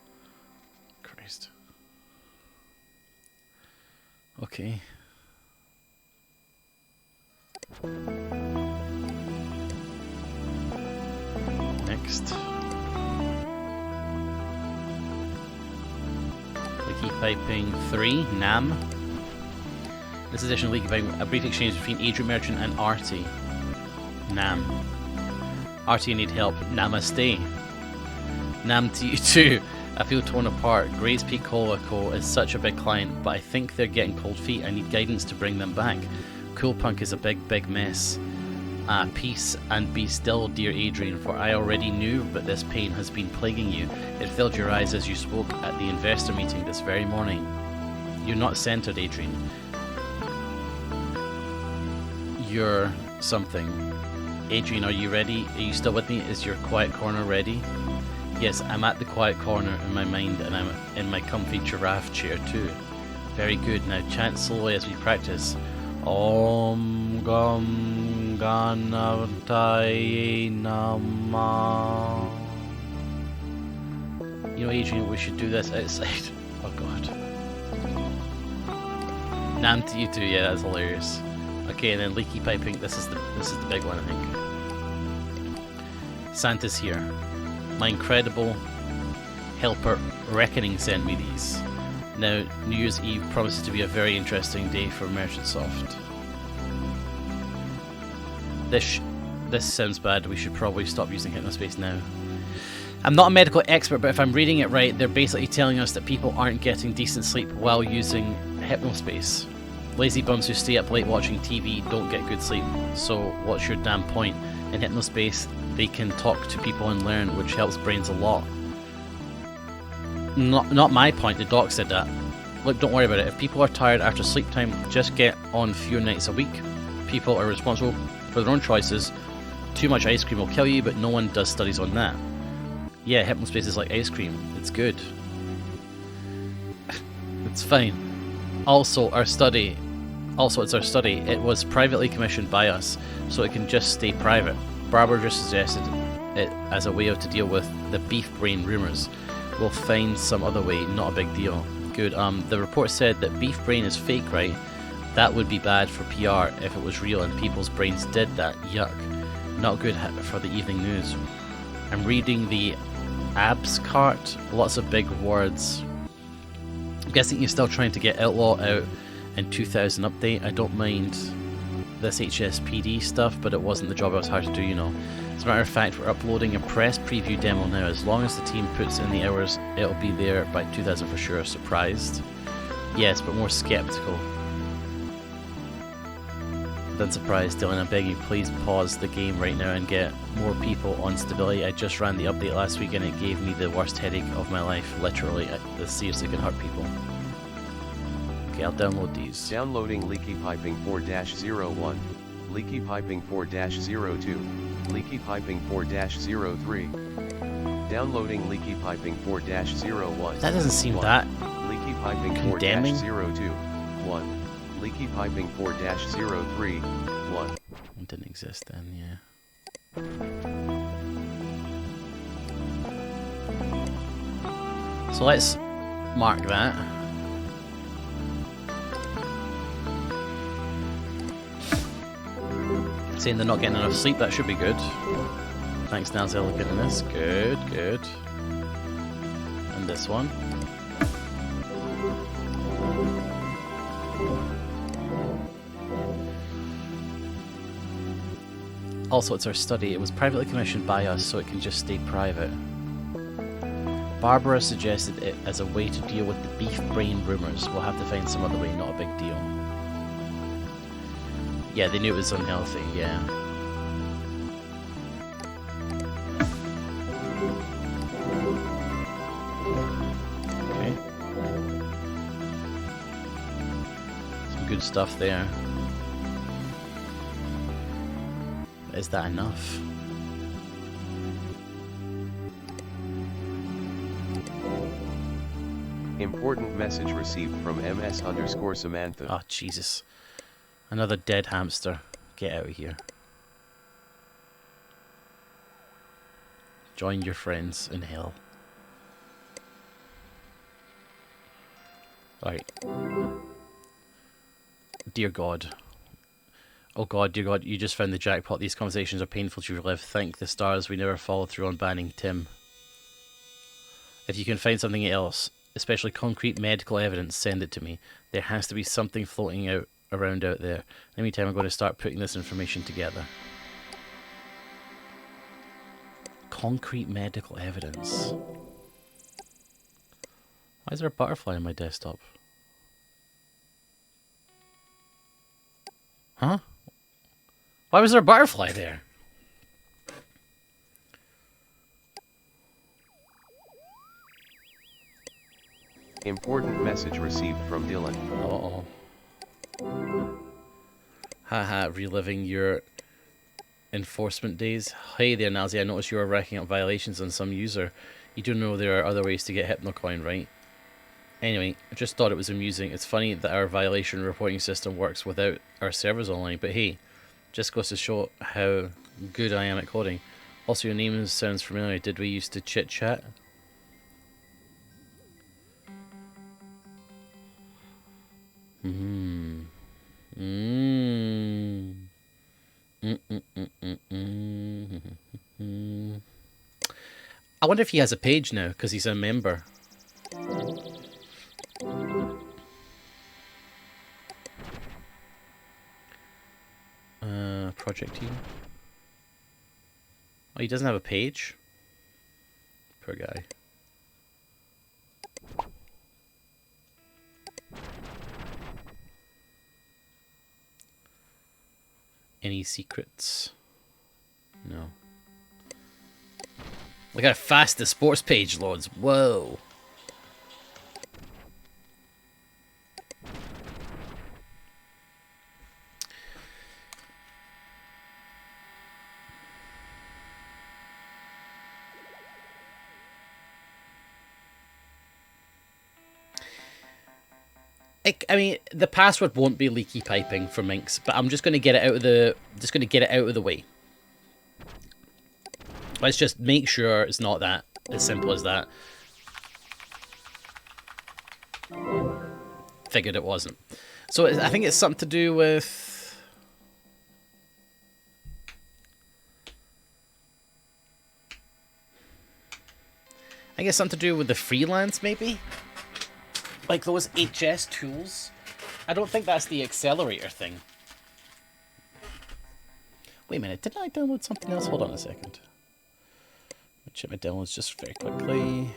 Okay. Next. Leaky Piping 3, NAM. This edition of Leaky Piping, a brief exchange between Adrian Merchant and Artie. NAM. Artie, need help. Namaste. NAM to you too. I feel torn apart. Gray's Peak Cola Co. is such a big client, but I think they're getting cold feet. I need guidance to bring them back. Cool Punk is a big, big mess. Peace and be still, dear Adrian, for I already knew, but this pain has been plaguing you. It filled your eyes as you spoke at the investor meeting this very morning. You're not centered, Adrian. You're something. Adrian, are you ready? Are you still with me? Is your quiet corner ready? Yes, I'm at the quiet corner in my mind, and I'm in my comfy giraffe chair too. Very good. Now chant slowly as we practice. Om Gam Ganavataye Nama. You know, Adrian, we should do this outside. Oh god. Nam to you too. Yeah, that's hilarious. Okay, and then Leaky Piping. This is the big one, I think. Santa's here. My incredible helper Reckoning sent me these. Now, New Year's Eve promises to be a very interesting day for Merchant Soft. This sounds bad. We should probably stop using Hypnospace now. I'm not a medical expert, but if I'm reading it right, they're basically telling us that people aren't getting decent sleep while using Hypnospace. Lazy bums who stay up late watching TV don't get good sleep, so what's your damn point? In Hypnospace, they can talk to people and learn, which helps brains a lot. Not my point, the doc said that. Look, don't worry about it. If people are tired after sleep time, just get on fewer nights a week. People are responsible for their own choices. Too much ice cream will kill you, but no one does studies on that. Yeah, Hypnospace is like ice cream. It's good. It's fine. Also, it's our study. It was privately commissioned by us, so it can just stay private. Barbara just suggested it as a way to deal with the beef brain rumours. We'll find some other way, not a big deal. Good. The report said that beef brain is fake, right? That would be bad for PR if it was real and people's brains did that. Yuck. Not good for the evening news. I'm reading the abs cart. Lots of big words. I'm guessing you're still trying to get Outlaw out in 2000 update. I don't mind this HSPD stuff, but it wasn't the job I was hired to do, you know. As a matter of fact, we're uploading a press preview demo now. As long as the team puts in the hours, it'll be there by 2000 for sure. Surprised? Yes, but more skeptical than surprised. Dylan, I'm begging you, please pause the game right now and get more people on stability. I just ran the update last week and it gave me the worst headache of my life. Literally, this seriously can hurt people. Okay, I'll download these. Downloading Leaky Piping 4-01. Leaky Piping 4-02. Leaky Piping 4-03. Downloading Leaky Piping 4-01. That doesn't seem that Leaky Piping condemning. 4-02. 1. Leaky Piping 4-03. 1. It didn't exist then, yeah. So let's mark that. Saying they're not getting enough sleep, that should be good. Thanks, Nilesy, looking at this. Good, good. And this one. Also, it's our study. It was privately commissioned by us, so it can just stay private. Barbara suggested it as a way to deal with the beef brain rumours. We'll have to find some other way, not a big deal. Yeah, they knew it was unhealthy, yeah. Okay. Some good stuff there. Is that enough? Important message received from MS_Samantha. Oh, Jesus. Another dead hamster. Get out of here. Join your friends in hell. Alright. Dear God. Oh God, dear God, you just found the jackpot. These conversations are painful to relive. Thank the stars we never followed through on banning Tim. If you can find something else, especially concrete medical evidence, send it to me. There has to be something floating around out there. In the meantime, I'm going to start putting this information together. Concrete medical evidence. Why is there a butterfly on my desktop? Huh? Why was there a butterfly there? Important message received from Dylan. Uh-oh. Haha, reliving your enforcement days. Hey there, Nilesy, I noticed you were racking up violations on some user. You do know there are other ways to get Hypnocoin, right? Anyway, I just thought it was amusing. It's funny that our violation reporting system works without our servers online, but hey, just goes to show how good I am at coding. Also, your name sounds familiar. Did we used to chit-chat? I wonder if he has a page now, because he's a member. Project team. Oh, he doesn't have a page? Poor guy. Any secrets? No. Look how fast the sports page loads. Whoa. I mean, the password won't be leaky piping for Minx, but I'm just going to get it out of the way. Let's just make sure it's not that as simple as that. Figured it wasn't. So I think it's something to do with... I guess something to do with the freelance, maybe? Like those HS tools. I don't think that's the accelerator thing. Wait a minute, didn't I download something else? Hold on a second. I'll check my downloads just very quickly.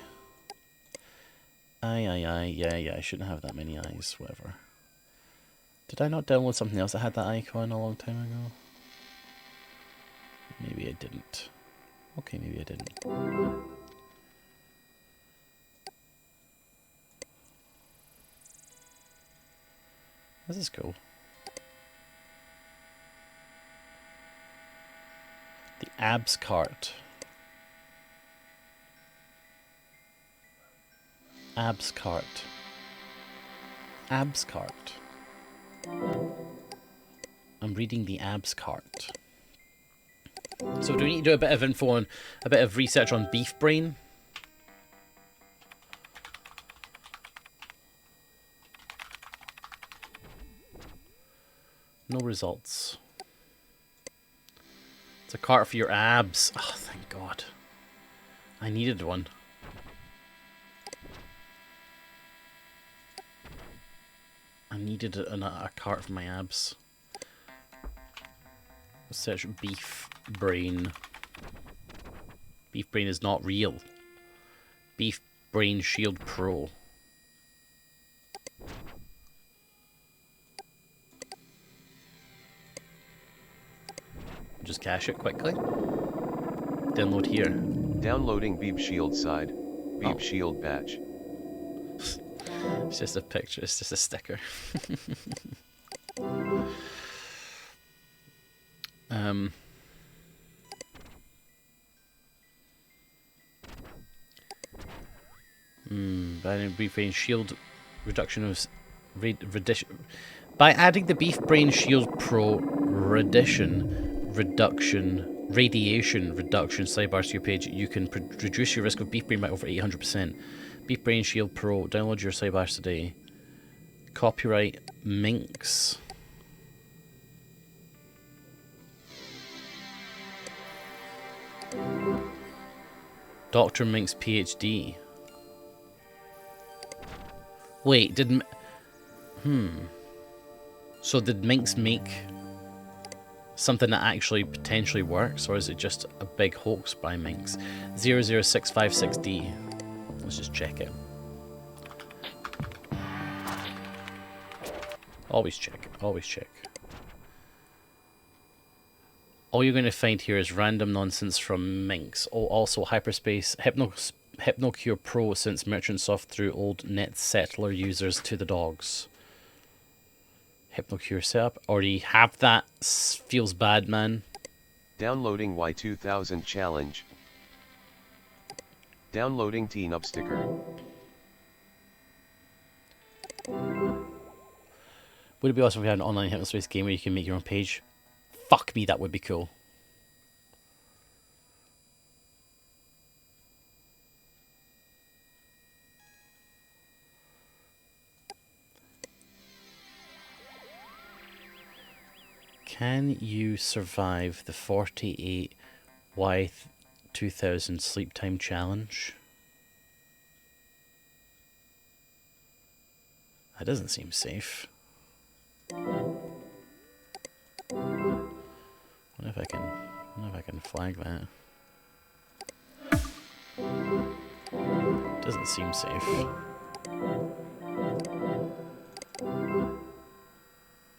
Yeah, I shouldn't have that many eyes, whatever. Did I not download something else that had that icon a long time ago? Maybe I didn't. Okay, maybe I didn't. This is cool. The abs cart. Abs cart. Abs cart. I'm reading the abs cart. So do we need to do a bit of info on, a bit of research on beef brain? No results. It's a cart for your abs. Oh, thank God. I needed one. I needed a cart for my abs. Let's search beef brain. Beef brain is not real. Beef brain shield pro. Just cache it quickly. Download here. Downloading Beep Shield side. Beep Oh. Shield badge. It's just a picture, it's just a sticker. By beef brain shield reduction of by adding the beef brain shield pro radiation reduction sidebar to your page, you can reduce your risk of beef brain by over 800%. Beef brain shield pro. Download your sidebars today. Copyright Minx. Dr. Mink's PhD. Wait, did... So did Minx make something that actually potentially works, or is it just a big hoax by Minx? 00656D. Let's just check it. Always check, always check. All you're going to find here is random nonsense from Minx. Oh, also Hypnospace, HypnoCure Pro since Merchantsoft threw old NetSettler users to the dogs. HypnoCure setup. Already have that. Feels bad, man. Downloading Y2000 challenge. Downloading Teen Up sticker. Would it be awesome if we had an online Hypnospace game where you can make your own page? Fuck me, that would be cool. Can you survive the 48 Y2000 sleep time challenge? That doesn't seem safe. Wonder if I can flag that. Doesn't seem safe.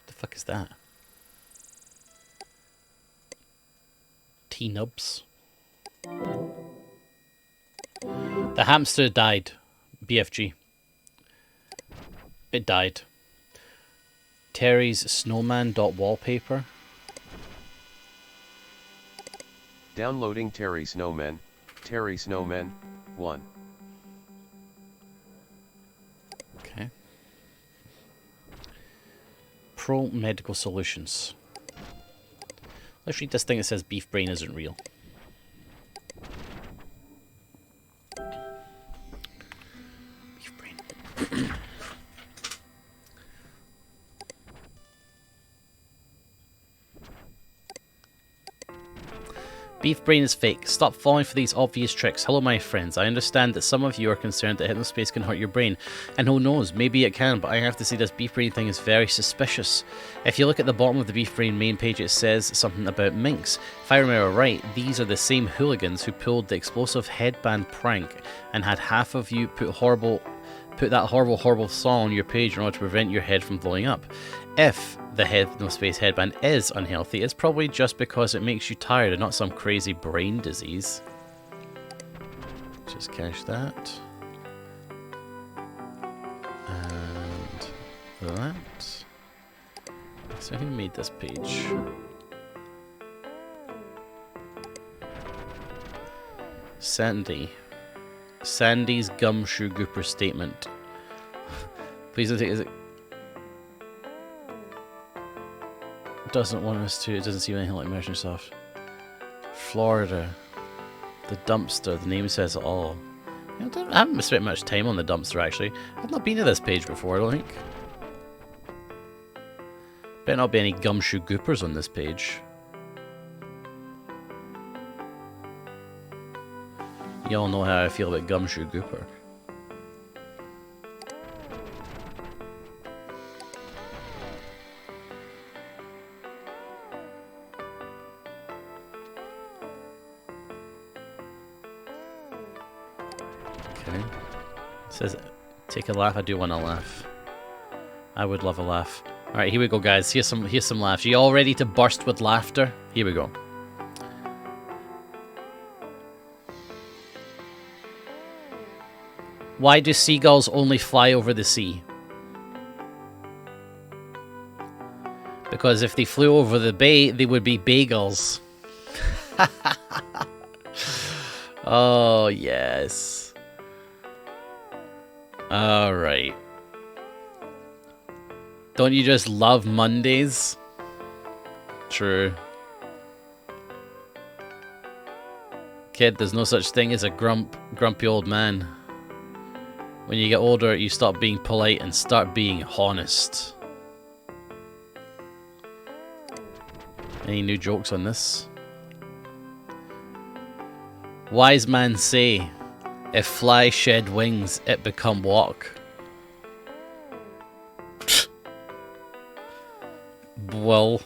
The fuck is that? T-nubs. The hamster died. BFG. It died. Terry's snowman.wallpaper. Downloading Terry Snowman. Terry Snowman 1. Okay. Pro Medical Solutions. Let's read this thing that says beef brain isn't real. Beef brain. Beef brain is fake. Stop falling for these obvious tricks. Hello, my friends. I understand that some of you are concerned that Hypnospace can hurt your brain. And who knows, maybe it can, but I have to say this beef brain thing is very suspicious. If you look at the bottom of the beef brain main page, it says something about Minx. If I remember right, these are the same hooligans who pulled the explosive headband prank and had half of you put that horrible song on your page in order to prevent your head from blowing up. If the Hypnospace headband is unhealthy, it's probably just because it makes you tired and not some crazy brain disease. Just cache that. And that. So who made this page? Sandy. Sandy's gumshoe gooper statement. Please don't take it. Doesn't want us to. It doesn't seem anything like Merchantsoft. Florida. The dumpster. The name says it all. I haven't spent much time on the dumpster actually. I've not been to this page before, I don't think. Better not be any gumshoe goopers on this page. Y'all know how I feel about gumshoe gooper. Okay. It says, take a laugh. I do want to laugh. I would love a laugh. Alright, here we go, guys. Here's some laughs. You all ready to burst with laughter? Here we go. Why do seagulls only fly over the sea? Because if they flew over the bay, they would be bagels. Oh, yes. Alright. Don't you just love Mondays? True. Kid, there's no such thing as a grumpy old man. When you get older, you stop being polite and start being honest. Any new jokes on this? Wise man say, if fly shed wings, it become walk. Bull.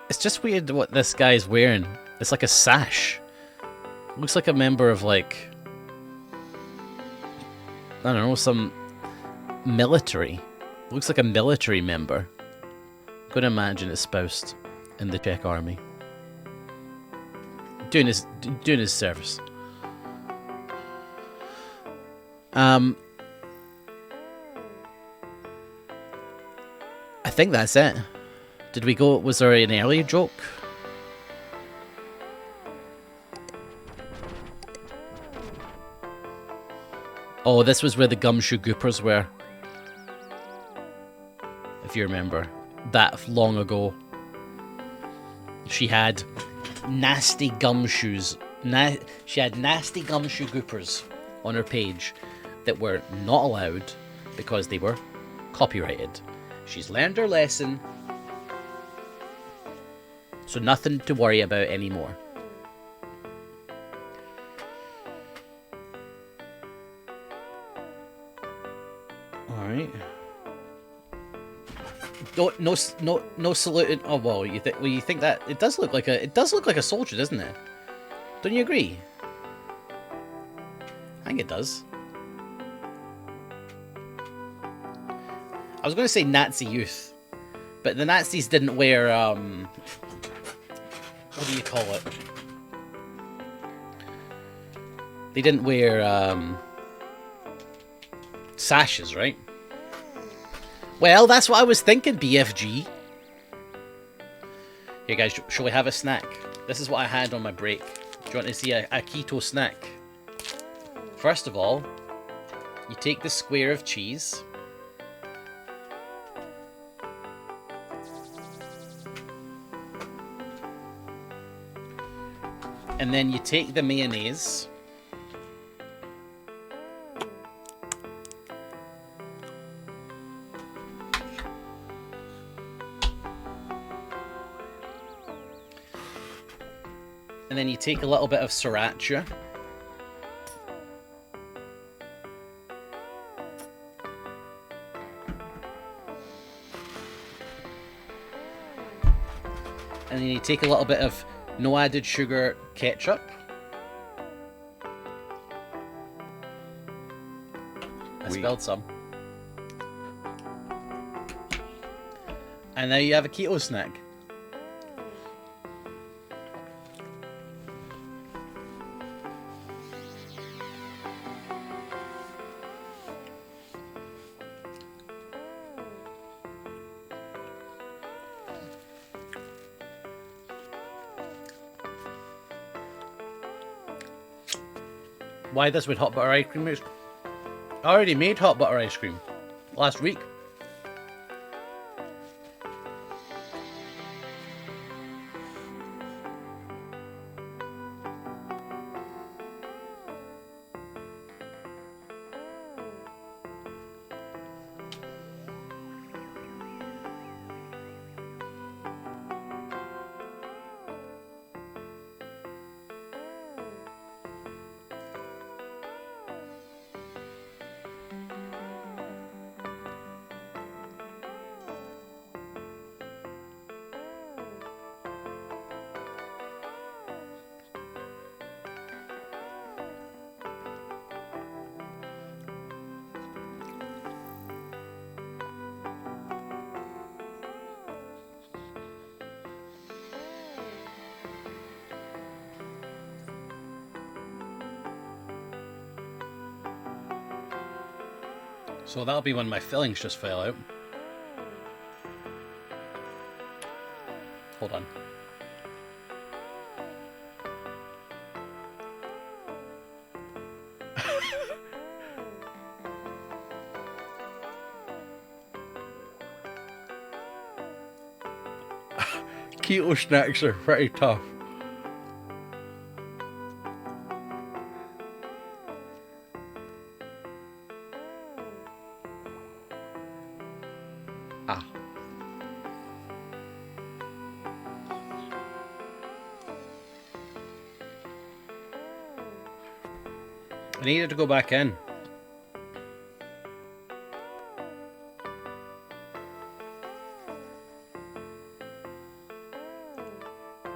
It's just weird what this guy's wearing. It's like a sash. Looks like a member of, like, I don't know, some military. Looks like a military member. I'm gonna imagine it's spoused in the Czech army. Doing his service. I think that's it. Did we go? Was there an earlier joke? Oh, this was where the gumshoe goopers were. If you remember. That long ago. She had nasty gumshoes. She had nasty gumshoe goopers on her page that were not allowed because they were copyrighted. She's learned her lesson. So nothing to worry about anymore. Alright. No saluting. Oh well, you think that it does look like a soldier, doesn't it? Don't you agree? I think it does. I was going to say Nazi youth, but the Nazis didn't wear what do you call it? They didn't wear sashes, right? Well, that's what I was thinking, BFG. Here, guys, shall we have a snack? This is what I had on my break. Do you want to see a keto snack? First of all, you take the square of cheese. And then you take the mayonnaise. And then you take a little bit of sriracha. And then you take a little bit of no added sugar ketchup. I spilled some. And now you have a keto snack. Why this with hot butter ice cream is... I already made hot butter ice cream last week. So that'll be when my fillings just fell out. Hold on. Keto snacks are pretty tough. I needed to go back in.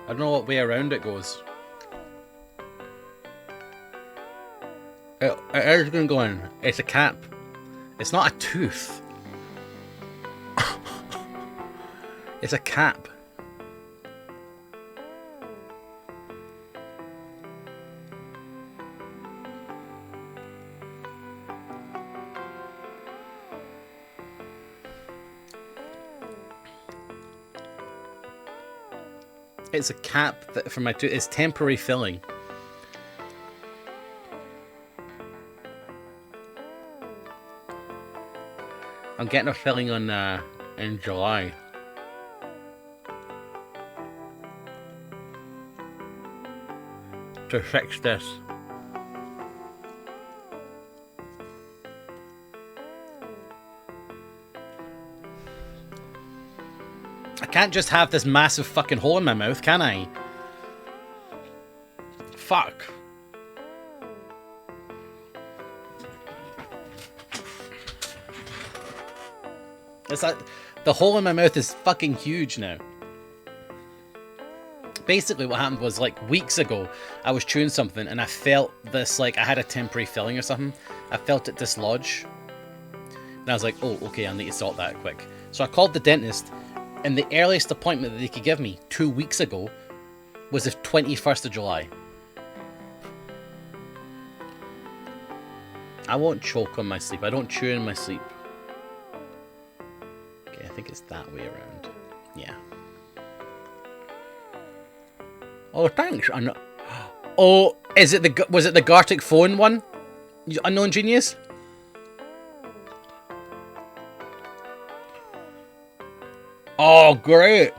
I don't know what way around it goes. It is going to go in. It's a cap. It's not a tooth. It's a cap. It's a cap that for my tooth. It's temporary filling. I'm getting a filling on in July. To fix this. I can't just have this massive fucking hole in my mouth, can I? Fuck. It's like the hole in my mouth is fucking huge now. Basically what happened was, like, weeks ago I was chewing something and I felt this, like, I had a temporary filling or something. I felt it dislodge. And I was like, oh, okay, I need to sort that quick. So I called the dentist, and the earliest appointment that they could give me 2 weeks ago was the 21st of July. I won't choke on my sleep. I don't chew in my sleep. Okay, I think it's that way around. Yeah. Oh, thanks. Oh, was it the Gartic phone one? Unknown Genius? Oh, great.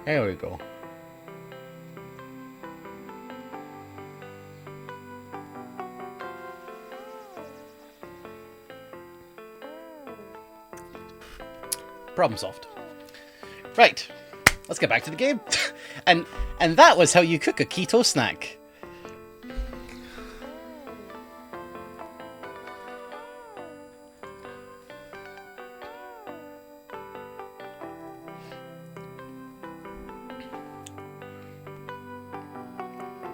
There we go. Problem solved. Right, let's get back to the game. and that was how you cook a keto snack.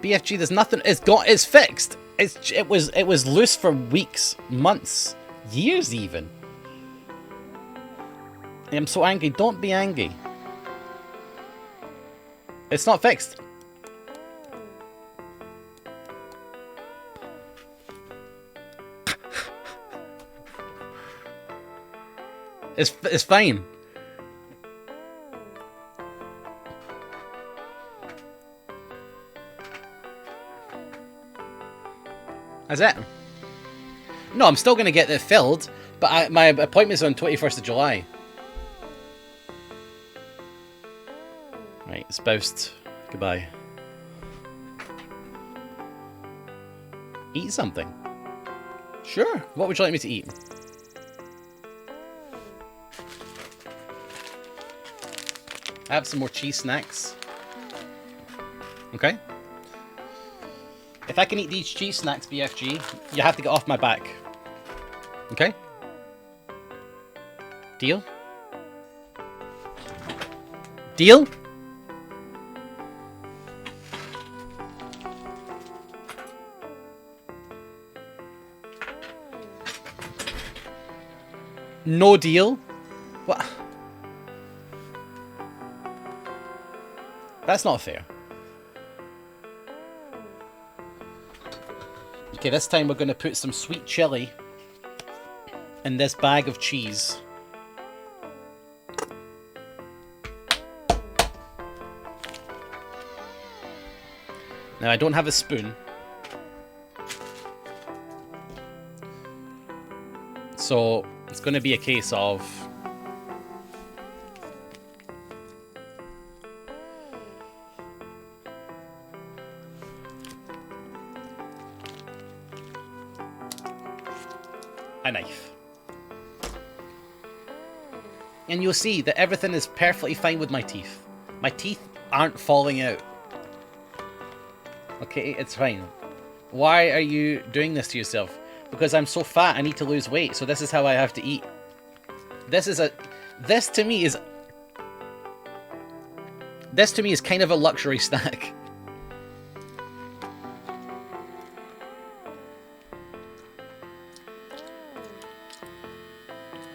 BFG, there's nothing. It's fixed. It was loose for weeks, months, years even. I'm so angry. Don't be angry. It's not fixed. It's fine. That's it. No, I'm still gonna get it filled, but my appointment's on 21st of July. Right, spoused. Goodbye. Eat something. Sure. What would you like me to eat? I have some more cheese snacks. Okay. If I can eat these cheese snacks, BFG, you have to get off my back. Okay? Deal? Deal? No deal? What? That's not fair. Okay, this time we're going to put some sweet chili in this bag of cheese. Now, I don't have a spoon. So, it's going to be a case of... a knife. And you'll see that everything is perfectly fine with my teeth. My teeth aren't falling out. Okay, it's fine. Why are you doing this to yourself? Because I'm so fat, I need to lose weight, so this is how I have to eat. This to me is kind of a luxury snack.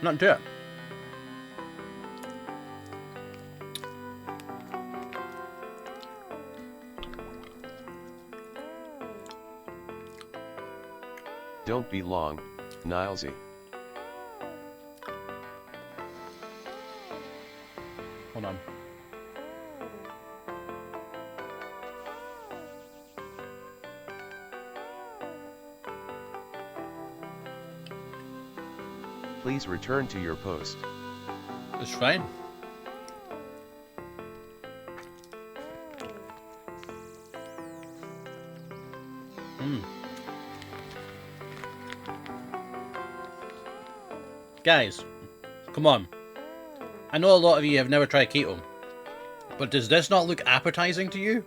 Not do it. Don't be long, Nilesy. Hold on. Please return to your post. It's fine. Guys, come on. I know a lot of you have never tried keto, but does this not look appetizing to you?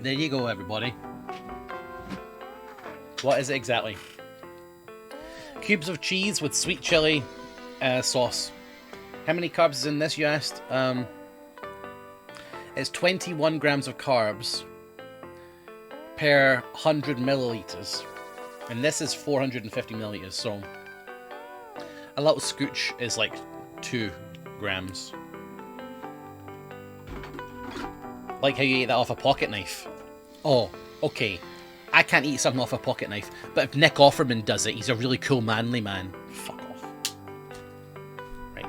There you go, everybody. What is it exactly? Cubes of cheese with sweet chili sauce. How many carbs is in this, you asked? It's 21 grams of carbs per 100 milliliters. And this is 450 milliliters, so a little scooch is like 2 grams. Like how you eat that off a pocket knife. Oh, okay. I can't eat something off a pocket knife, but if Nick Offerman does it, he's a really cool, manly man. Fuck off. Right.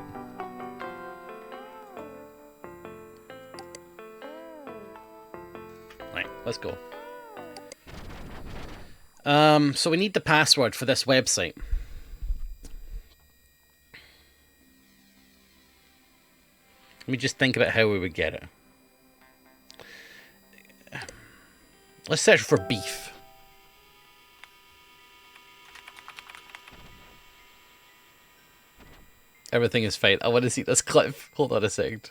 Right, let's go. So we need the password for this website. Let me just think about how we would get it. Let's search for beef. Everything is fine. I want to see this clip. Hold on a second.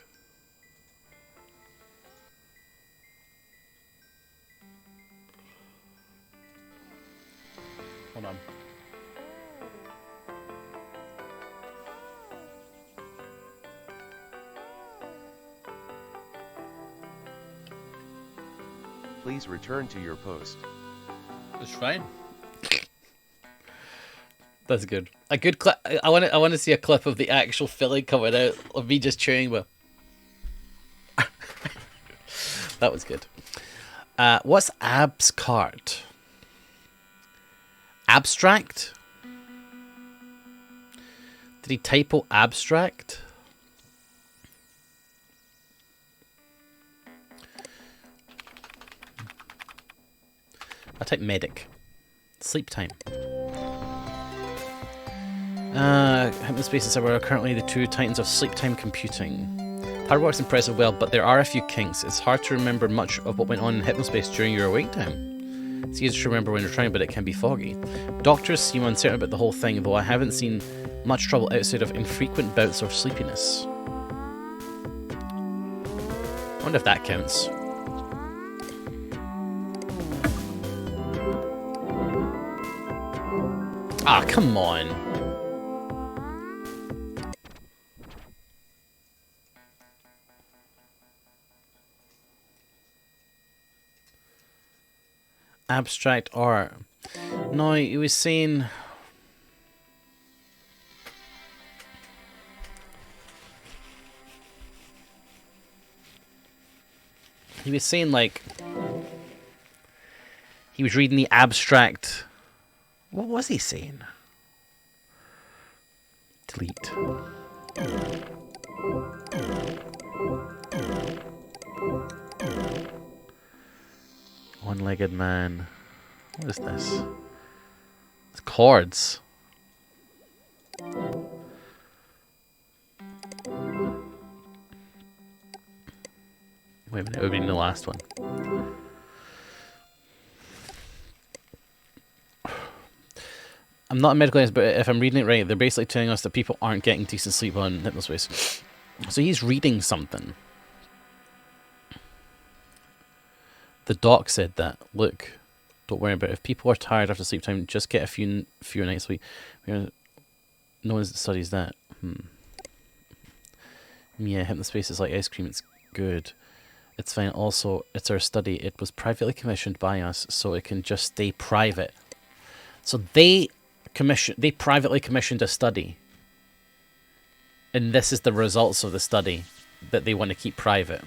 Hold on. Please return to your post. That's fine. That's good. A good clip. I want to see a clip of the actual filling coming out of me just chewing with. That was good. What's abs cart? Abstract? Did he typo abstract? I type medic. Sleep time. Hypnospace and Cyber are currently the two titans of sleep time computing. Hard work's impressive well, but there are a few kinks. It's hard to remember much of what went on in Hypnospace during your awake time. It's easy to remember when you're trying, but it can be foggy. Doctors seem uncertain about the whole thing, though I haven't seen much trouble outside of infrequent bouts of sleepiness. I wonder if that counts. Ah, come on. Abstract art. No, he was saying... He was saying, like... He was reading the abstract... What was he saying? Delete. One-legged man. What is this? It's chords. Wait a minute, it would be in the last one. I'm not a medical expert, but if I'm reading it right, they're basically telling us that people aren't getting decent sleep on Hypnospace. So he's reading something. The doc said that. Look, don't worry about it. If people are tired after sleep time, just get a fewer nights sleep. No one studies that. Yeah, Hypnospace is like ice cream. It's good. It's fine. Also, it's our study. It was privately commissioned by us, so it can just stay private. So they privately commissioned a study. And this is the results of the study that they want to keep private.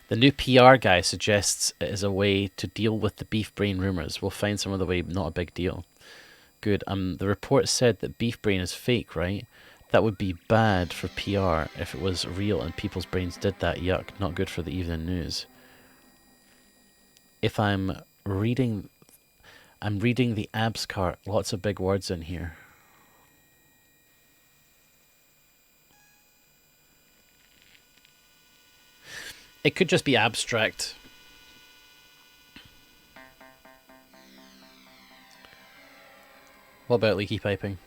The new PR guy suggests it is a way to deal with the beef brain rumors. We'll find some other way, not a big deal. Good. The report said that beef brain is fake, right? That would be bad for PR if it was real and people's brains did that. Yuck. Not good for the evening news. If I'm reading the abs cart. Lots of big words in here. It could just be abstract. What about leaky piping?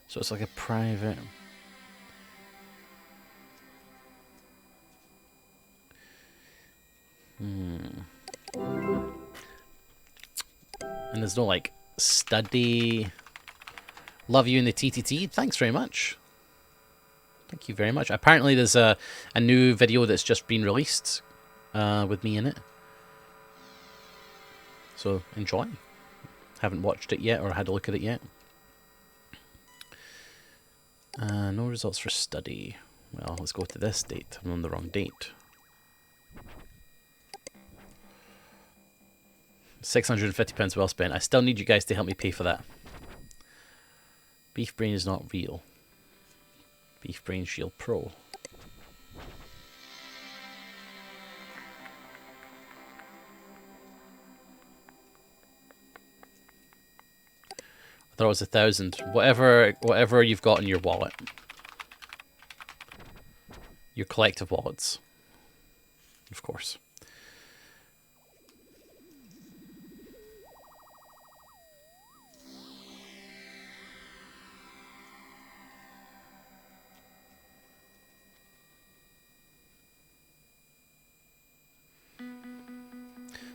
So it's like a private... And there's no like study. Love you in the TTT. Thanks very much. Thank you very much. Apparently there's a new video that's just been released with me in it. So enjoy. Haven't watched it yet or had a look at it yet. No results for study. Well, let's go to this date. I'm on the wrong date. 650 pence well spent. I still need you guys to help me pay for that. Beef brain is not real. Beef brain shield pro. I thought it was 1,000. Whatever you've got in your wallet. Your collective wallets. Of course.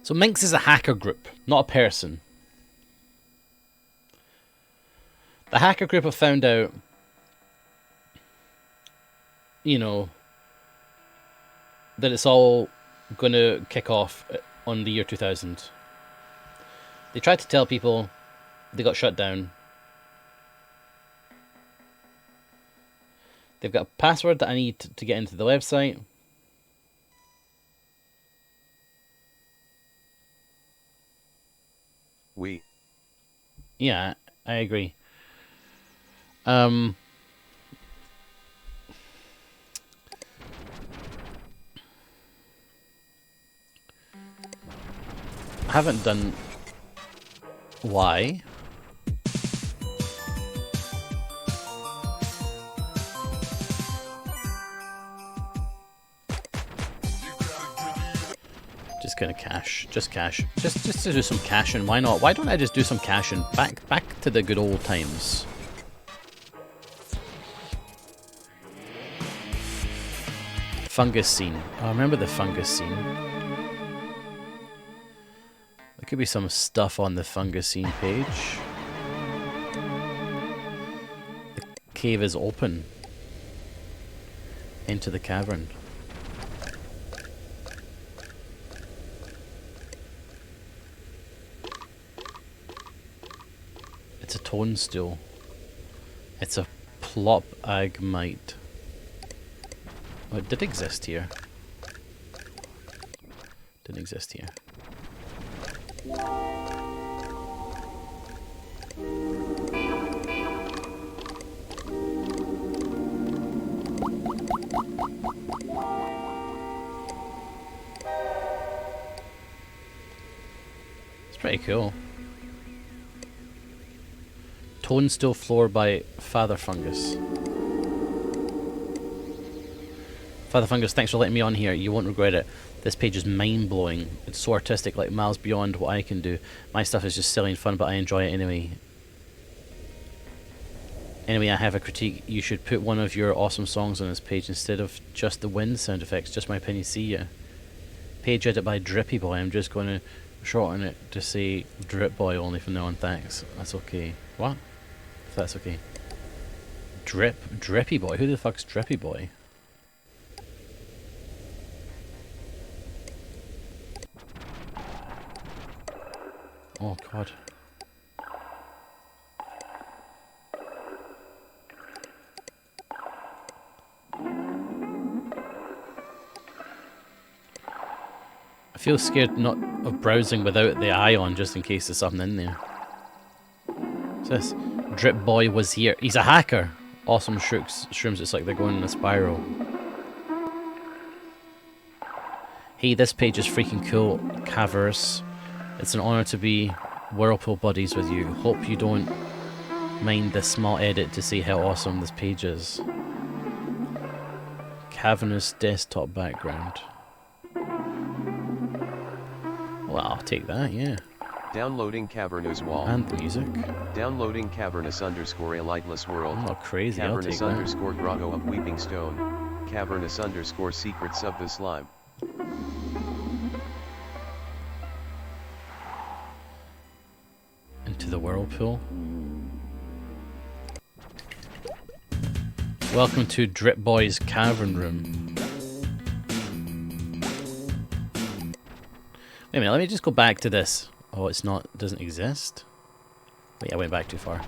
So Minx is a hacker group, not a person. The hacker group have found out, you know, that it's all going to kick off on the year 2000. They tried to tell people, they got shut down. They've got a password that I need to get into the website. Yeah, I agree. I haven't done why. Just gonna cash. Just cash. Just to do some cashing. Why not? Why don't I just do some cashing? Back to the good old times. Fungus scene. Oh, I remember the fungus scene. There could be some stuff on the fungus scene page. The cave is open. Into the cavern. It's a toadstool. It's a plop agmite. Oh, it did exist here. Didn't exist here. It's pretty cool. Toadstool Floor by Father Fungus. Father Fungus, thanks for letting me on here. You won't regret it. This page is mind-blowing. It's so artistic, like miles beyond what I can do. My stuff is just silly and fun, but I enjoy it anyway. Anyway, I have a critique. You should put one of your awesome songs on this page instead of just the wind sound effects. Just my opinion. See ya. Page edit by Drippy Boy. I'm just going to shorten it to say Drip Boy only from now on. Thanks. That's okay. What? If that's okay. Drippy Boy? Who the fuck's Drippy Boy? Oh god. I feel scared not of browsing without the eye on, just in case there's something in there. What's this? Drip Boy was here. He's a hacker! Awesome shrooms, it's like they're going in a spiral. Hey, this page is freaking cool, Cavers. It's an honor to be Whirlpool buddies with you. Hope you don't mind this small edit to see how awesome this page is. Cavernous desktop background. Well, I'll take that, yeah. Downloading cavernous wall. And the music. Downloading cavernous underscore a lightless world. I'm not crazy, I'll take Cavernous that. underscore grotto of weeping stone. Cavernous underscore secrets of the slime. Into the whirlpool. Welcome to Drip Boy's Cavern Room. Wait a minute, let me just go back to this. Oh, it's not, doesn't exist? Wait, I went back too far.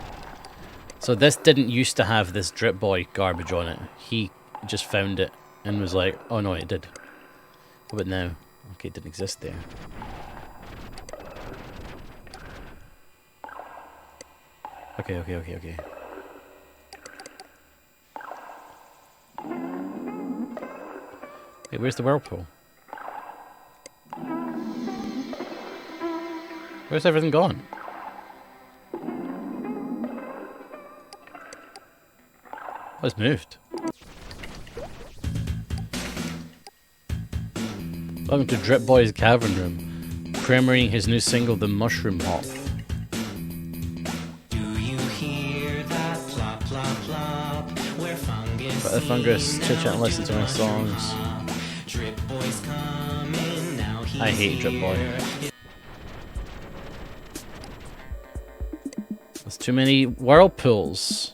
So this didn't used to have this Drip Boy garbage on it. He just found it and was like, oh no, it did. What about now? Okay, it didn't exist there. Okay. Wait, where's the whirlpool? Where's everything gone? Oh, it's moved. Welcome to Drip Boy's Cavern Room. Premiering his new single, The Mushroom Hop. But the fungus, chit chat and listen to my songs. I hate Drip Boy. There's too many whirlpools.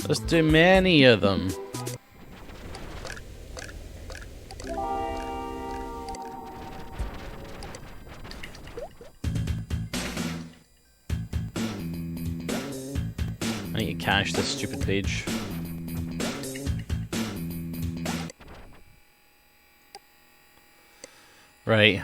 There's too many of them. I need to cache this stupid page. Right.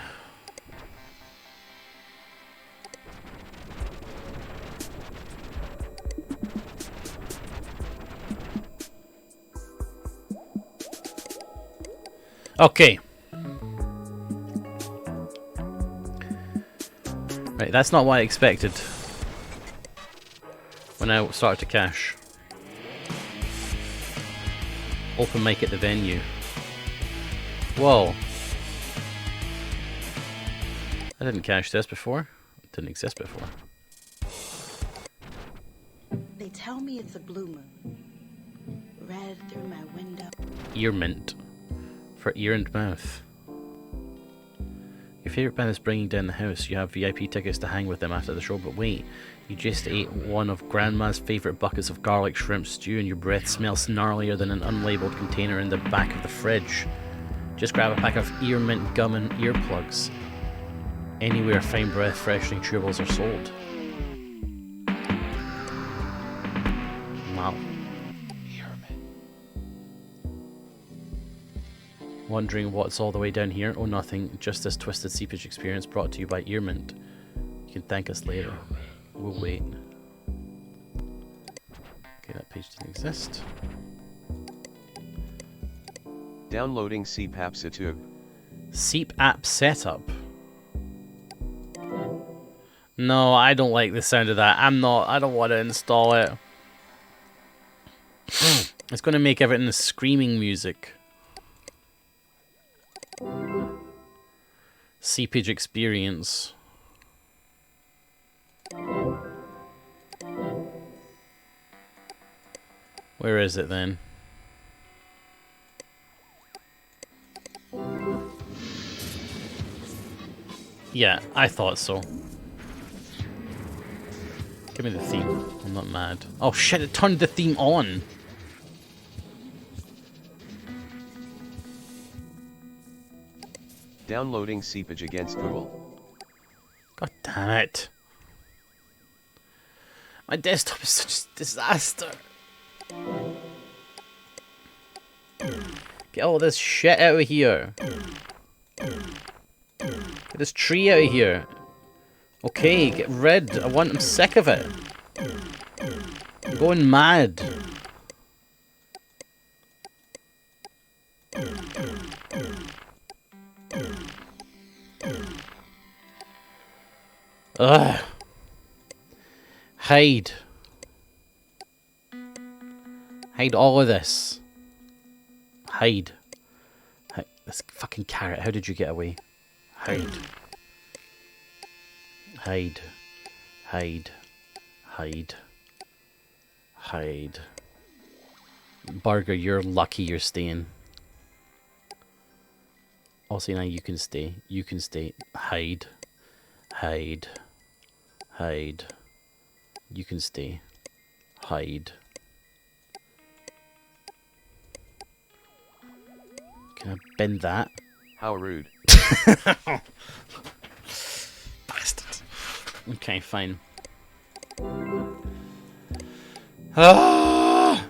Okay. Right, that's not what I expected when I started to cache. Open mic at the venue. Whoa. I didn't cache this before. It didn't exist before. They tell me it's a blue moon. Red through my window. Ear mint. For ear and mouth. Your favourite band is bringing down the house. You have VIP tickets to hang with them after the show, but wait. You just ate one of Grandma's favourite buckets of garlic shrimp stew and your breath smells gnarlier than an unlabelled container in the back of the fridge. Just grab a pack of ear mint gum and earplugs. Anywhere fine breath freshening chewables are sold. Wow. Wondering what's all the way down here? Oh, nothing. Just this twisted seepage experience brought to you by Earmint. You can thank us later. We'll wait. Okay, that page didn't exist. Downloading Seep app Setup. Seep app setup. No, I don't like the sound of that. I don't want to install it. It's going to make everything screaming music. Seepage experience. Where is it then? Yeah, I thought so. Give me the theme. I'm not mad. Oh shit, it turned the theme on! Downloading Seepage against Google. God damn it. My desktop is such a disaster. Get all this shit out of here. Get this tree out of here. Okay, get rid. I'm sick of it. I'm going mad. Ugh. Hide. Hide all of this. Hide. This fucking carrot, how did you get away? Hide. Hide. Hide. Hide. Hide. Burger, you're lucky you're staying. Also, now you can stay. You can stay. Hide. Hide. Hide. You can stay. Hide. Can I bend that? How rude. Bastard. Okay, fine. Ah!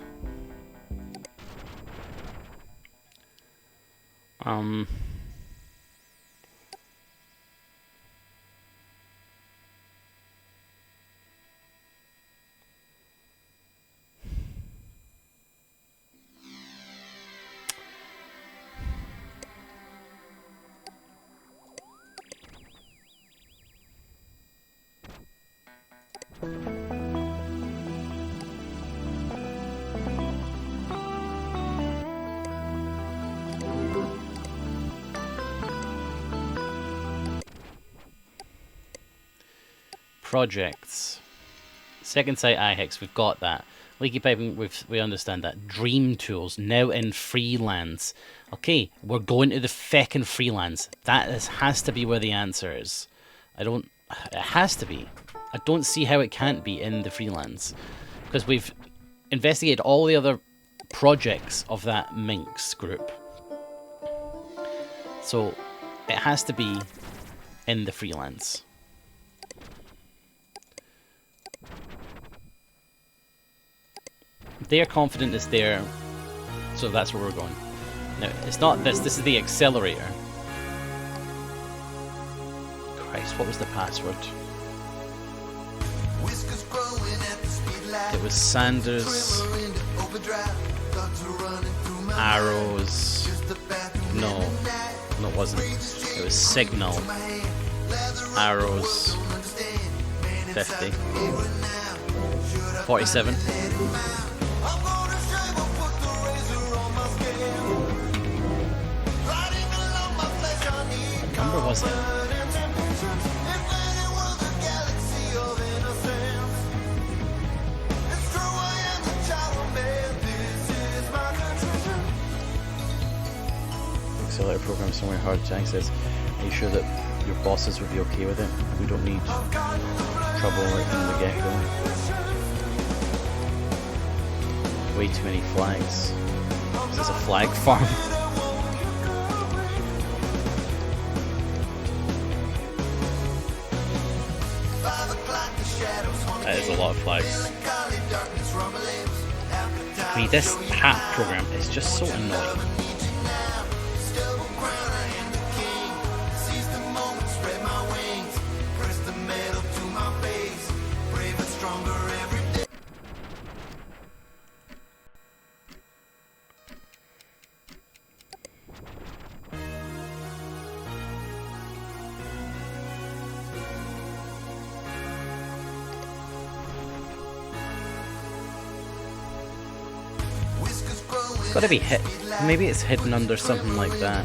Projects. Second site iHex, we've got that. Leaky piping, we understand that. Dream tools, now in freelance. Okay, we're going to the feckin' freelance. That has to be where the answer is. It has to be. I don't see how it can't be in the freelance. Because we've investigated all the other projects of that Minx group. So, it has to be in the freelance. They're confident it's there, so that's where we're going. No, it's not this. This is the accelerator. Christ, what was the password? It was Sanders. Arrows. No, it wasn't. It was Signal. Arrows. 50. 47. What number was it? Accelerator program somewhere hard to access. Are you sure that your bosses would be okay with it? We don't need trouble right from the get-go. Way too many flags. Is this a flag farm? a lot of flags. I mean, this hat program is just so annoying. It's gotta be hit. Maybe it's hidden under something like that.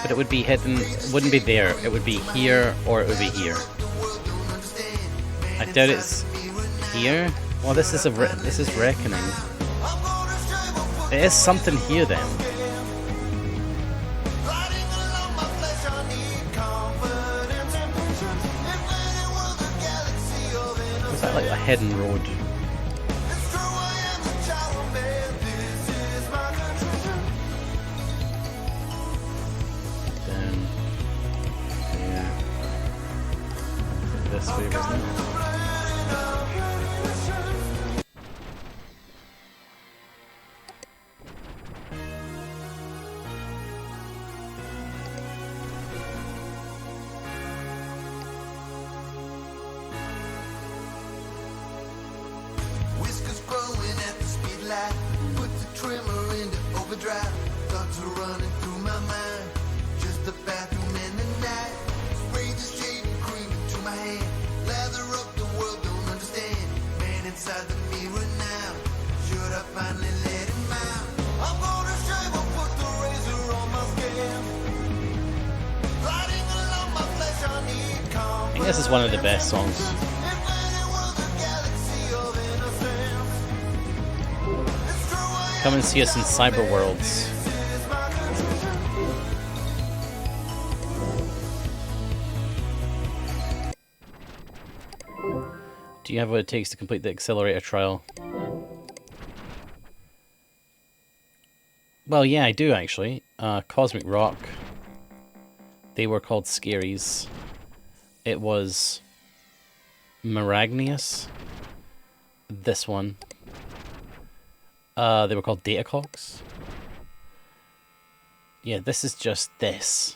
But it would be hidden. It wouldn't be there. It would be here, or it would be here. I doubt it's here. Well, this is reckoning. It is something here then. Is that like a hidden road? Then, yeah. This way, wasn't it? I think this is one of the best songs. Come and see us in Cyber Worlds. Do you have what it takes to complete the accelerator trial? Well, yeah, I do actually. Cosmic Rock. They were called Scaries. It was Maragnius. This one. They were called Datacogs. Yeah, this is just this.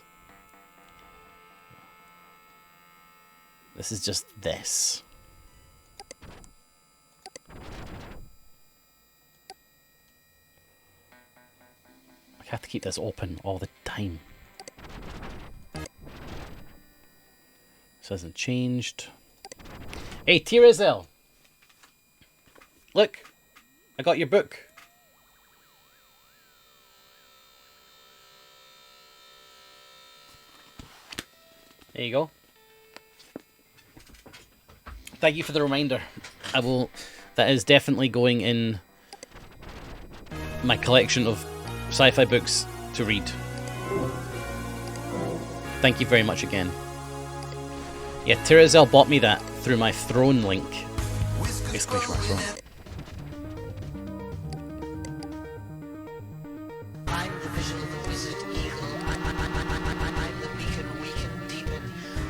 This is just this. I have to keep this open all the time. This hasn't changed. Hey, Tirazel! Look! I got your book. There you go. Thank you for the reminder. I will... That is definitely going in my collection of sci-fi books to read. Thank you very much again. Yeah, Tirazel bought me that through my Throne link. Exclamation mark Throne. I'm the visual of the wizard eagle. I'm the beacon we can deepen.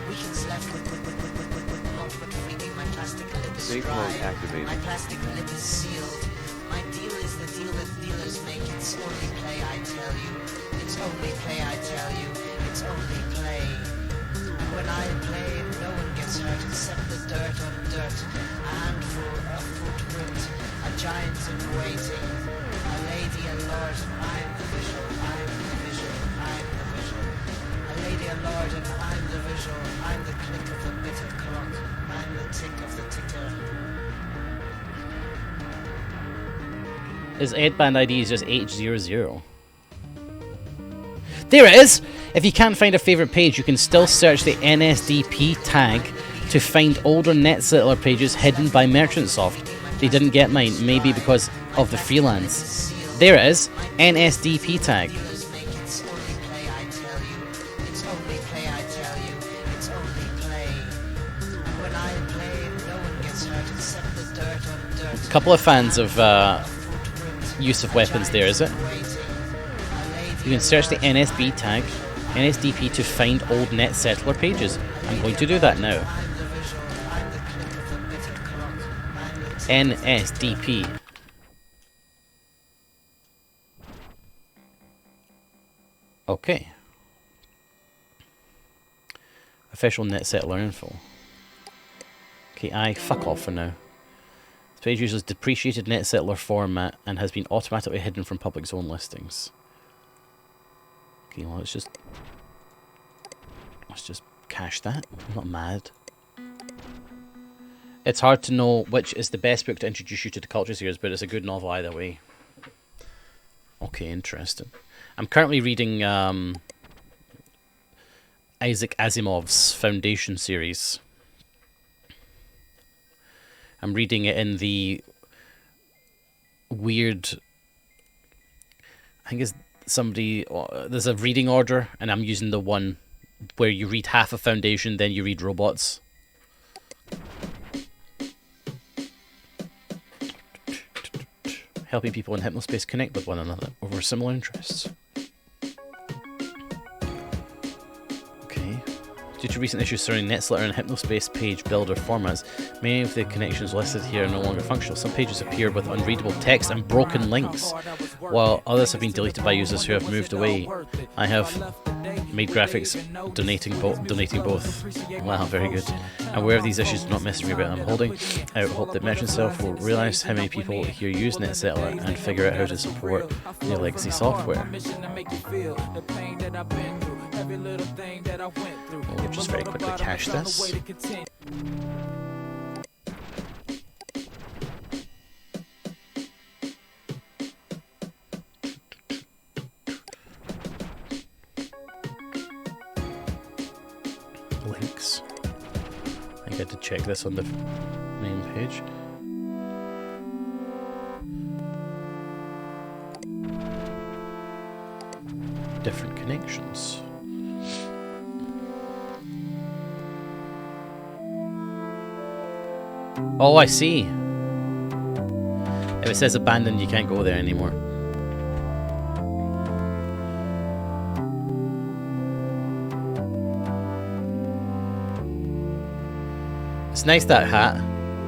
Weakens left with not but freaking my plastic lip is Safe dry. mode activated. My plastic lip is sealed. My deal is the deal that dealers make. It's only play, I tell you. It's only play, I tell you. It's only play. When I play, no one gets hurt except the dirt on dirt. A handful, a footprint, a giant in waiting. A lady, a lord, and I'm the visual. I'm the visual. I'm the visual. A lady, a lord, and I'm the visual. I'm the click of the bit of clock. I'm the tick of the ticker. His 8-band ID is just H00. There it is! If you can't find a favourite page, you can still search the NSDP tag to find older NetZittler pages hidden by Merchantsoft. They didn't get mine, maybe because of the freelance. There it is, NSDP tag. A couple of fans of use of weapons there, is it? You can search the NSB tag. NSDP to find old net settler pages. I'm going to do that now. NSDP. Okay. Official net settler info. Okay, fuck off for now. This page uses depreciated net settler format and has been automatically hidden from public zone listings. Okay, well let's just cache that. I'm not mad. It's hard to know which is the best book to introduce you to the culture series, but it's a good novel either way. Okay, interesting. I'm currently reading Isaac Asimov's Foundation series. I'm reading it in the weird... I think it's somebody... There's a reading order, and I'm using the one where you read half of Foundation, then you read Robots. Helping people in Hypnospace connect with one another over similar interests. Due to recent issues surrounding NetSlitter and Hypnospace page builder formats, many of the connections listed here are no longer functional. Some pages appear with unreadable text and broken links, while others have been deleted by users who have moved away. I have made graphics donating both. Wow, very good. Aware of these issues, do not mess with me about. I'm holding out hope that Merchant Self will realise how many people here use NetSettler and figure out how to support their legacy software. We'll just very quickly cache this. Links. I get to check this on the main page. Different connections. Oh, I see. If it says abandoned, you can't go there anymore. It's nice, that hat.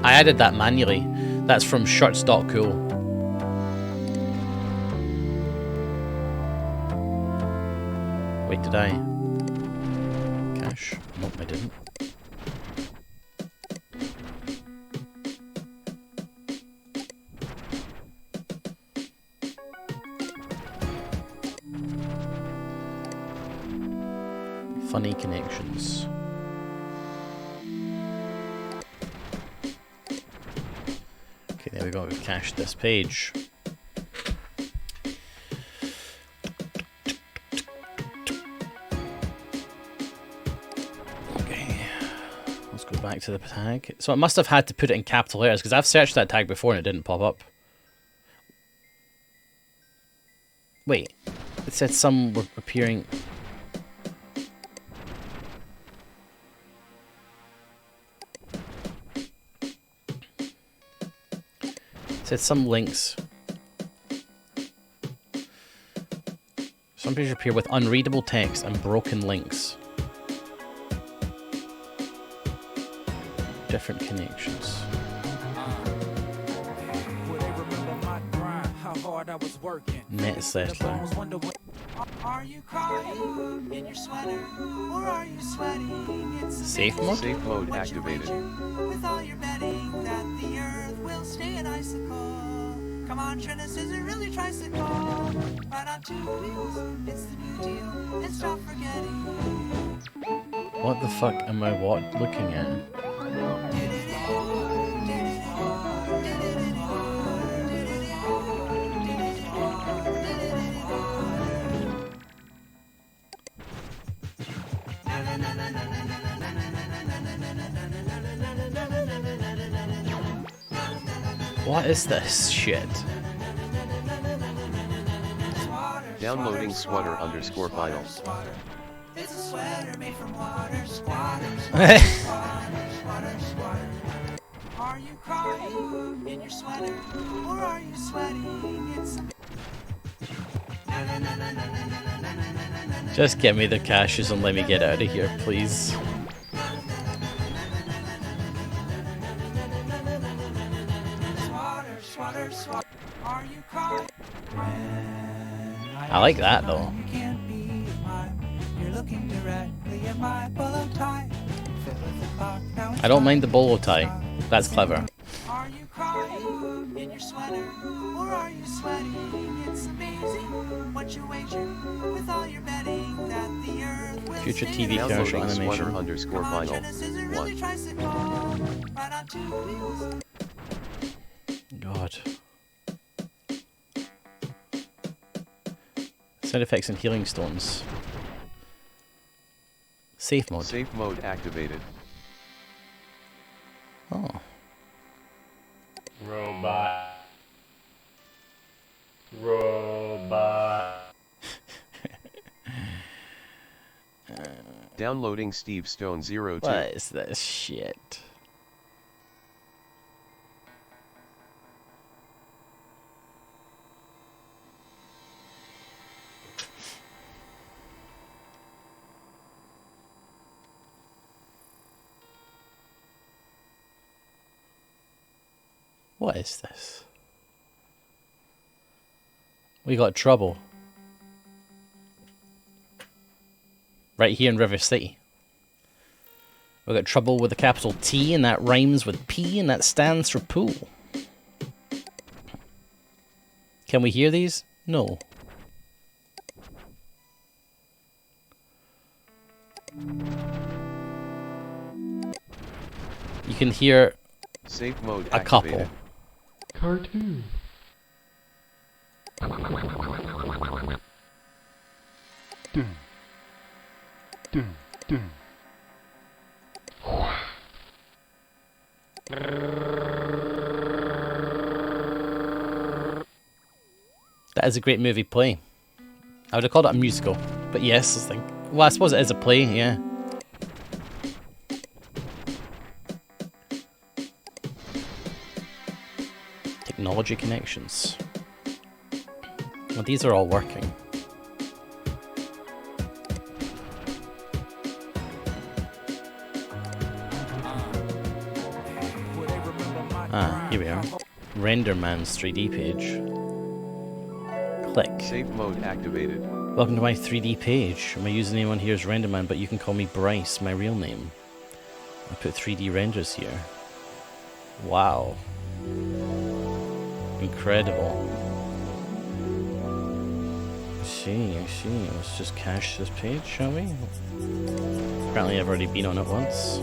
I added that manually. That's from shirts.cool. Wait, did I? Cache? Nope, I didn't. Funny connections. Okay, there we go. We've cached this page. Okay, let's go back to the tag. So it must have had to put it in capital letters because I've searched that tag before and it didn't pop up. Wait, it said some were appearing. Said some links. Some pages appear with unreadable text and broken links. Different connections. NetSettler. Are you crying in your sweater, or are you sweating? It's Safe mode? Safe mode activated. with all your betting that the earth will stay an icicle. Come on, Trinus, is it really tricycle? Ride on two wheels, it's the new deal, and stop forgetting. What the fuck am I looking at? What is this shit? Downloading sweater_vinyl. It's a sweater made from water, squatter. Are you crying in your sweater, or are you sweating? It's Just get me the caches and let me get out of here, please. I like that though. I don't mind the bolo tie. That's clever. Are you crying in your sweater, or are you sweating? It's amazing what you wager with all your betting that the earth will Future TV commercial Downloading animation. _vinyl. 1. Right on two wheels. God. Sound effects and healing stones. Safe mode. Safe mode activated. Oh. Robot. Robot. Downloading Steve Stone 02. What is this shit? What is this? We got trouble. Right here in River City. We got trouble with a capital T, and that rhymes with P, and that stands for pool. Can we hear these? No. You can hear Safe mode a activated. couple. Cartoon. Dun. Dun. Dun. That is a great movie play. I would have called it a musical, but yes, I think. Well, I suppose it is a play, yeah. Technology connections. Well, these are all working. Ah, here we are. RenderMan's 3D page. Click. Safe mode activated. Welcome to my 3D page. My username on here is RenderMan, but you can call me Bryce, my real name. I put 3D renders here. Wow. Incredible. I see. Let's just cache this page, shall we? Apparently I've already been on it once.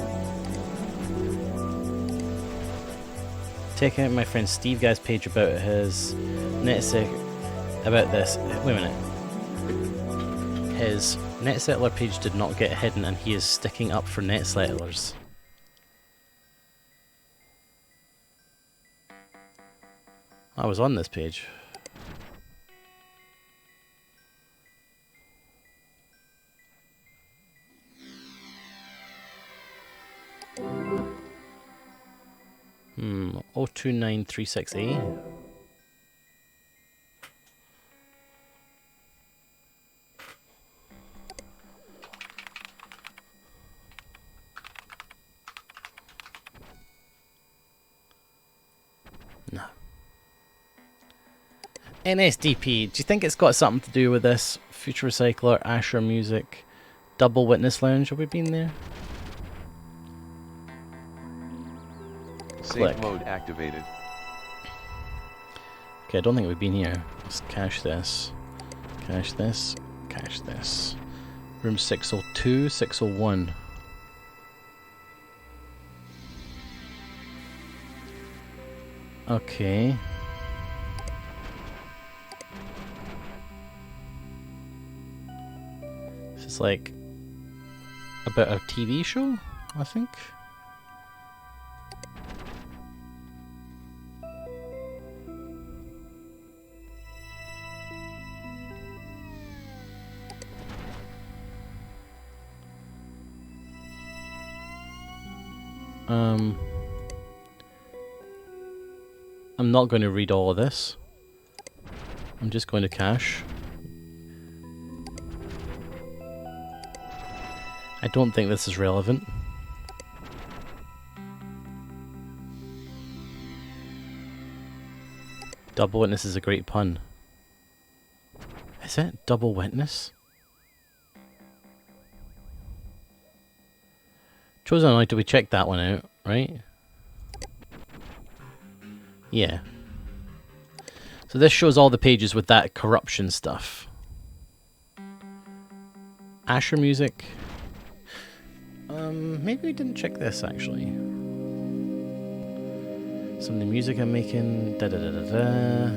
Check out my friend Steve Guy's page about his NetSec... about this. Wait a minute. His NetSettler page did not get hidden, and he is sticking up for NetSettlers. I was on this page. Hmm, 02936A. No. NSDP, do you think it's got something to do with this? Future Recycler, Asher Music, Double Witness Lounge, have we been there? Safe Click. mode activated. Okay, I don't think we've been here. Let's cache this. Cache this. Cache this. Room 602, 601. Okay. This is like about a TV show, I think. I'm not going to read all of this. I'm just going to cache. I don't think this is relevant. Double witness is a great pun. Is it? Double witness? Chosen Anointed, we checked that one out, right? Yeah. So this shows all the pages with that corruption stuff. Asher music. Maybe we didn't check this actually. Some of the music I'm making. Da da da da da.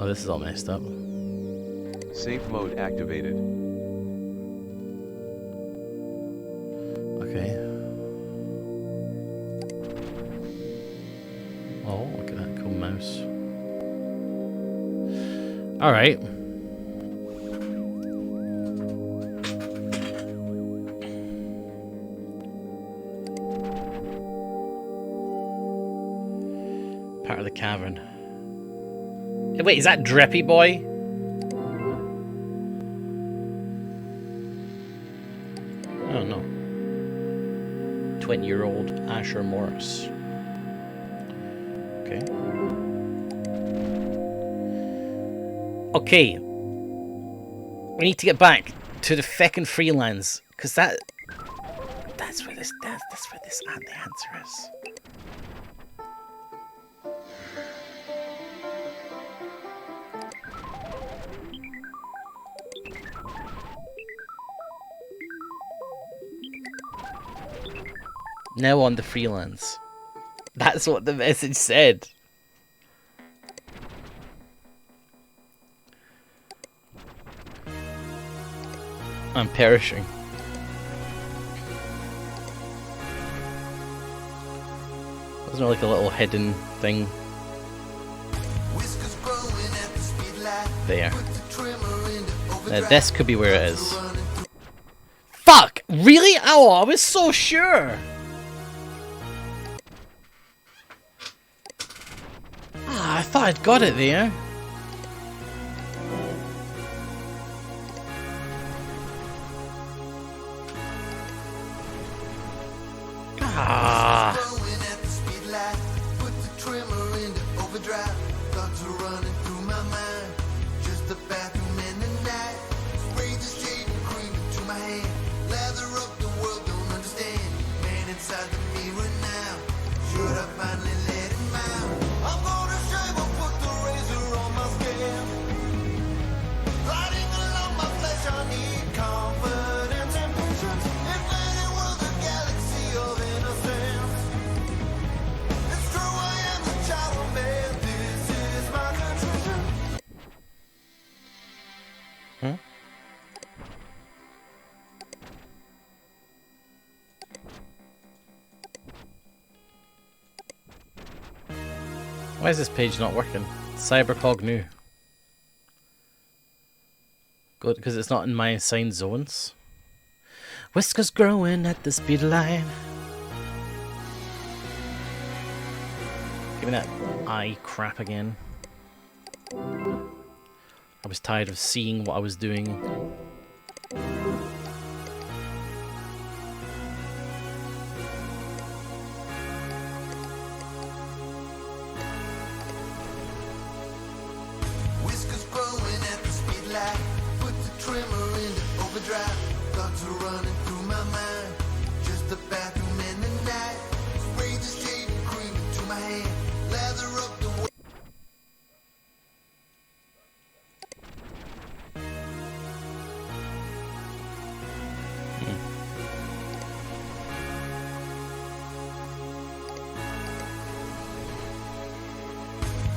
Oh, this is all messed up. Safe mode activated. Okay. Oh, look at that cool mouse. Alright. Part of the cavern. Hey, wait, is that Drippy Boy? Oh no. 20-year-old Asher Morris. Okay. Okay. We need to get back to the feckin' Freelands, because that's where this the answer is. Now on the Freelance. That's what the message said. I'm perishing. Wasn't there like a little hidden thing? There. Now this could be where it is. Fuck! Really? Oh, I was so sure! Ah, I thought I'd got it there. Ah. Why is this page not working? Cybercog new. Good, because it's not in my assigned zones. Whiskers growing at the speed line. Give me that eye crap again. I was tired of seeing what I was doing.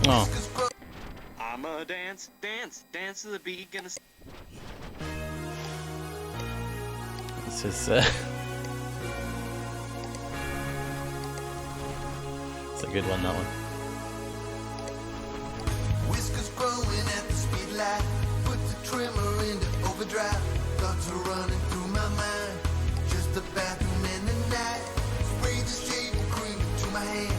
Oh. I'ma dance, dance, dance to the beat, gonna... This is, it's a good one, that one. Whiskers growing at the speed light. Put the trimmer into overdrive. Thoughts are running through my mind. Just the bathroom in the night. Spray the shaving cream into my hand.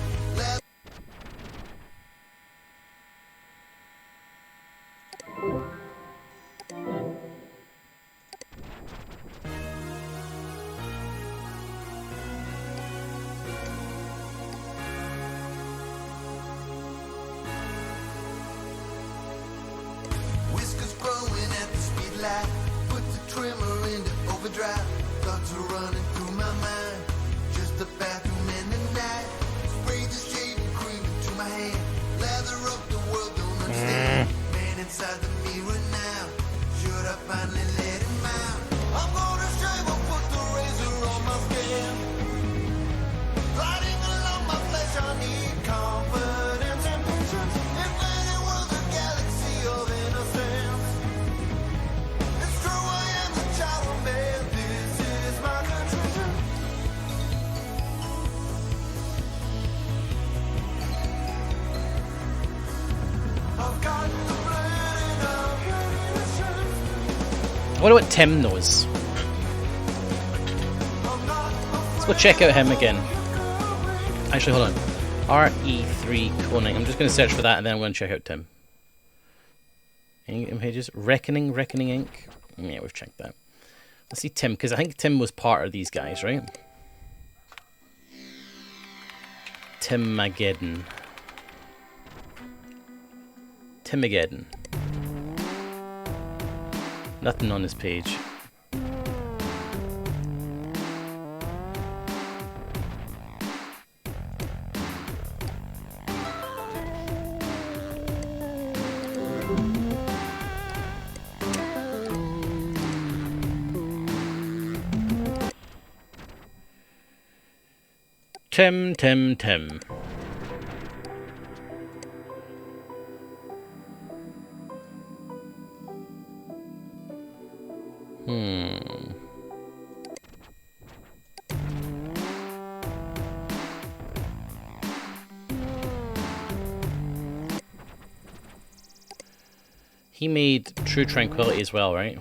light, put the trimmer into overdrive. Thoughts are running through my mind. Just a bathroom in the night. Spray the shaving cream into my hand. Lather up the world, don't understand. Man inside the mirror now. Should I finally let him out? I'm gonna shave or put the razor on my skin. Gliding along my flesh, I need confidence and patience. If any was a galaxy of innocence, it's true I am the child of man. This is my contrition. I've got the blood and I'm ready to shoot. I wonder what Tim knows. Let's go check out him again. Actually, hold on. RE3 cloning. I'm just going to search for that and then I'm going to check out Tim. Any pages? Reckoning Inc. Yeah, we've checked that. Let's see Tim, because I think Tim was part of these guys, right? Tim-mageddon. Tim-mageddon. Nothing on this page. Tim. He made True Tranquility as well, right?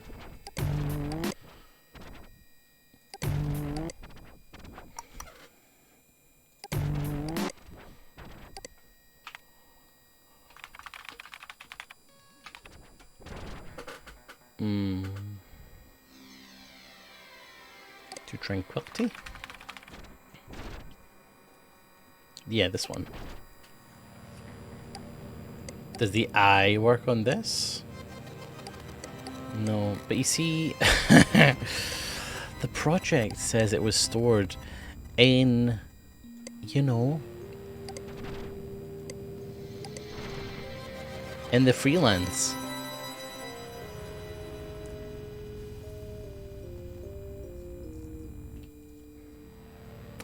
True Tranquility? Yeah, this one. Does the eye work on this? No, but you see, the project says it was stored in, you know, in the freelance.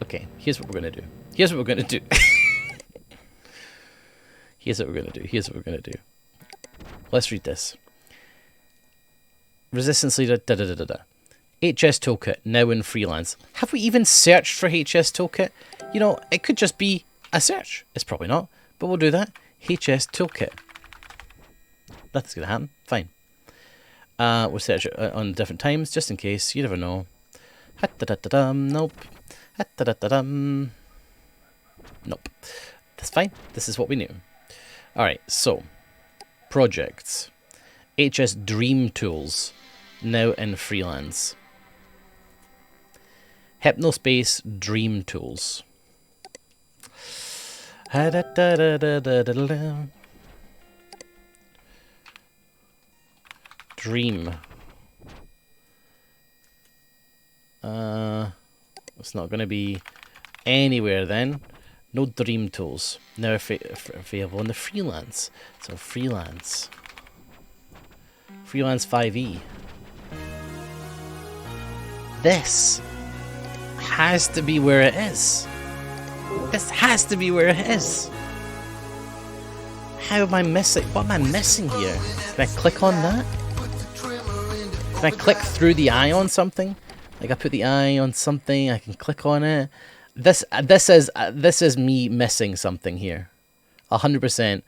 Okay, here's what we're gonna do. Here's what we're gonna do. Here's what we're gonna do. Here's what we're gonna do. Let's read this. Resistance leader, HS toolkit, now in freelance. Have we even searched for HS toolkit? You know, it could just be a search. It's probably not, but we'll do that. HS toolkit. Nothing's gonna happen. Fine. We'll search it on different times, just in case. You never know. Nope. Nope. That's fine. This is what we knew. Alright, so. Projects. HS Dream Tools. Now in freelance. Hypnospace Dream Tools. Dream. It's not going to be anywhere then. No Dream Tools. Now available in the freelance. So freelance. Freelance 5e. This has to be where it is. This has to be where it is. How am I missing? What am I missing here? Can I click on that? Can I click through the eye on something? Like I put the eye on something, I can click on it. This is me missing something here. 100%.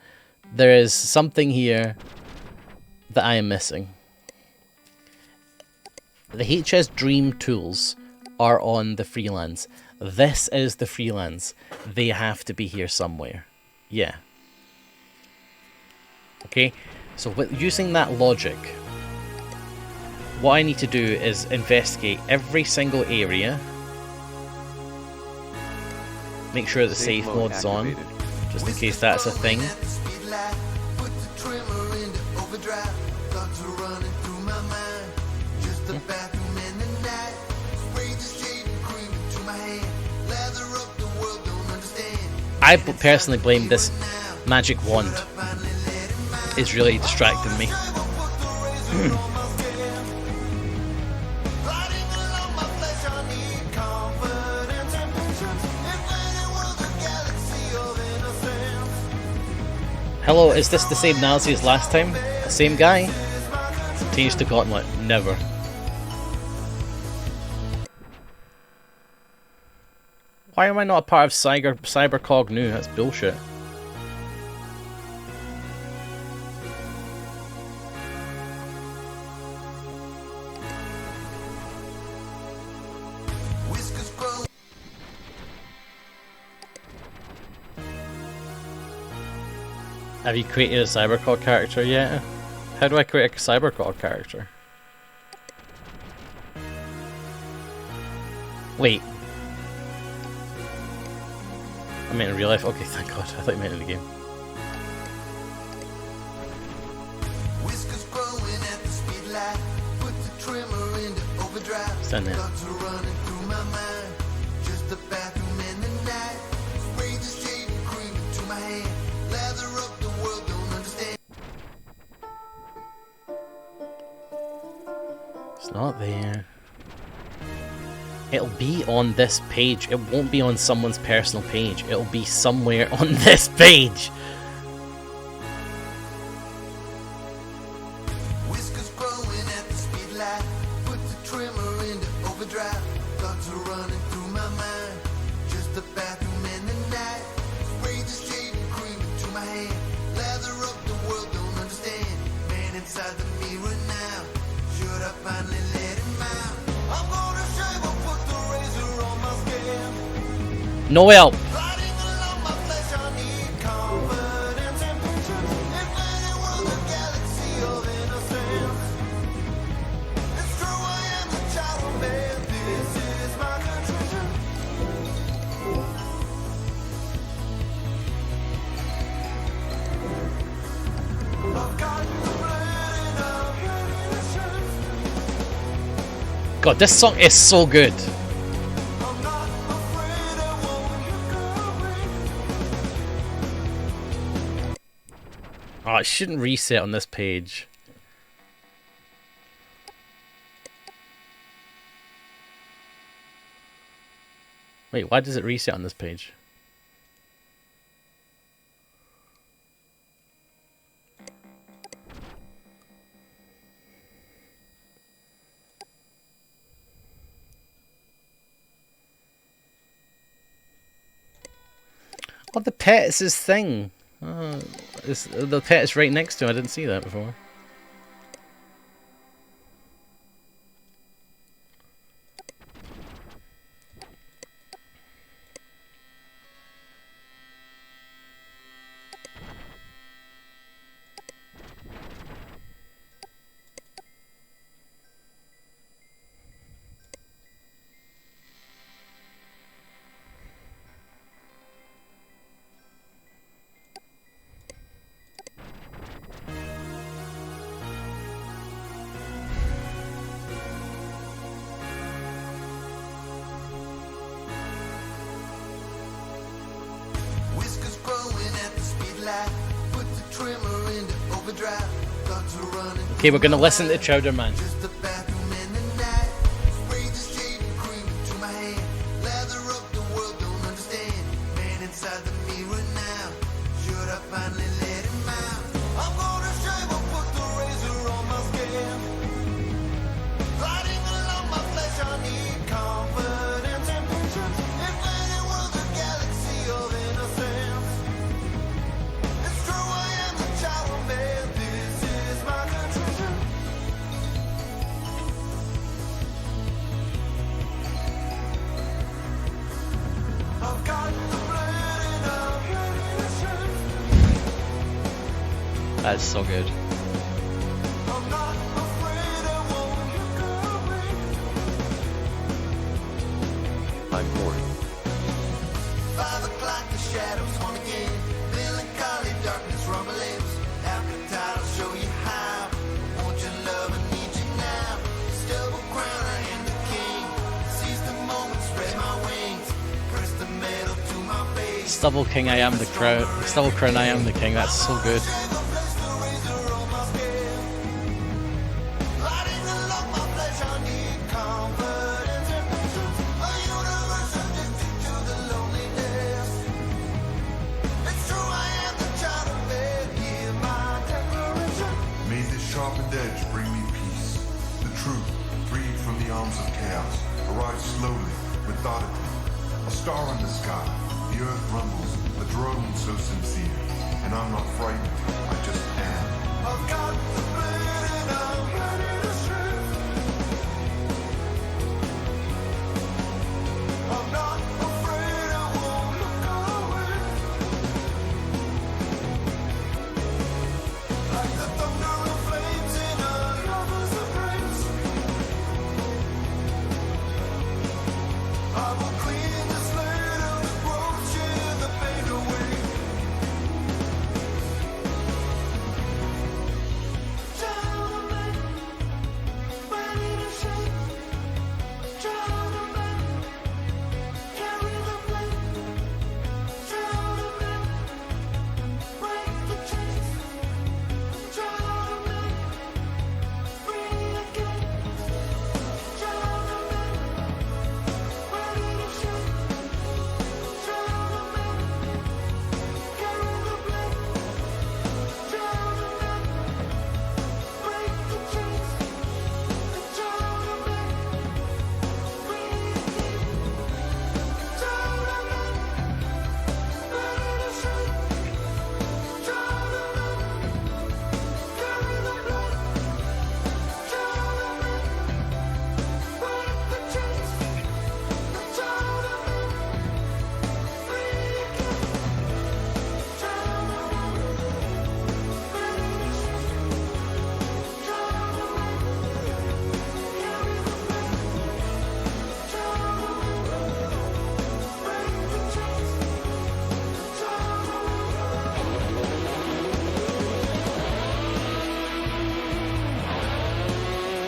There is something here that I am missing. The HS Dream Tools are on the freelance. This is the freelance. They have to be here somewhere. Yeah. Okay, so with using that logic, what I need to do is investigate every single area. Make sure the safe mode's on, just in case that's a thing. Put the trimmer into overdrive. Thoughts are running through my mind. Just a bathroom in the night. Spray the shaving cream into my hand. Lather up the world, don't understand. I personally blame this magic wand. It's really distracting me. Hello, is this the same Nilesy as last time? The same guy? Continues to gauntlet. Never. Why am I not a part of Cybercog new? That's bullshit. Have you created a Cybercog character yet? How do I create a Cybercog character? Wait. I meant in real life? Okay, thank god. I thought you meant in the game. Stand there. It's not there. It'll be on this page. It won't be on someone's personal page. It'll be somewhere on this page. Whiskers growing at the speed light. Put the trimmer into overdrive. Thoughts are running through my mind. Just a bathroom in the night. Spray the shaving cream into my hand. Lather up the world, don't understand. Man inside the mirror now. Should I finally let him out? I'm gonna shave or put the razor on my skin. No help. Riding along my flesh, I need confidence and patience. Infinite world, a galaxy of innocence. It's true, I am the child of man. This is my contrition. I've got the blood and I'm ready to shine. God, this song is so good. I'm not afraid I won't look away. Oh, it shouldn't reset on this page. Wait, why does it reset on this page? Oh, the pet is his thing. The pet is right next to him. I didn't see that before. Whiskers growing at the speed light. Put the trimmer into overdrive. Thoughts are running. Okay, we're gonna listen to Chowder Man. Just a bathroom in the night. Spray the shaving cream into my hand. Lather up the world, don't understand. Man inside the mirror now. Should I finally let him out? I'm gonna shave or put the razor on my skin. Gliding along my flesh, I need confidence and patience. Infinite world, a galaxy of innocence. It's true, I am the child of man. This is my contrition. I've got the blood and I'm ready to shine. That's so good. I'm not afraid I won't look away. I'm bored. 5 o'clock, the shadows on again. Melancholy darkness from my lips. Appetite, I'll show you how. Want your love, I need you now. Stubborn Stubble King, I am the crown. Stubble Crown, I am the king. That's so good. May this sharpened edge bring me peace. The truth, freed from the arms of chaos, arrives slowly, methodically. A star in the sky, the earth rumbles, a drone so sincere. And I'm not frightened, I just am. I've got the blade and I'm ready to shoot. I'm not afraid, I won't look away. Like the thunder of flames in a lover's embrace. I will clean the slate of the growth, cheer the pain away.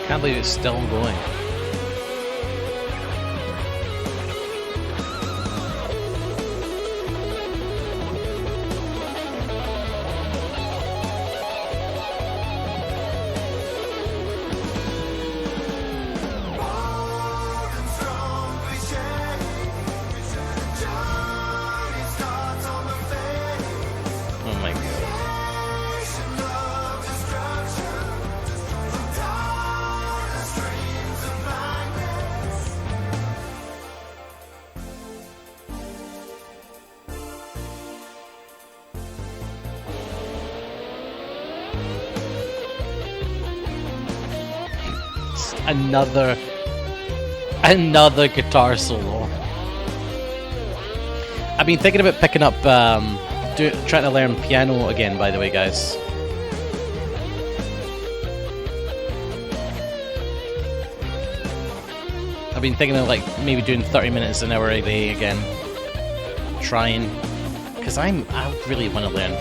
Can't believe it's still going. Oh my god. Another guitar solo. I've been thinking about picking up, trying to learn piano again, by the way, guys. I've been thinking of like maybe doing 30 minutes an hour a day again. Trying, because I really want to learn.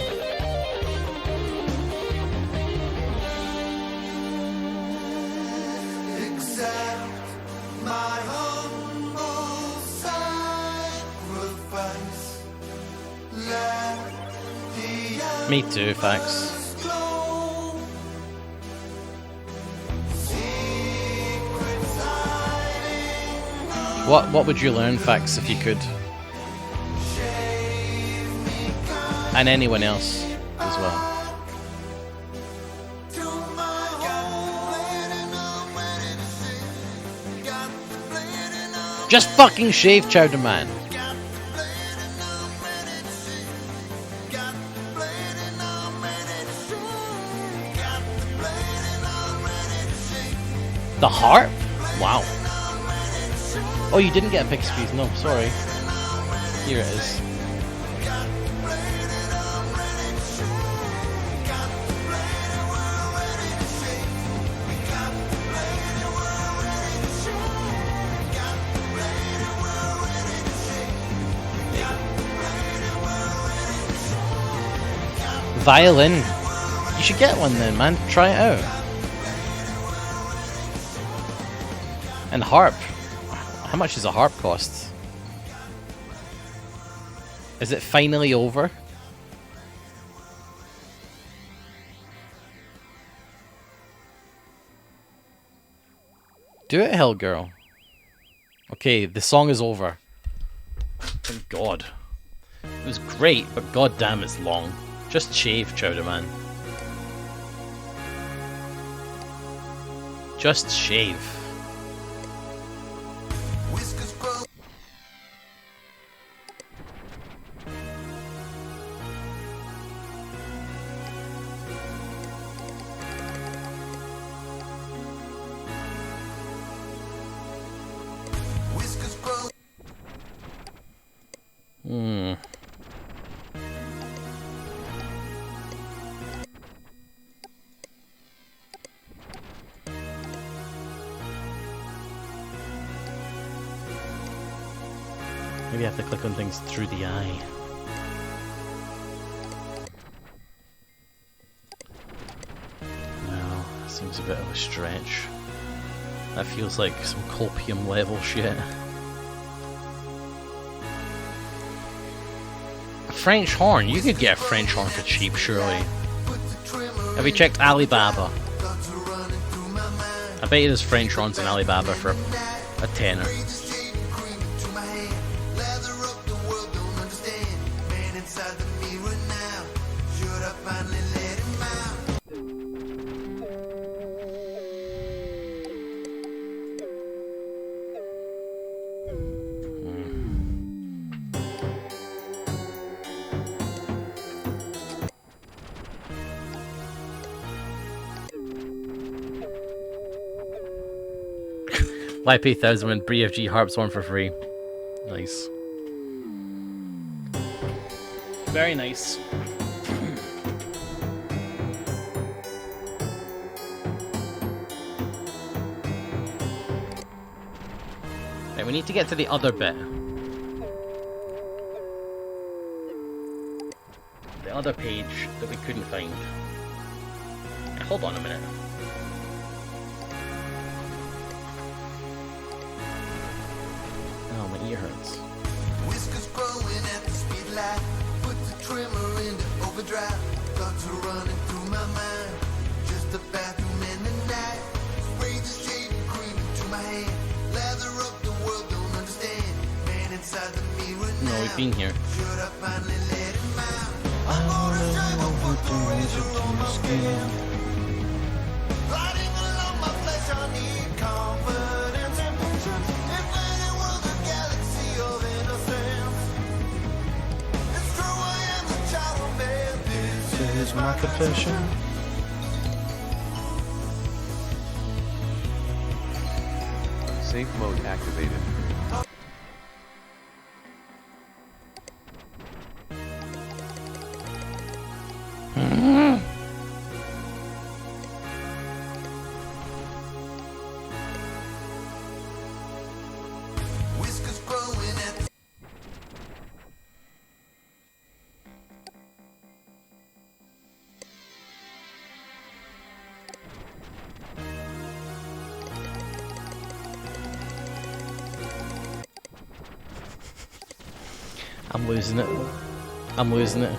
Me too, facts. What would you learn, facts, if you could? And anyone else as well. Just fucking shave, Chowder Man. The harp? Wow. Oh, you didn't get a Pix piece? No, sorry. Here it is. Violin. You should get one then, man. Try it out. And harp. How much does a harp cost? Is it finally over? Do it, Hell Girl. Okay, the song is over. Thank God. It was great, but goddamn it's long. Just shave, Chowder Man. Just shave. Maybe I have to click on things through the eye. Well, seems a bit of a stretch. That feels like some copium level shit. A French horn? You could get a French horn for cheap, surely. Have you checked Alibaba? I bet you there's French horns in Alibaba for a tenner. Why pay 1,000 when BFG Harps one for free? Nice. Very nice. Right, we need to get to the other bit. The other page that we couldn't find. Hold on a minute. Oh, my ear hurts. Whiskers growing at the speed light. Put the trimmer into overdrive. Thoughts are running through my mind. Just a bathroom in the night. Spray the shaving cream into my hand. Lather up the world, don't understand. Man inside the mirror now. No, we've been here. Should I finally let him out? I'm gonna shave up with the razor on my skin. Riding along my flesh, I need confidence and patience. If any was a galaxy of innocence. It's true, I am the child of man. This is my confession. Safe mode activated. Whiskers growing at the I'm losing it. I'm losing it.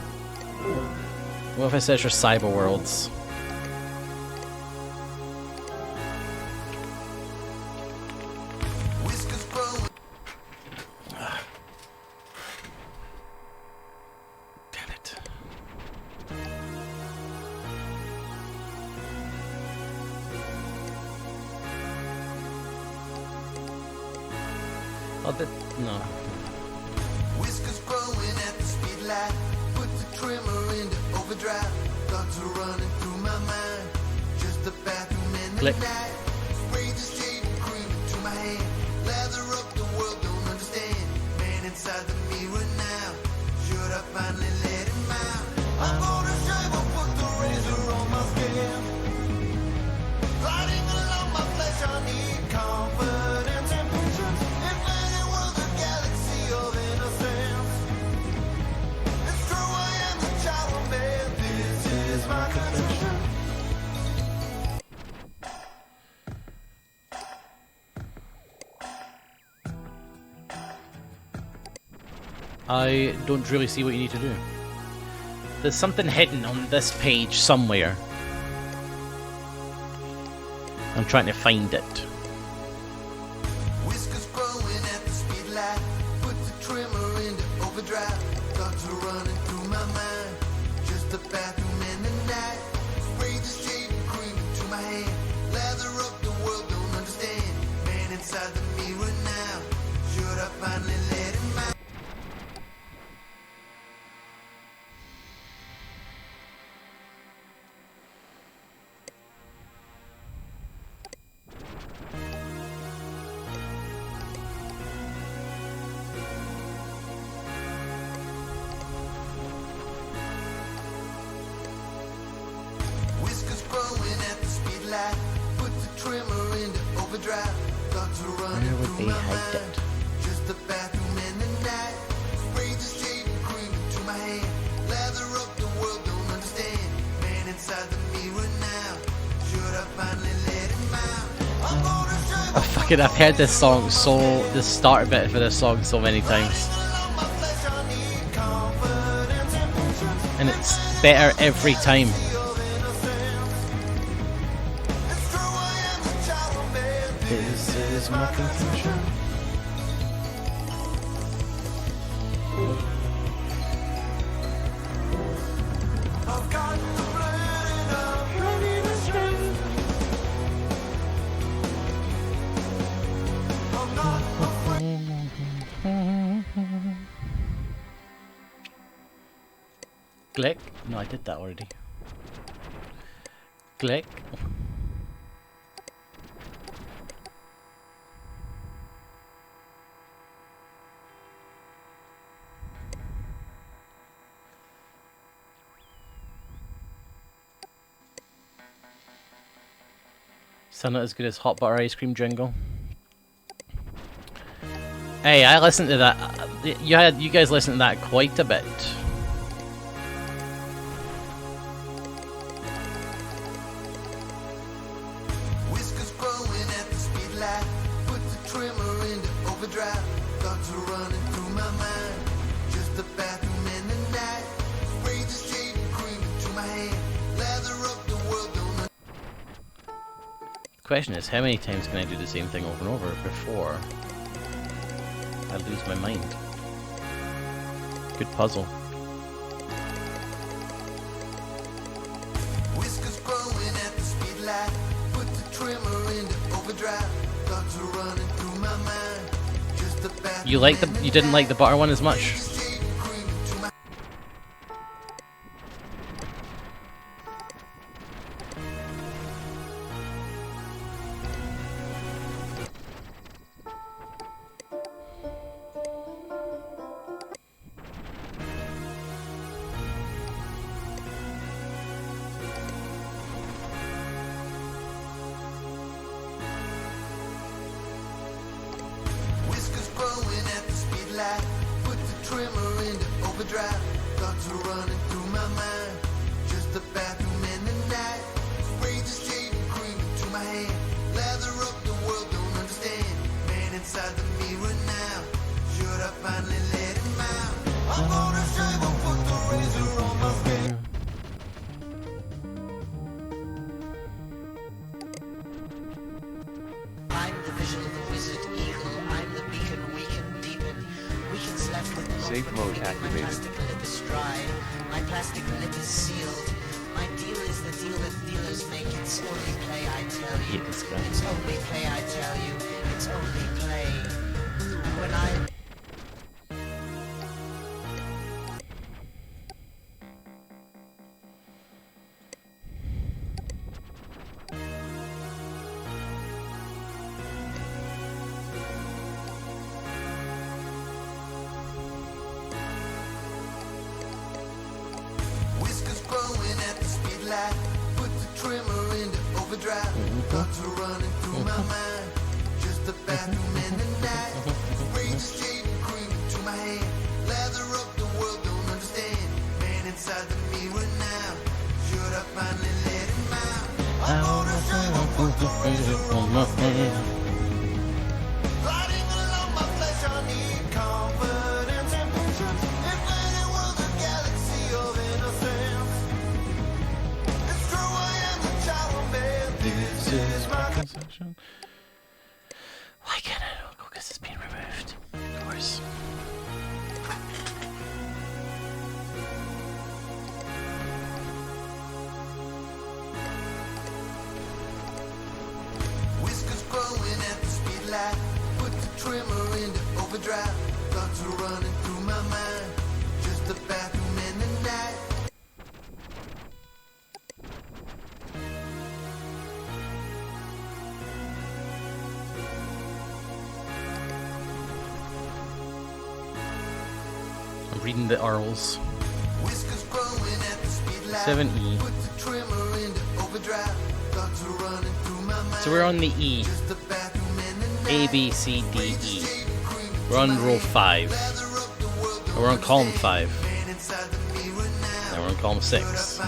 What if I search for cyber worlds? whiskers growing. Damn it. Oh, no. Whiskers growing at the speed light. Put the trimmer into overdrive. Thoughts are running through my mind. Just a bathroom in the Click. night. Spray the shaving cream into my hand. Lather up the world, don't understand. Man inside the mirror now. Should I finally let him out? I'm gonna shave up, put the razor on my skin. Riding along my flesh, I need confidence and patience. If any was a galaxy of innocence. It's true, I am the child of man. This is my confession. I don't really see what you need to do. There's something hidden on this page somewhere. I'm trying to find it. Whiskers growing at the speed light. Put the trimmer into overdrive. Thoughts are running through my mind. Just a bathroom in the night. Spray the shaving cream into my hand. Lather up the world, don't understand. Man inside the mirror now. Should I finally let him out? Whiskers growing at the speed light. Put the trimmer into overdrive. Thoughts are running Where would through they my hide mind. it? Just a bathroom in the night. Spray the shaving cream into my hand. Lather up the world, don't understand. Man inside the mirror now. Should I finally let him out? I'm gonna shave Oh, fucking, I've heard this song this start bit for this song so many times. And it's better every time. This is my conclusion. Click. No, I did that already. Click. Still not as good as hot butter ice cream jingle. Hey, I listened to that. You guys listened to that quite a bit. Whiskers growing at the speed light. Put the trimmer into overdrive. Thoughts are running through my mind. Just a bathroom in the night. Spray the shaving cream into my hand. Lather up the world, don't. The question is, how many times can I do the same thing over and over before I lose my mind? Good puzzle. Whiskers growing at the speed light. Put the trimmer into overdrive. Thoughts are running through my mind. Just a bathroom. You didn't like the butter one as much? Whiskers growing at the speed light. Put the trimmer into overdrive. Thoughts are running through my mind. Just a bathroom in the night. Spray the shaving cream into my hand. Lather up the world, don't understand. Man inside the mirror now. Should I finally let him out? I'm gonna shave and put the razor on my skin. I'm the vision of the wizard eagle. I'm the beacon weaken, deepen. Weaken's left with no Safe mode My activated. plastic lip is dry. My plastic lip is sealed. My deal is the deal that dealers make. It's only play, I tell you. Yeah, this guy. It's only play, I tell you. It's only play. When I Whiskers growing at the speed light. Put the trimmer into overdrive. Thoughts are running through my mind. Just a bathroom in the night. Spray the shaving cream into my hand. Lather up the world, don't understand. Man inside the mirror now. Should I finally let him out? I'm gonna shave and put the razor on my hand. Gliding along my flesh, I need confidence and patience. Action. Why can't I? Oh, because it's been removed. Of course. Whiskers growing at the speed light. Put the trimmer into overdrive. Thoughts are running through my mind. Just the bathroom and the night. I'm reading the Earls. Whiskers growing at the speed light. 7E. Put the trimmer into overdrive. Thoughts are running through my mind. So we're on the E. Just the bathroom and the night. A, B, C, D, E. We're on row 5. Or we're on column 5. Now we're on column 6.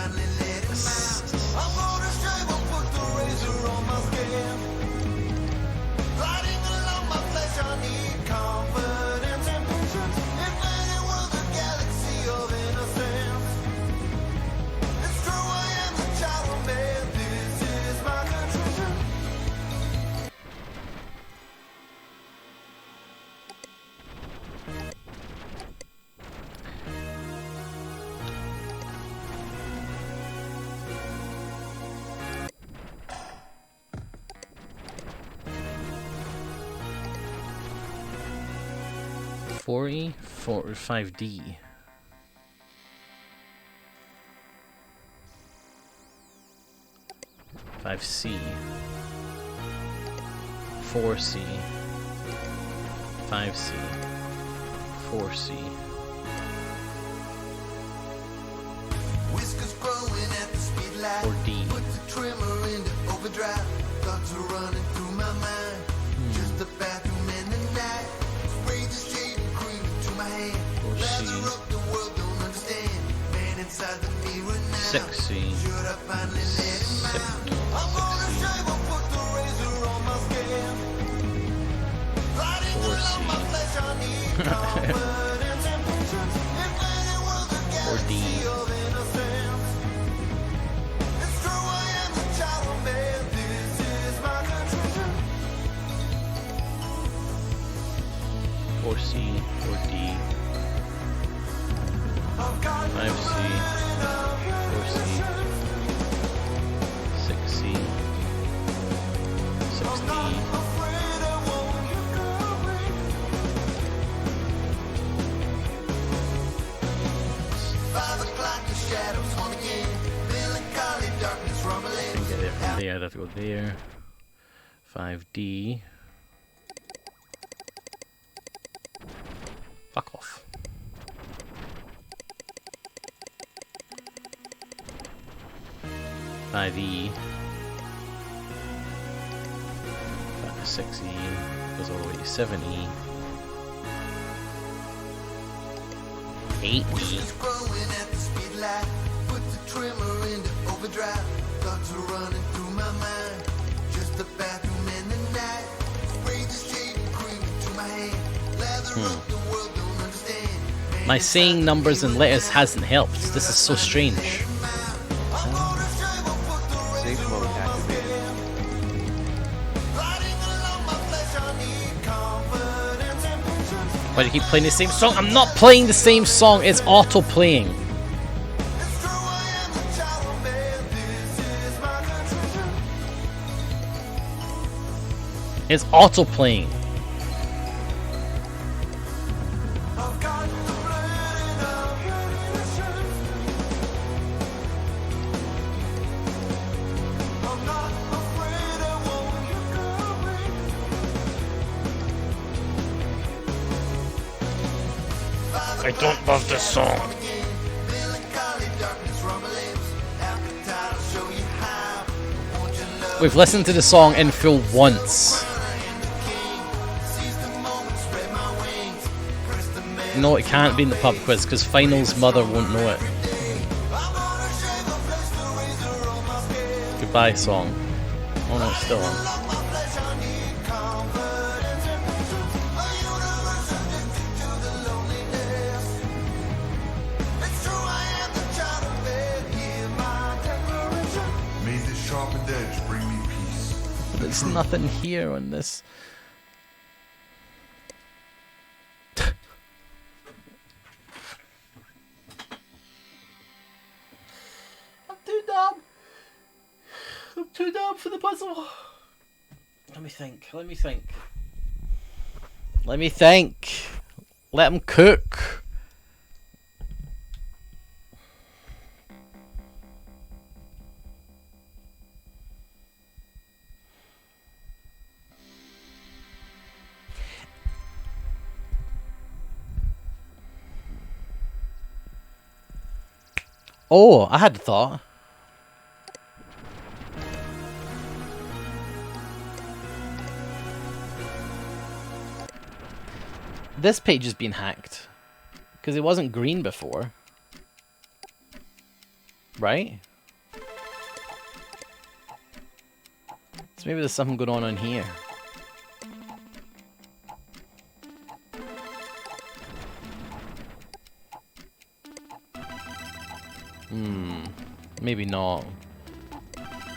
E, 5D. 5C. 4C. 5C. 4C. Whiskers growing at the speed light. 4D. Put the trimmer into overdrive. Thoughts are running through my mind. Just the bathroom and the night. Spray the shade and cream to my hand. Lather up the world don't understand. Man inside the mirror now. 6C. Should I finally let him out? I'm gonna shave or put the razor on my skin. Lighting along my flesh, I need confidence and patience. If any was a galaxy of innocence. It's true, I am the child of man. This is my contrition. 4C, 4D, 5C, 4C, 6C, 6D, 5 o'clock, the shadows haunt again. Melancholy darkness rumbling. there, I have to go there. 5D. Fuck off. 5E. 6E goes all the way to 7E. 8E. Growing at the speed light. Put the trimmer into overdrive. Thoughts are running through my mind. Just the bathroom and the night. Spray the shade and cream into my hand. Lather up the world don't understand. My saying numbers and letters hasn't helped. This is so strange. Safe mode activated. Why do you keep playing the same song? I'm not playing the same song. It's auto playing. It's auto playing. I don't love this song. We've listened to the song in full once. No, it can't be in the pub quiz because Final's mother won't know it. Goodbye song. Oh no, it's still on. There's nothing here on this. I'm too dumb. I'm too dumb for the puzzle. Let me think. Let me think. Let me think. Let him cook. Oh, I had a thought. This page has been hacked. Because it wasn't green before. Right? So maybe there's something going on here. Maybe not.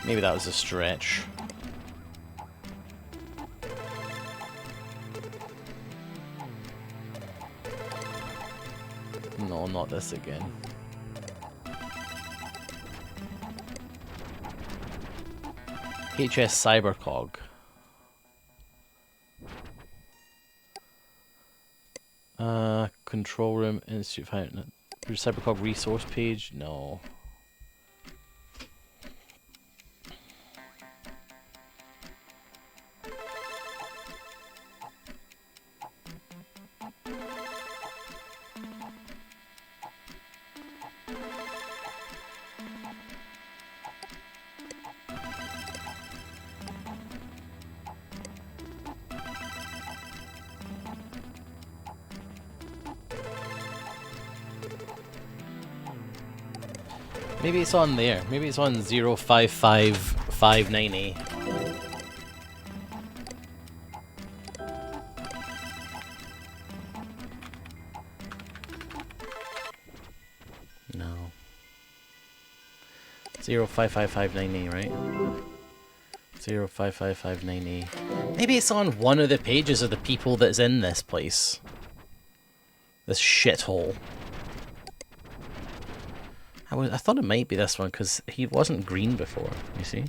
Maybe that was a stretch. No, not this again. HS Cybercog. Control room, Institute Fountain. Cybercog resource page? No. Maybe it's on there. Maybe it's on 055590. No. 055590, right? 055590. Maybe it's on one of the pages of the people that's in this place. This shithole. I thought it might be this one because he wasn't green before, you see?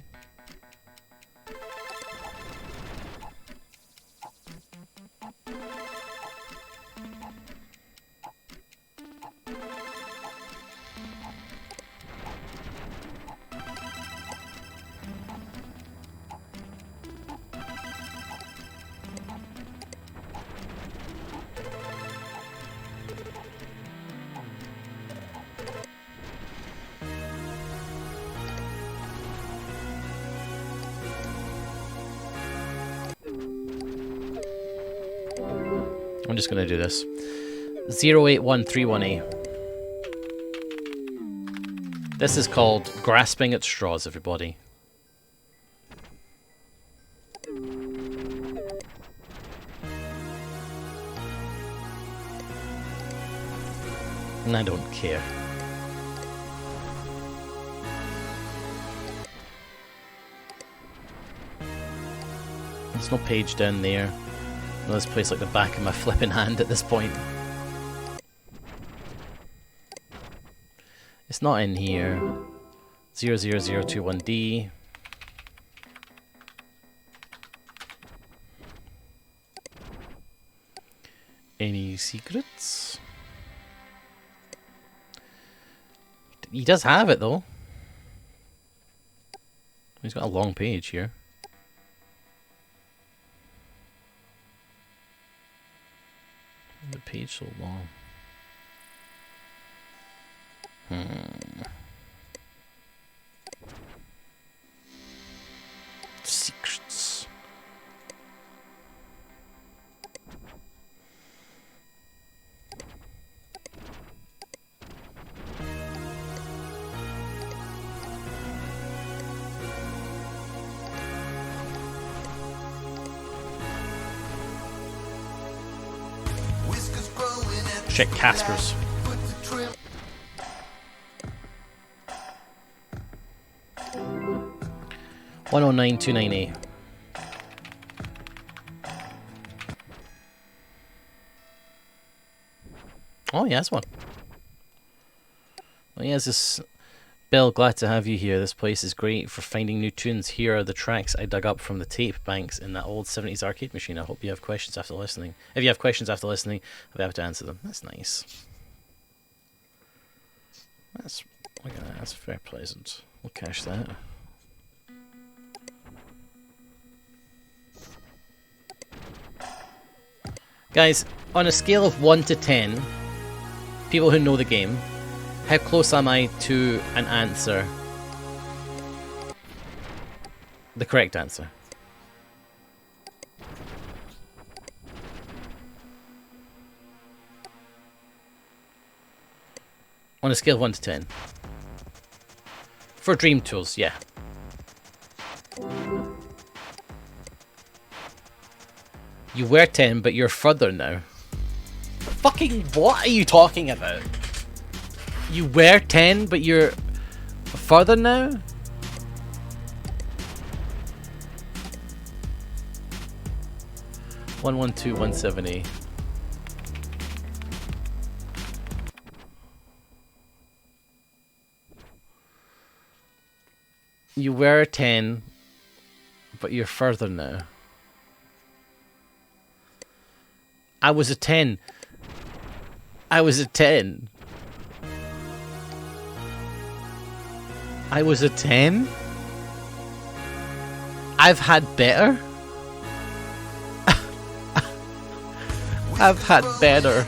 I'm just gonna do this. 081318. This is called Grasping at Straws, everybody. And I don't care. There's no page down there. This place like the back of my flipping hand at this point. It's not in here. 00021D. Any secrets? He does have it though. He's got a long page here. The page so long. Secrets. Check Casper's. 109298. Oh, he has one. Well, he has this. Bill, glad to have you here. This place is great for finding new tunes. Here are the tracks I dug up from the tape banks in that old 70s arcade machine. I hope you have questions after listening. If you have questions after listening, I'll be able to answer them. That's nice. Look at that. That's very pleasant. We'll cache that. Guys, on a scale of 1 to 10, people who know the game, how close am I to an answer? The correct answer. On a scale of 1 to 10. For Dream Tools, yeah. You were 10, but you're further now. Fucking what are you talking about? You were 10, but you're further now? One 170. You were 10, but you're further now. I was a 10. I was a 10. I was a 10? I've had better? I've had better.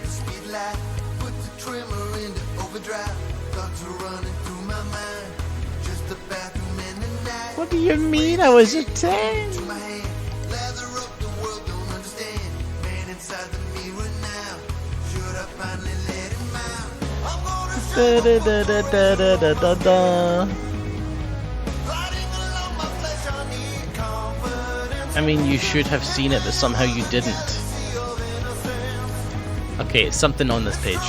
What do you mean I was a 10? Da, da, da, da, da, da, da, da. I mean, you should have seen it, but somehow you didn't. Okay, it's something on this page.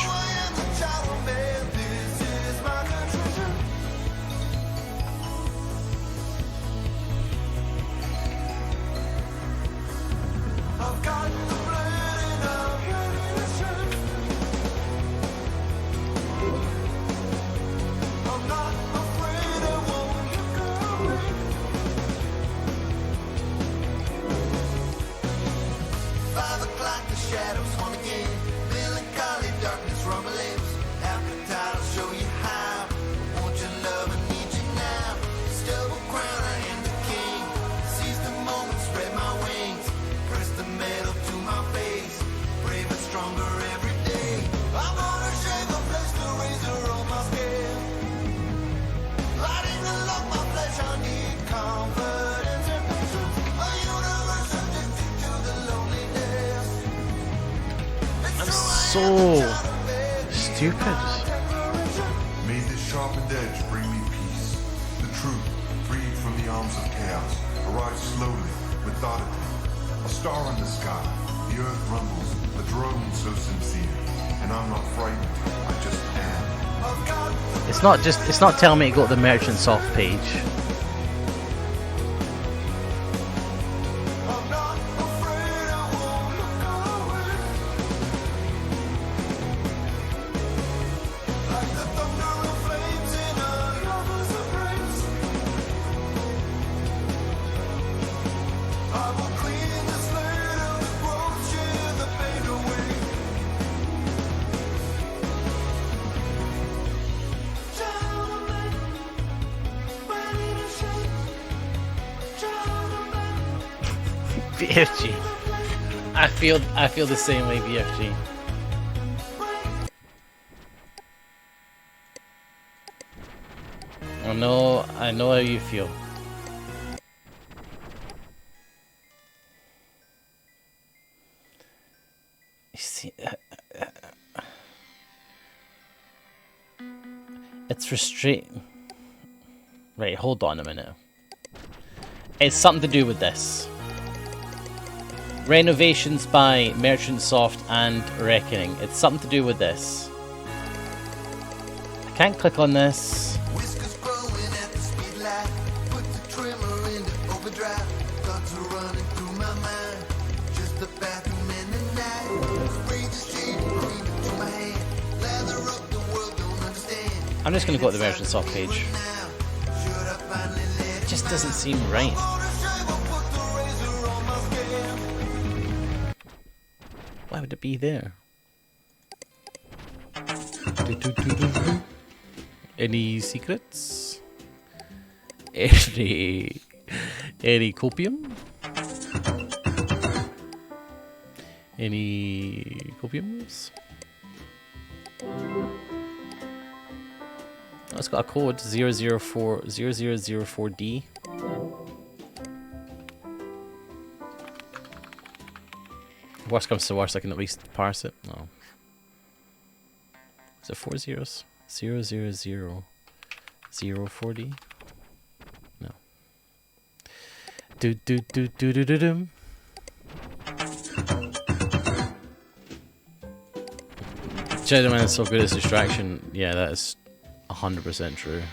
So stupid. May this sharpened edge bring me peace. The truth, freed from the arms of chaos, arrives slowly, methodically. A star in the sky, the earth rumbles, a drone so sincere. And I'm not frightened, I just am. It's not telling me to go to the Merchant Soft page. BFG. I feel the same way, BFG. I know how you feel. You see, it's frustrating. Right, hold on a minute. It's something to do with this. Renovations by Merchant Soft and Reckoning. It's something to do with this. I can't click on this. I'm just gonna go to the Merchant's Off page. It just doesn't seem right. Why would it be there? Any secrets? Any copium? Any copiums? Oh, it's got a code 0004D. Worst comes to worst, I can at least parse it. No. Is it 4 zeros? 00004D? No. Do. Gentleman is so good as distraction. Yeah, that is 100% true.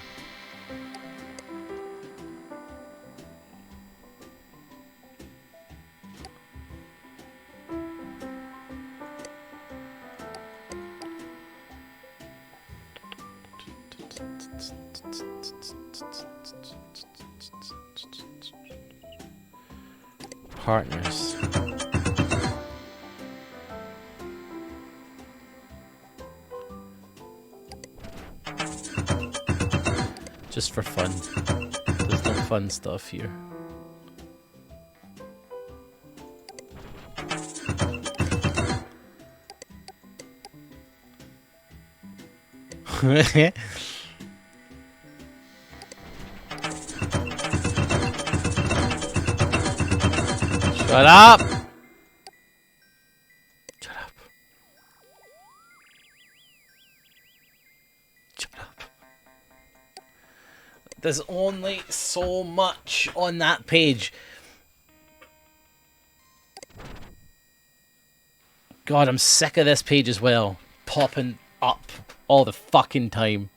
Partners. Just for fun. There's no fun stuff here. Shut up! Shut up. Shut up. There's only so much on that page. God, I'm sick of this page as well. Popping up all the fucking time.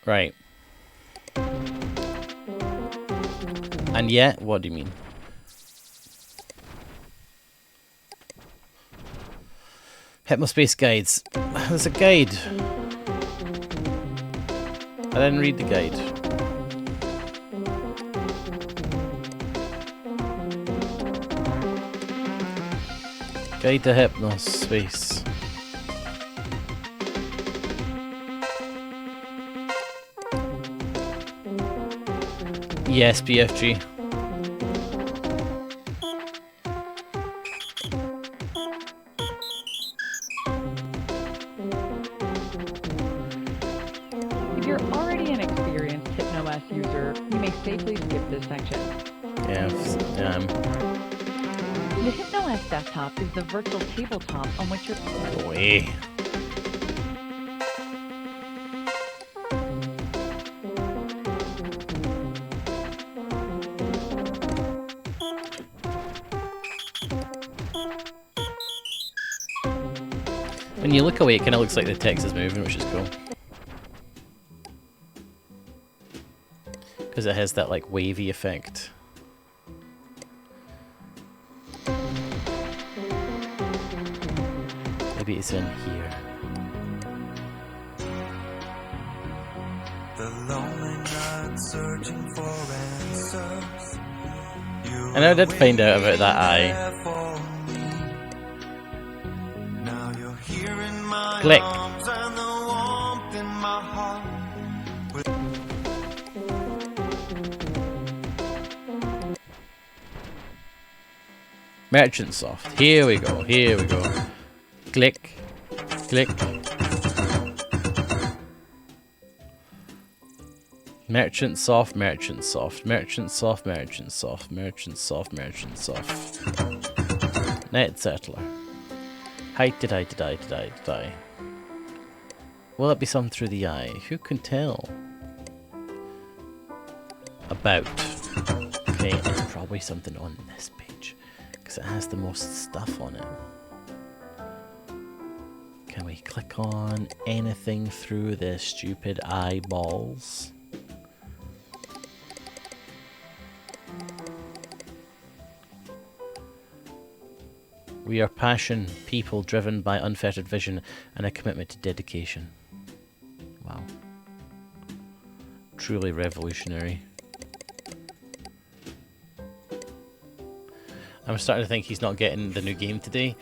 Right. And yet, what do you mean? Hypnospace guides. There's a guide. I didn't read the guide. Guide to Hypnospace. Yes, BFG. If you're already an experienced HypnoS user, you may safely skip this section. Yeah, The HypnoS desktop is the virtual tabletop on which you're... Go away. When you look away, it kind of looks like the text is moving, which is cool. Because it has that, like, wavy effect. Maybe it's in here. The lonely night searching for answers. And I did find out about that eye. Click. Merchant Soft. Here we go. Here we go. Click. Click. Merchant Soft. Merchant Soft. Merchant Soft. Merchant Soft. Merchant Soft. Merchant Soft. Net Settler. Height did I. Will it be something through the eye? Who can tell? About. Okay, it's probably something on this page. Because it has the most stuff on it. Can we click on anything through the stupid eyeballs? We are passion, people driven by unfettered vision and a commitment to dedication. Wow. Truly revolutionary. I'm starting to think he's not getting the new game today.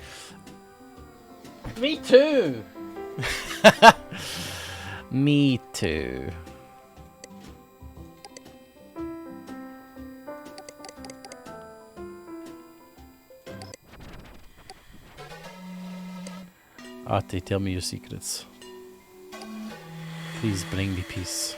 Me too! Me too. Arte, tell me your secrets. Please bring me peace.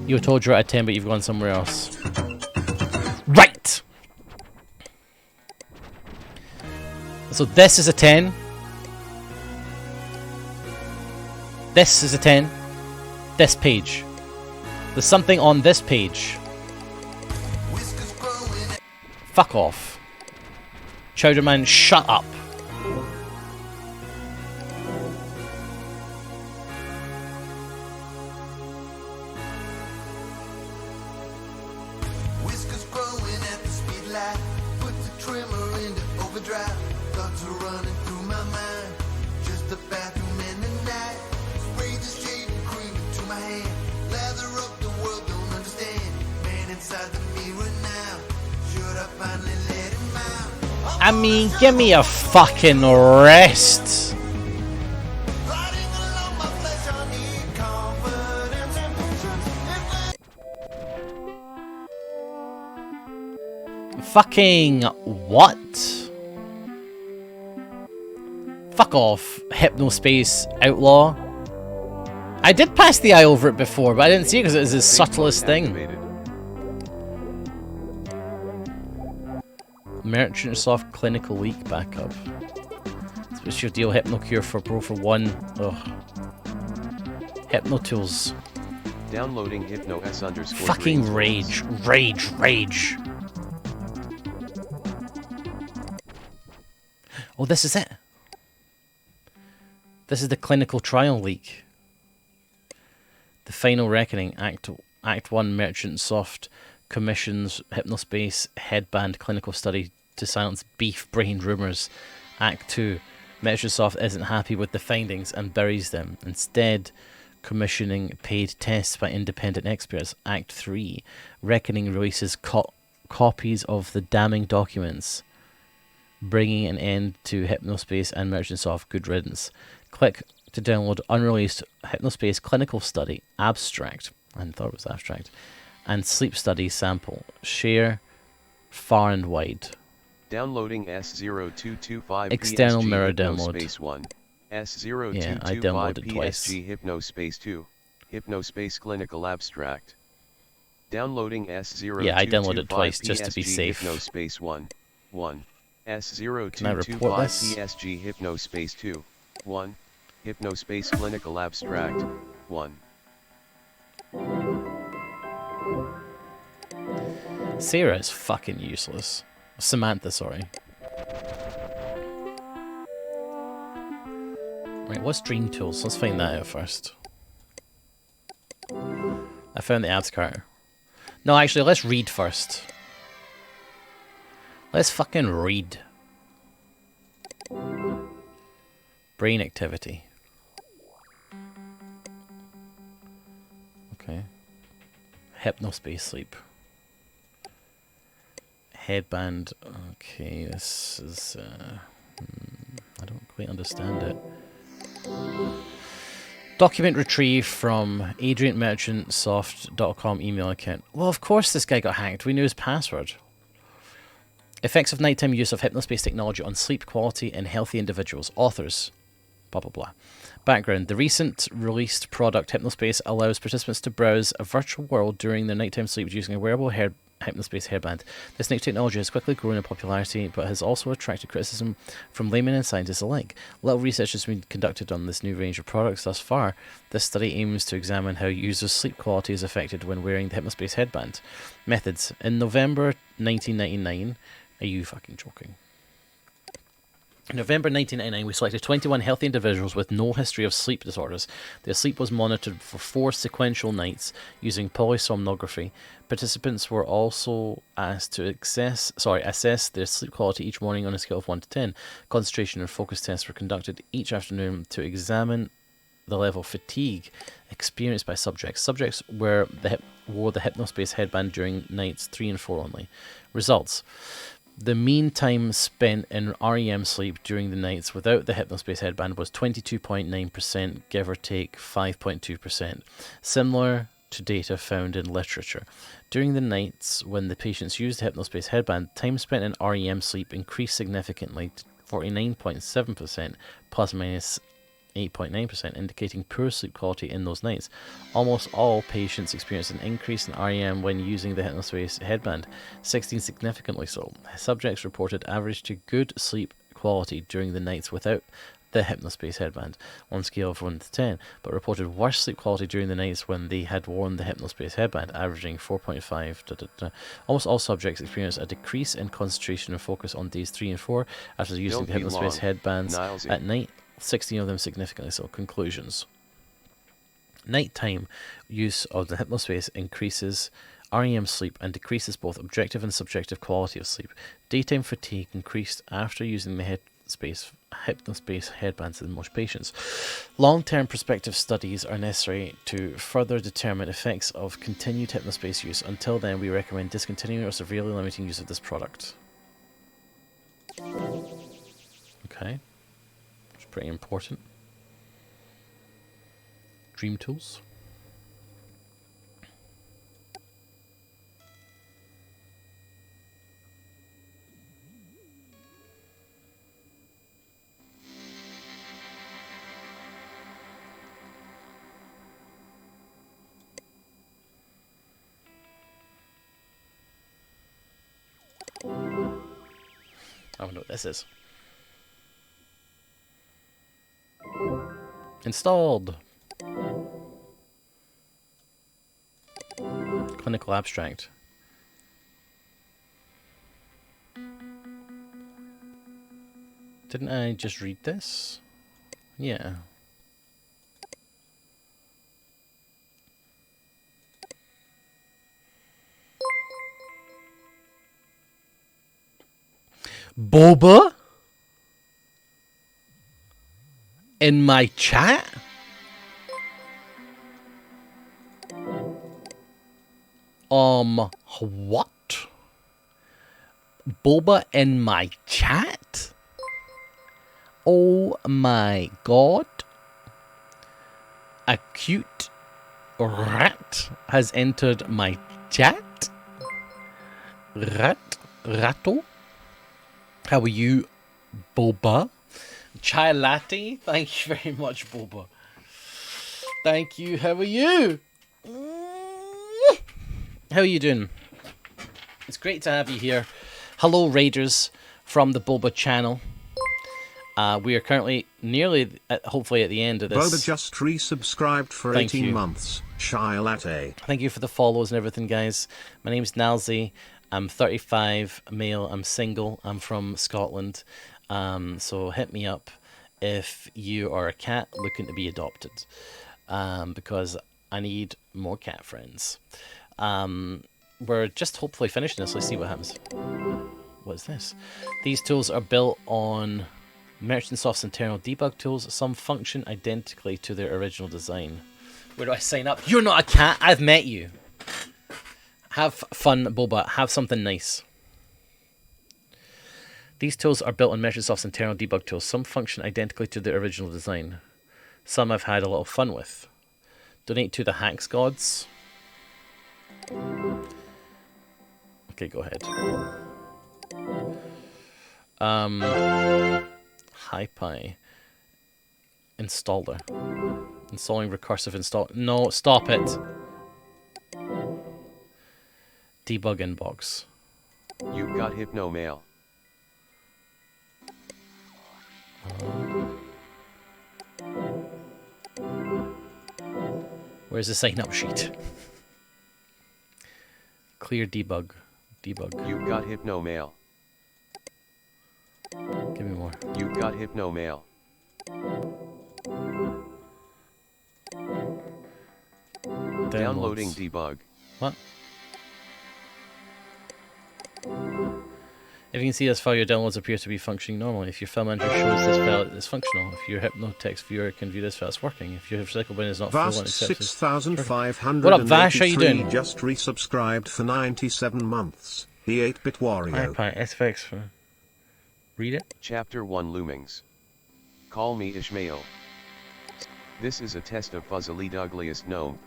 You were told you're at a 10, but you've gone somewhere else. Right! So this is a 10. This is a 10. This page. There's something on this page. Fuck off. Chowderman, shut up. Whiskers growing at the speed light. Put the trimmer into overdrive. Thoughts are running through my mind. Just a bathroom in the night. Spray the shaving cream into my hand. Lather up the world, don't understand. Man inside the mirror now. Should I finally let him out? I mean, give me a fucking rest. Fucking what? Fuck off, Hypnospace Outlaw. I did pass the eye over it before, but I didn't see it because it was the subtlest thing. Merchant Soft clinical leak backup. What's your deal? Hypnocure for Pro for 1. Ugh. Hypnotools. Downloading Hypno S _ Fucking rage. Rage. Rage. Oh, this is it. This is the clinical trial leak. The Final Reckoning, Act 1, Merchant Soft commissions Hypnospace headband clinical study to silence beef brain rumours. Act 2, Merchant Soft isn't happy with the findings and buries them, instead commissioning paid tests by independent experts. Act 3, Reckoning releases copies of the damning documents, bringing an end to Hypnospace and Merchant Soft. Good riddance. Click to download unreleased Hypnospace clinical study abstract. I thought it was abstract. And sleep study sample. Share far and wide. Downloading S0225 External PSG mirror Hypnospace download. 1. S0225 Yeah, I downloaded PSG twice. Hypnospace 2. Hypnospace clinical abstract. Downloading S0225 Yeah, I downloaded twice just to be PSG safe. Hypnospace 1. 1. Can I S0225 report this? PSG Hypnospace 2. 1. Hypnospace clinical abstract. 1. Sarah is fucking useless. Samantha, sorry. Right, what's Dream Tools? Let's find that out first. I found the abs card. No, actually, let's read first. Let's fucking read. Brain activity. Okay. Hypnospace sleep. Headband. Okay, this is... I don't quite understand it. Document retrieved from AdrianMerchantSoft.com email account. Well, of course this guy got hacked. We knew his password. Effects of nighttime use of Hypnospace technology on sleep quality in healthy individuals. Authors. Blah, blah, blah. Background. The recent released product, Hypnospace, allows participants to browse a virtual world during their nighttime sleep using a wearable Hypnospace hairband. This new technology has quickly grown in popularity, but has also attracted criticism from laymen and scientists alike. Little research has been conducted on this new range of products thus far. This study aims to examine how users' sleep quality is affected when wearing the Hypnospace headband. Methods. In November 1999... Are you fucking joking? In November 1999, we selected 21 healthy individuals with no history of sleep disorders. Their sleep was monitored for 4 sequential nights using polysomnography. Participants were also asked to assess their sleep quality each morning on a scale of 1 to 10. Concentration and focus tests were conducted each afternoon to examine the level of fatigue experienced by subjects. Subjects wore the Hypnospace headband during nights 3 and 4 only. Results. The mean time spent in REM sleep during the nights without the Hypnospace headband was 22.9%, give or take 5.2%, similar to data found in literature. During the nights when the patients used the Hypnospace headband, time spent in REM sleep increased significantly to 49.7%, plus minus 8.9%, indicating poor sleep quality in those nights. Almost all patients experienced an increase in REM when using the Hypnospace headband, 16 significantly so. Subjects reported average to good sleep quality during the nights without the Hypnospace headband, on a scale of 1 to 10, but reported worse sleep quality during the nights when they had worn the Hypnospace headband, averaging 4.5. Almost all subjects experienced a decrease in concentration and focus on days 3 and 4 after using the Hypnospace headbands at night. 16 of them significantly so. Conclusions. Nighttime use of the Hypnospace increases REM sleep and decreases both objective and subjective quality of sleep. Daytime fatigue increased after using the Hypnospace headbands in most patients. Long-term prospective studies are necessary to further determine effects of continued Hypnospace use. Until then, we recommend discontinuing or severely limiting use of this product. Okay. Pretty important. Dream tools. I don't know what this is. Installed. Clinical abstract. Didn't I just read this? Yeah. Boba? In my chat? What? Boba in my chat? Oh my god. A cute rat has entered my chat. Ratto? How are you, Boba? Chai latte? Thank you very much, Boba. Thank you. How are you? How are you doing? It's great to have you here. Hello, Raiders from the Boba channel. We are currently nearly, hopefully at the end of this. Boba just resubscribed for 18 months. Chai latte. Thank you for the follows and everything, guys. My name's Nilesy. I'm 35, male. I'm single. I'm from Scotland. So hit me up if you are a cat looking to be adopted, because I need more cat friends. We're just hopefully finishing this. Let's see what happens. What's this? These tools are built on Merchantsoft's internal debug tools. Some function identically to their original design. Where do I sign up? You're not a cat. I've met you. Have fun, Boba. Have something nice. These tools are built on Merchantsoft's internal debug tools. Some function identically to their original design. Some I've had a little fun with. Donate to the Hacks Gods. Okay, go ahead. Hypnospace installer. Installing recursive install. No, stop it. Debug inbox. You've got Hypno Mail. Where's the sign up sheet? Clear debug. Debug. You've got Hypno Mail. Give me more. more. You've got Hypno Mail. Downloading debug. What? If you can see this file, your downloads appear to be functioning normally. If your file manager shows this file is functional, if your Hypnotext viewer can view this file, it's working. If your recycle bin is not full and Vast accepts 6583 What up, Vash? How you doing? just resubscribed for 97 months. The 8-bit Wario. iPad SFX for... Read it? Chapter 1 Loomings. Call me Ishmael. This is a test of Fuzzily Ugliest Gnome.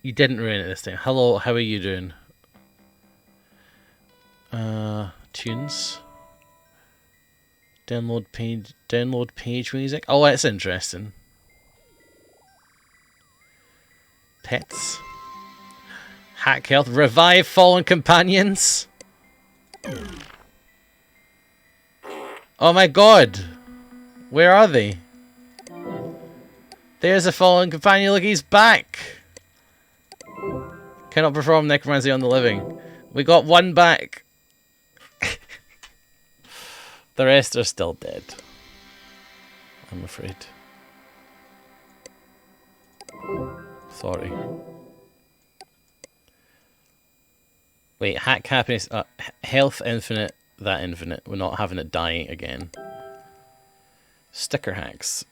You didn't ruin it this time. Hello, how are you doing? Tunes. Download page music. Oh, that's interesting. Pets. Hack health. Revive fallen companions. Oh my god. Where are they? There's a fallen companion. Look, he's back. Cannot perform necromancy on the living. We got one back. The rest are still dead, I'm afraid. Sorry. Wait, hack happiness, health infinite, that infinite. We're not having it die again. Sticker hacks.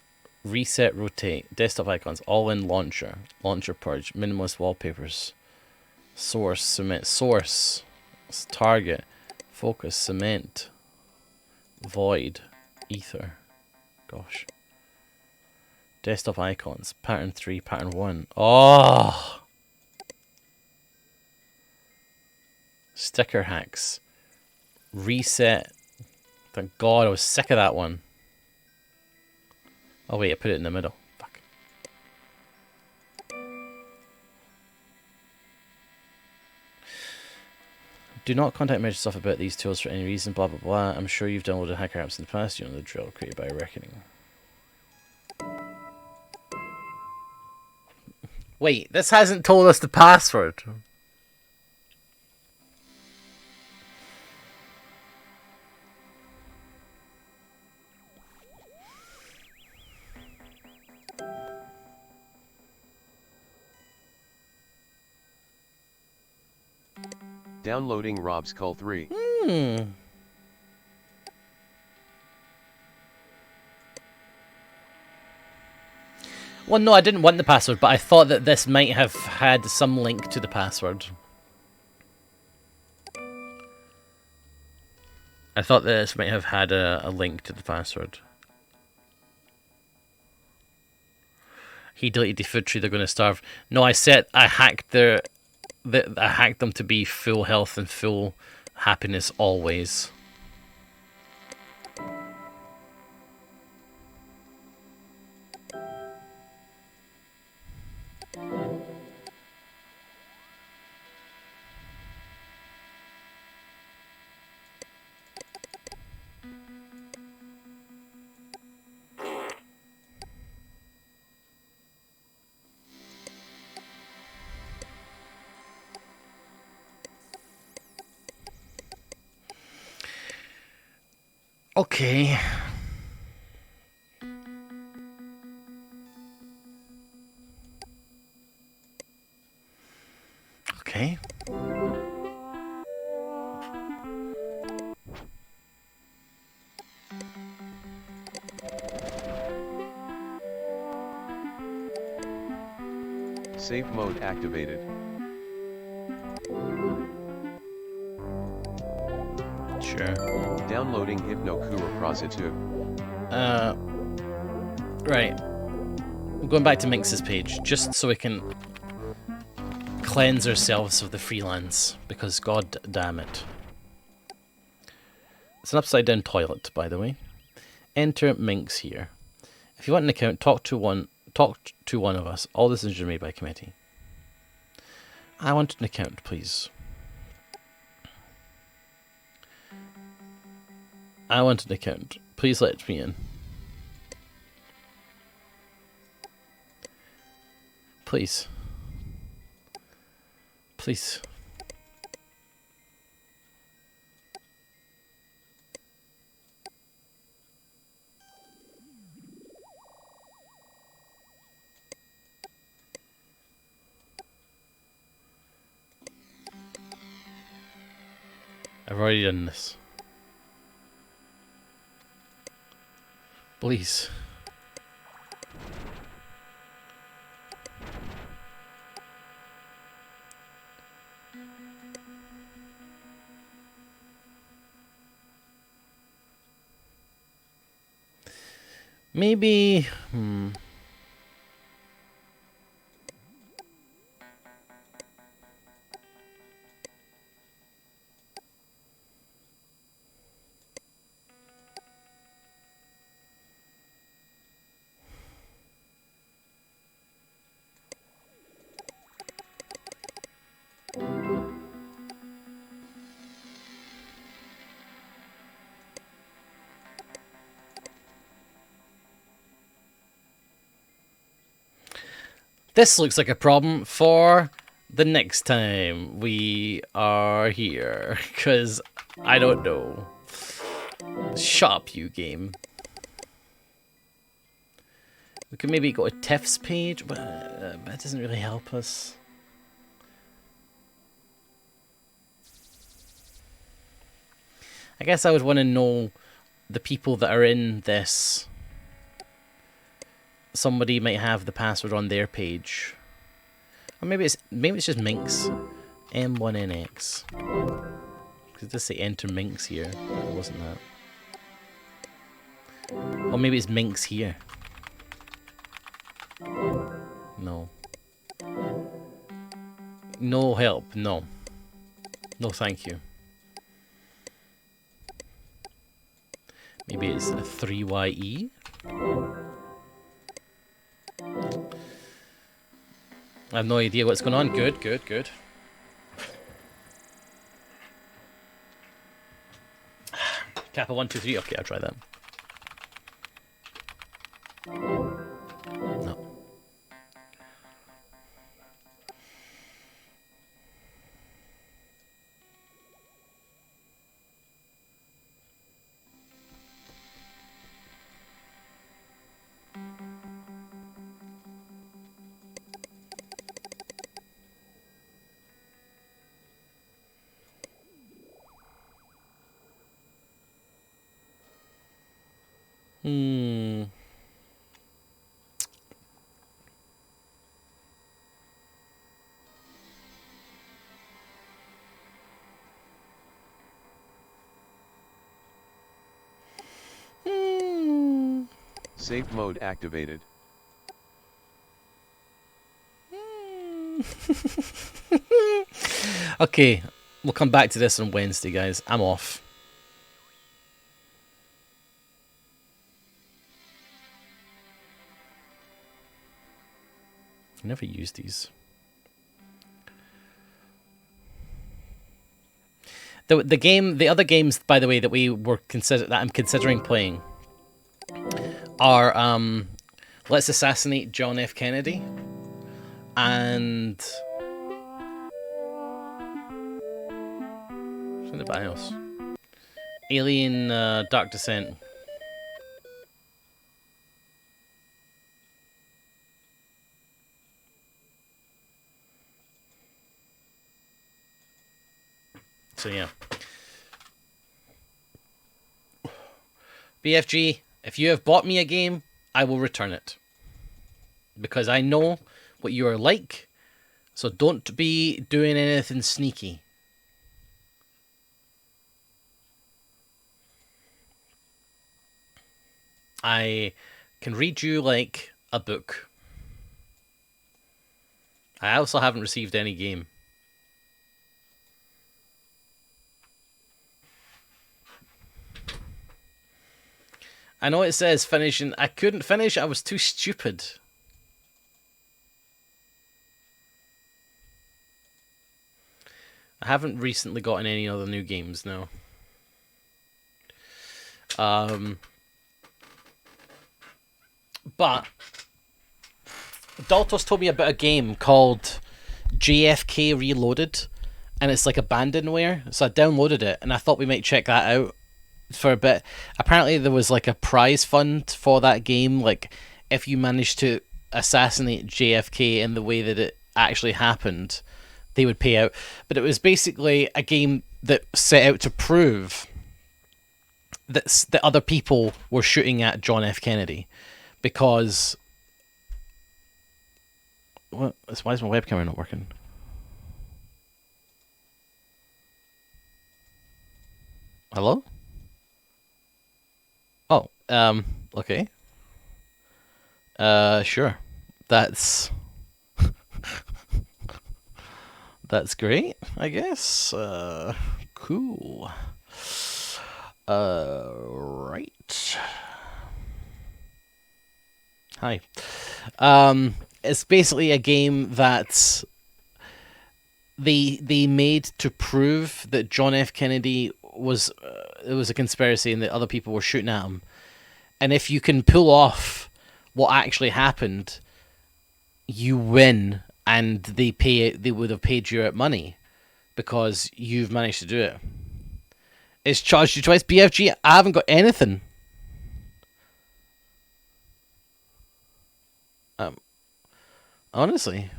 Reset, rotate, desktop icons, all-in launcher, launcher purge, minimalist wallpapers, source, cement, source, target, focus, cement, void, ether, gosh, desktop icons, pattern 3, pattern 1, oh, sticker hacks, reset, thank god, I was sick of that one. Oh wait, I put it in the middle. Fuck. Do not contact Microsoft about these tools for any reason, blah blah blah. I'm sure you've downloaded hacker apps in the past, you know the drill, created by Reckoning. Wait, this hasn't told us the password. Downloading Rob's Call 3. Well, no, I didn't want the password, but I thought that this might have had some link to the password. I thought that this might have had a link to the password. He deleted the food tree, they're going to starve. No, I hacked I hacked them to be full health and full happiness always. Okay. Okay. Safe mode activated. Sure. Downloading Hypnoku repository. Right. I'm going back to Minx's page, just so we can cleanse ourselves of the freelance, because god damn it. It's an upside down toilet, by the way. Enter Minx here. If you want an account, talk to one of us. All decisions are made by committee. I want an account, please. I want an account. Please let me in. Please. Please. I've already done this. Please. Maybe... This looks like a problem for the next time we are here, because I don't know. Shut up, you game. We could maybe go to Tiff's page, but that doesn't really help us. I guess I would want to know the people that are in this. Somebody might have the password on their page, or maybe it's just Minx, M1NX. Because it does say enter Minx here, but it wasn't that. Or maybe it's Minx here. No. No help. No. No, thank you. Maybe it's a 3YE. I have no idea what's going on. Good, good, good. Kappa 1, 2, 3. Okay, I'll try that. No. Safe mode activated. Okay, we'll come back to this on Wednesday, guys. I'm off. I never use these. The other games, by the way, that I'm considering playing are Let's Assassinate John F. Kennedy and what's in the BIOS? Alien Dark Descent. So yeah. BFG, if you have bought me a game, I will return it. Because I know what you are like, so don't be doing anything sneaky. I can read you like a book. I also haven't received any game. I know it says finishing. I couldn't finish. I was too stupid. I haven't recently gotten any other new games now. But Daltos told me about a game called JFK Reloaded, and it's like abandonware. So I downloaded it, and I thought we might check that out for a bit. Apparently there was like a prize fund for that game, like if you managed to assassinate JFK in the way that it actually happened, they would pay out. But it was basically a game that set out to prove that other people were shooting at John F. Kennedy, because why is my webcam not working? Hello? Oh, okay. Sure. That's that's great, I guess. Cool. Right. Hi. It's basically a game that they made to prove that John F. Kennedy was it was a conspiracy and that other people were shooting at him. And if you can pull off what actually happened, you win, and they would have paid you out money because you've managed to do it. It's charged you twice. BFG, I haven't got anything. Honestly.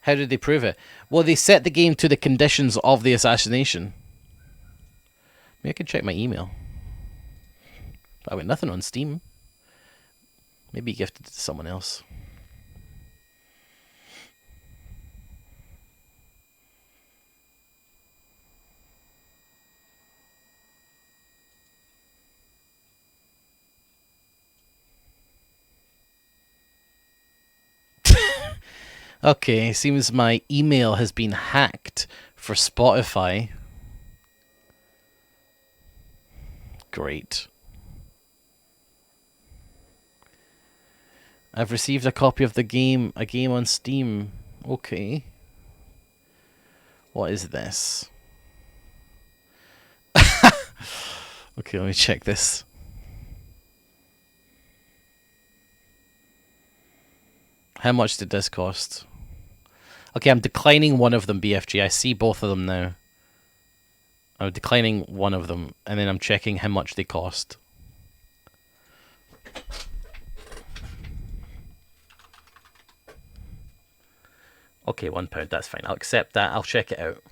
How did they prove it? Well, they set the game to the conditions of the assassination. Maybe I can check my email. But I got nothing on Steam. Maybe he gifted it to someone else. Okay, seems my email has been hacked for Spotify. Great. I've received a copy of a game on Steam. Okay. What is this? Okay, let me check this. How much did this cost? Okay, I'm declining one of them, BFG. I see both of them now. I'm declining one of them, and then I'm checking how much they cost. Okay, £1, that's fine. I'll accept that. I'll check it out.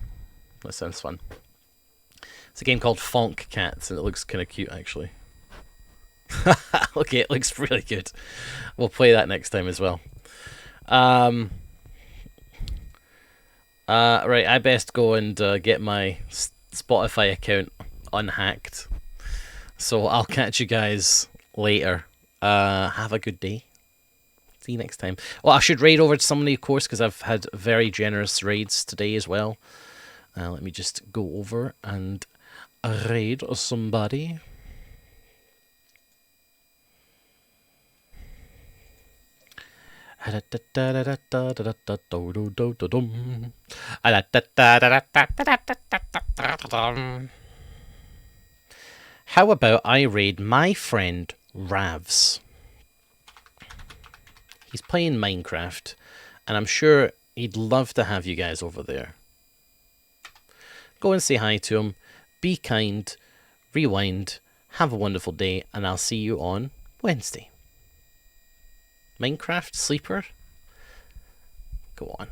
That sounds fun. It's a game called Fonk Cats, and it looks kind of cute, actually. Okay, it looks really good. We'll play that next time as well. Right, I best go and get my Spotify account unhacked. So I'll catch you guys later. Have a good day. See you next time. Well, I should raid over to somebody, of course, because I've had very generous raids today as well. Let me just go over and raid somebody. How about I raid my friend Ravs? He's playing Minecraft, and I'm sure he'd love to have you guys over there. Go and say hi to him, be kind, rewind, have a wonderful day, and I'll see you on Wednesday. Minecraft Sleeper? Go on.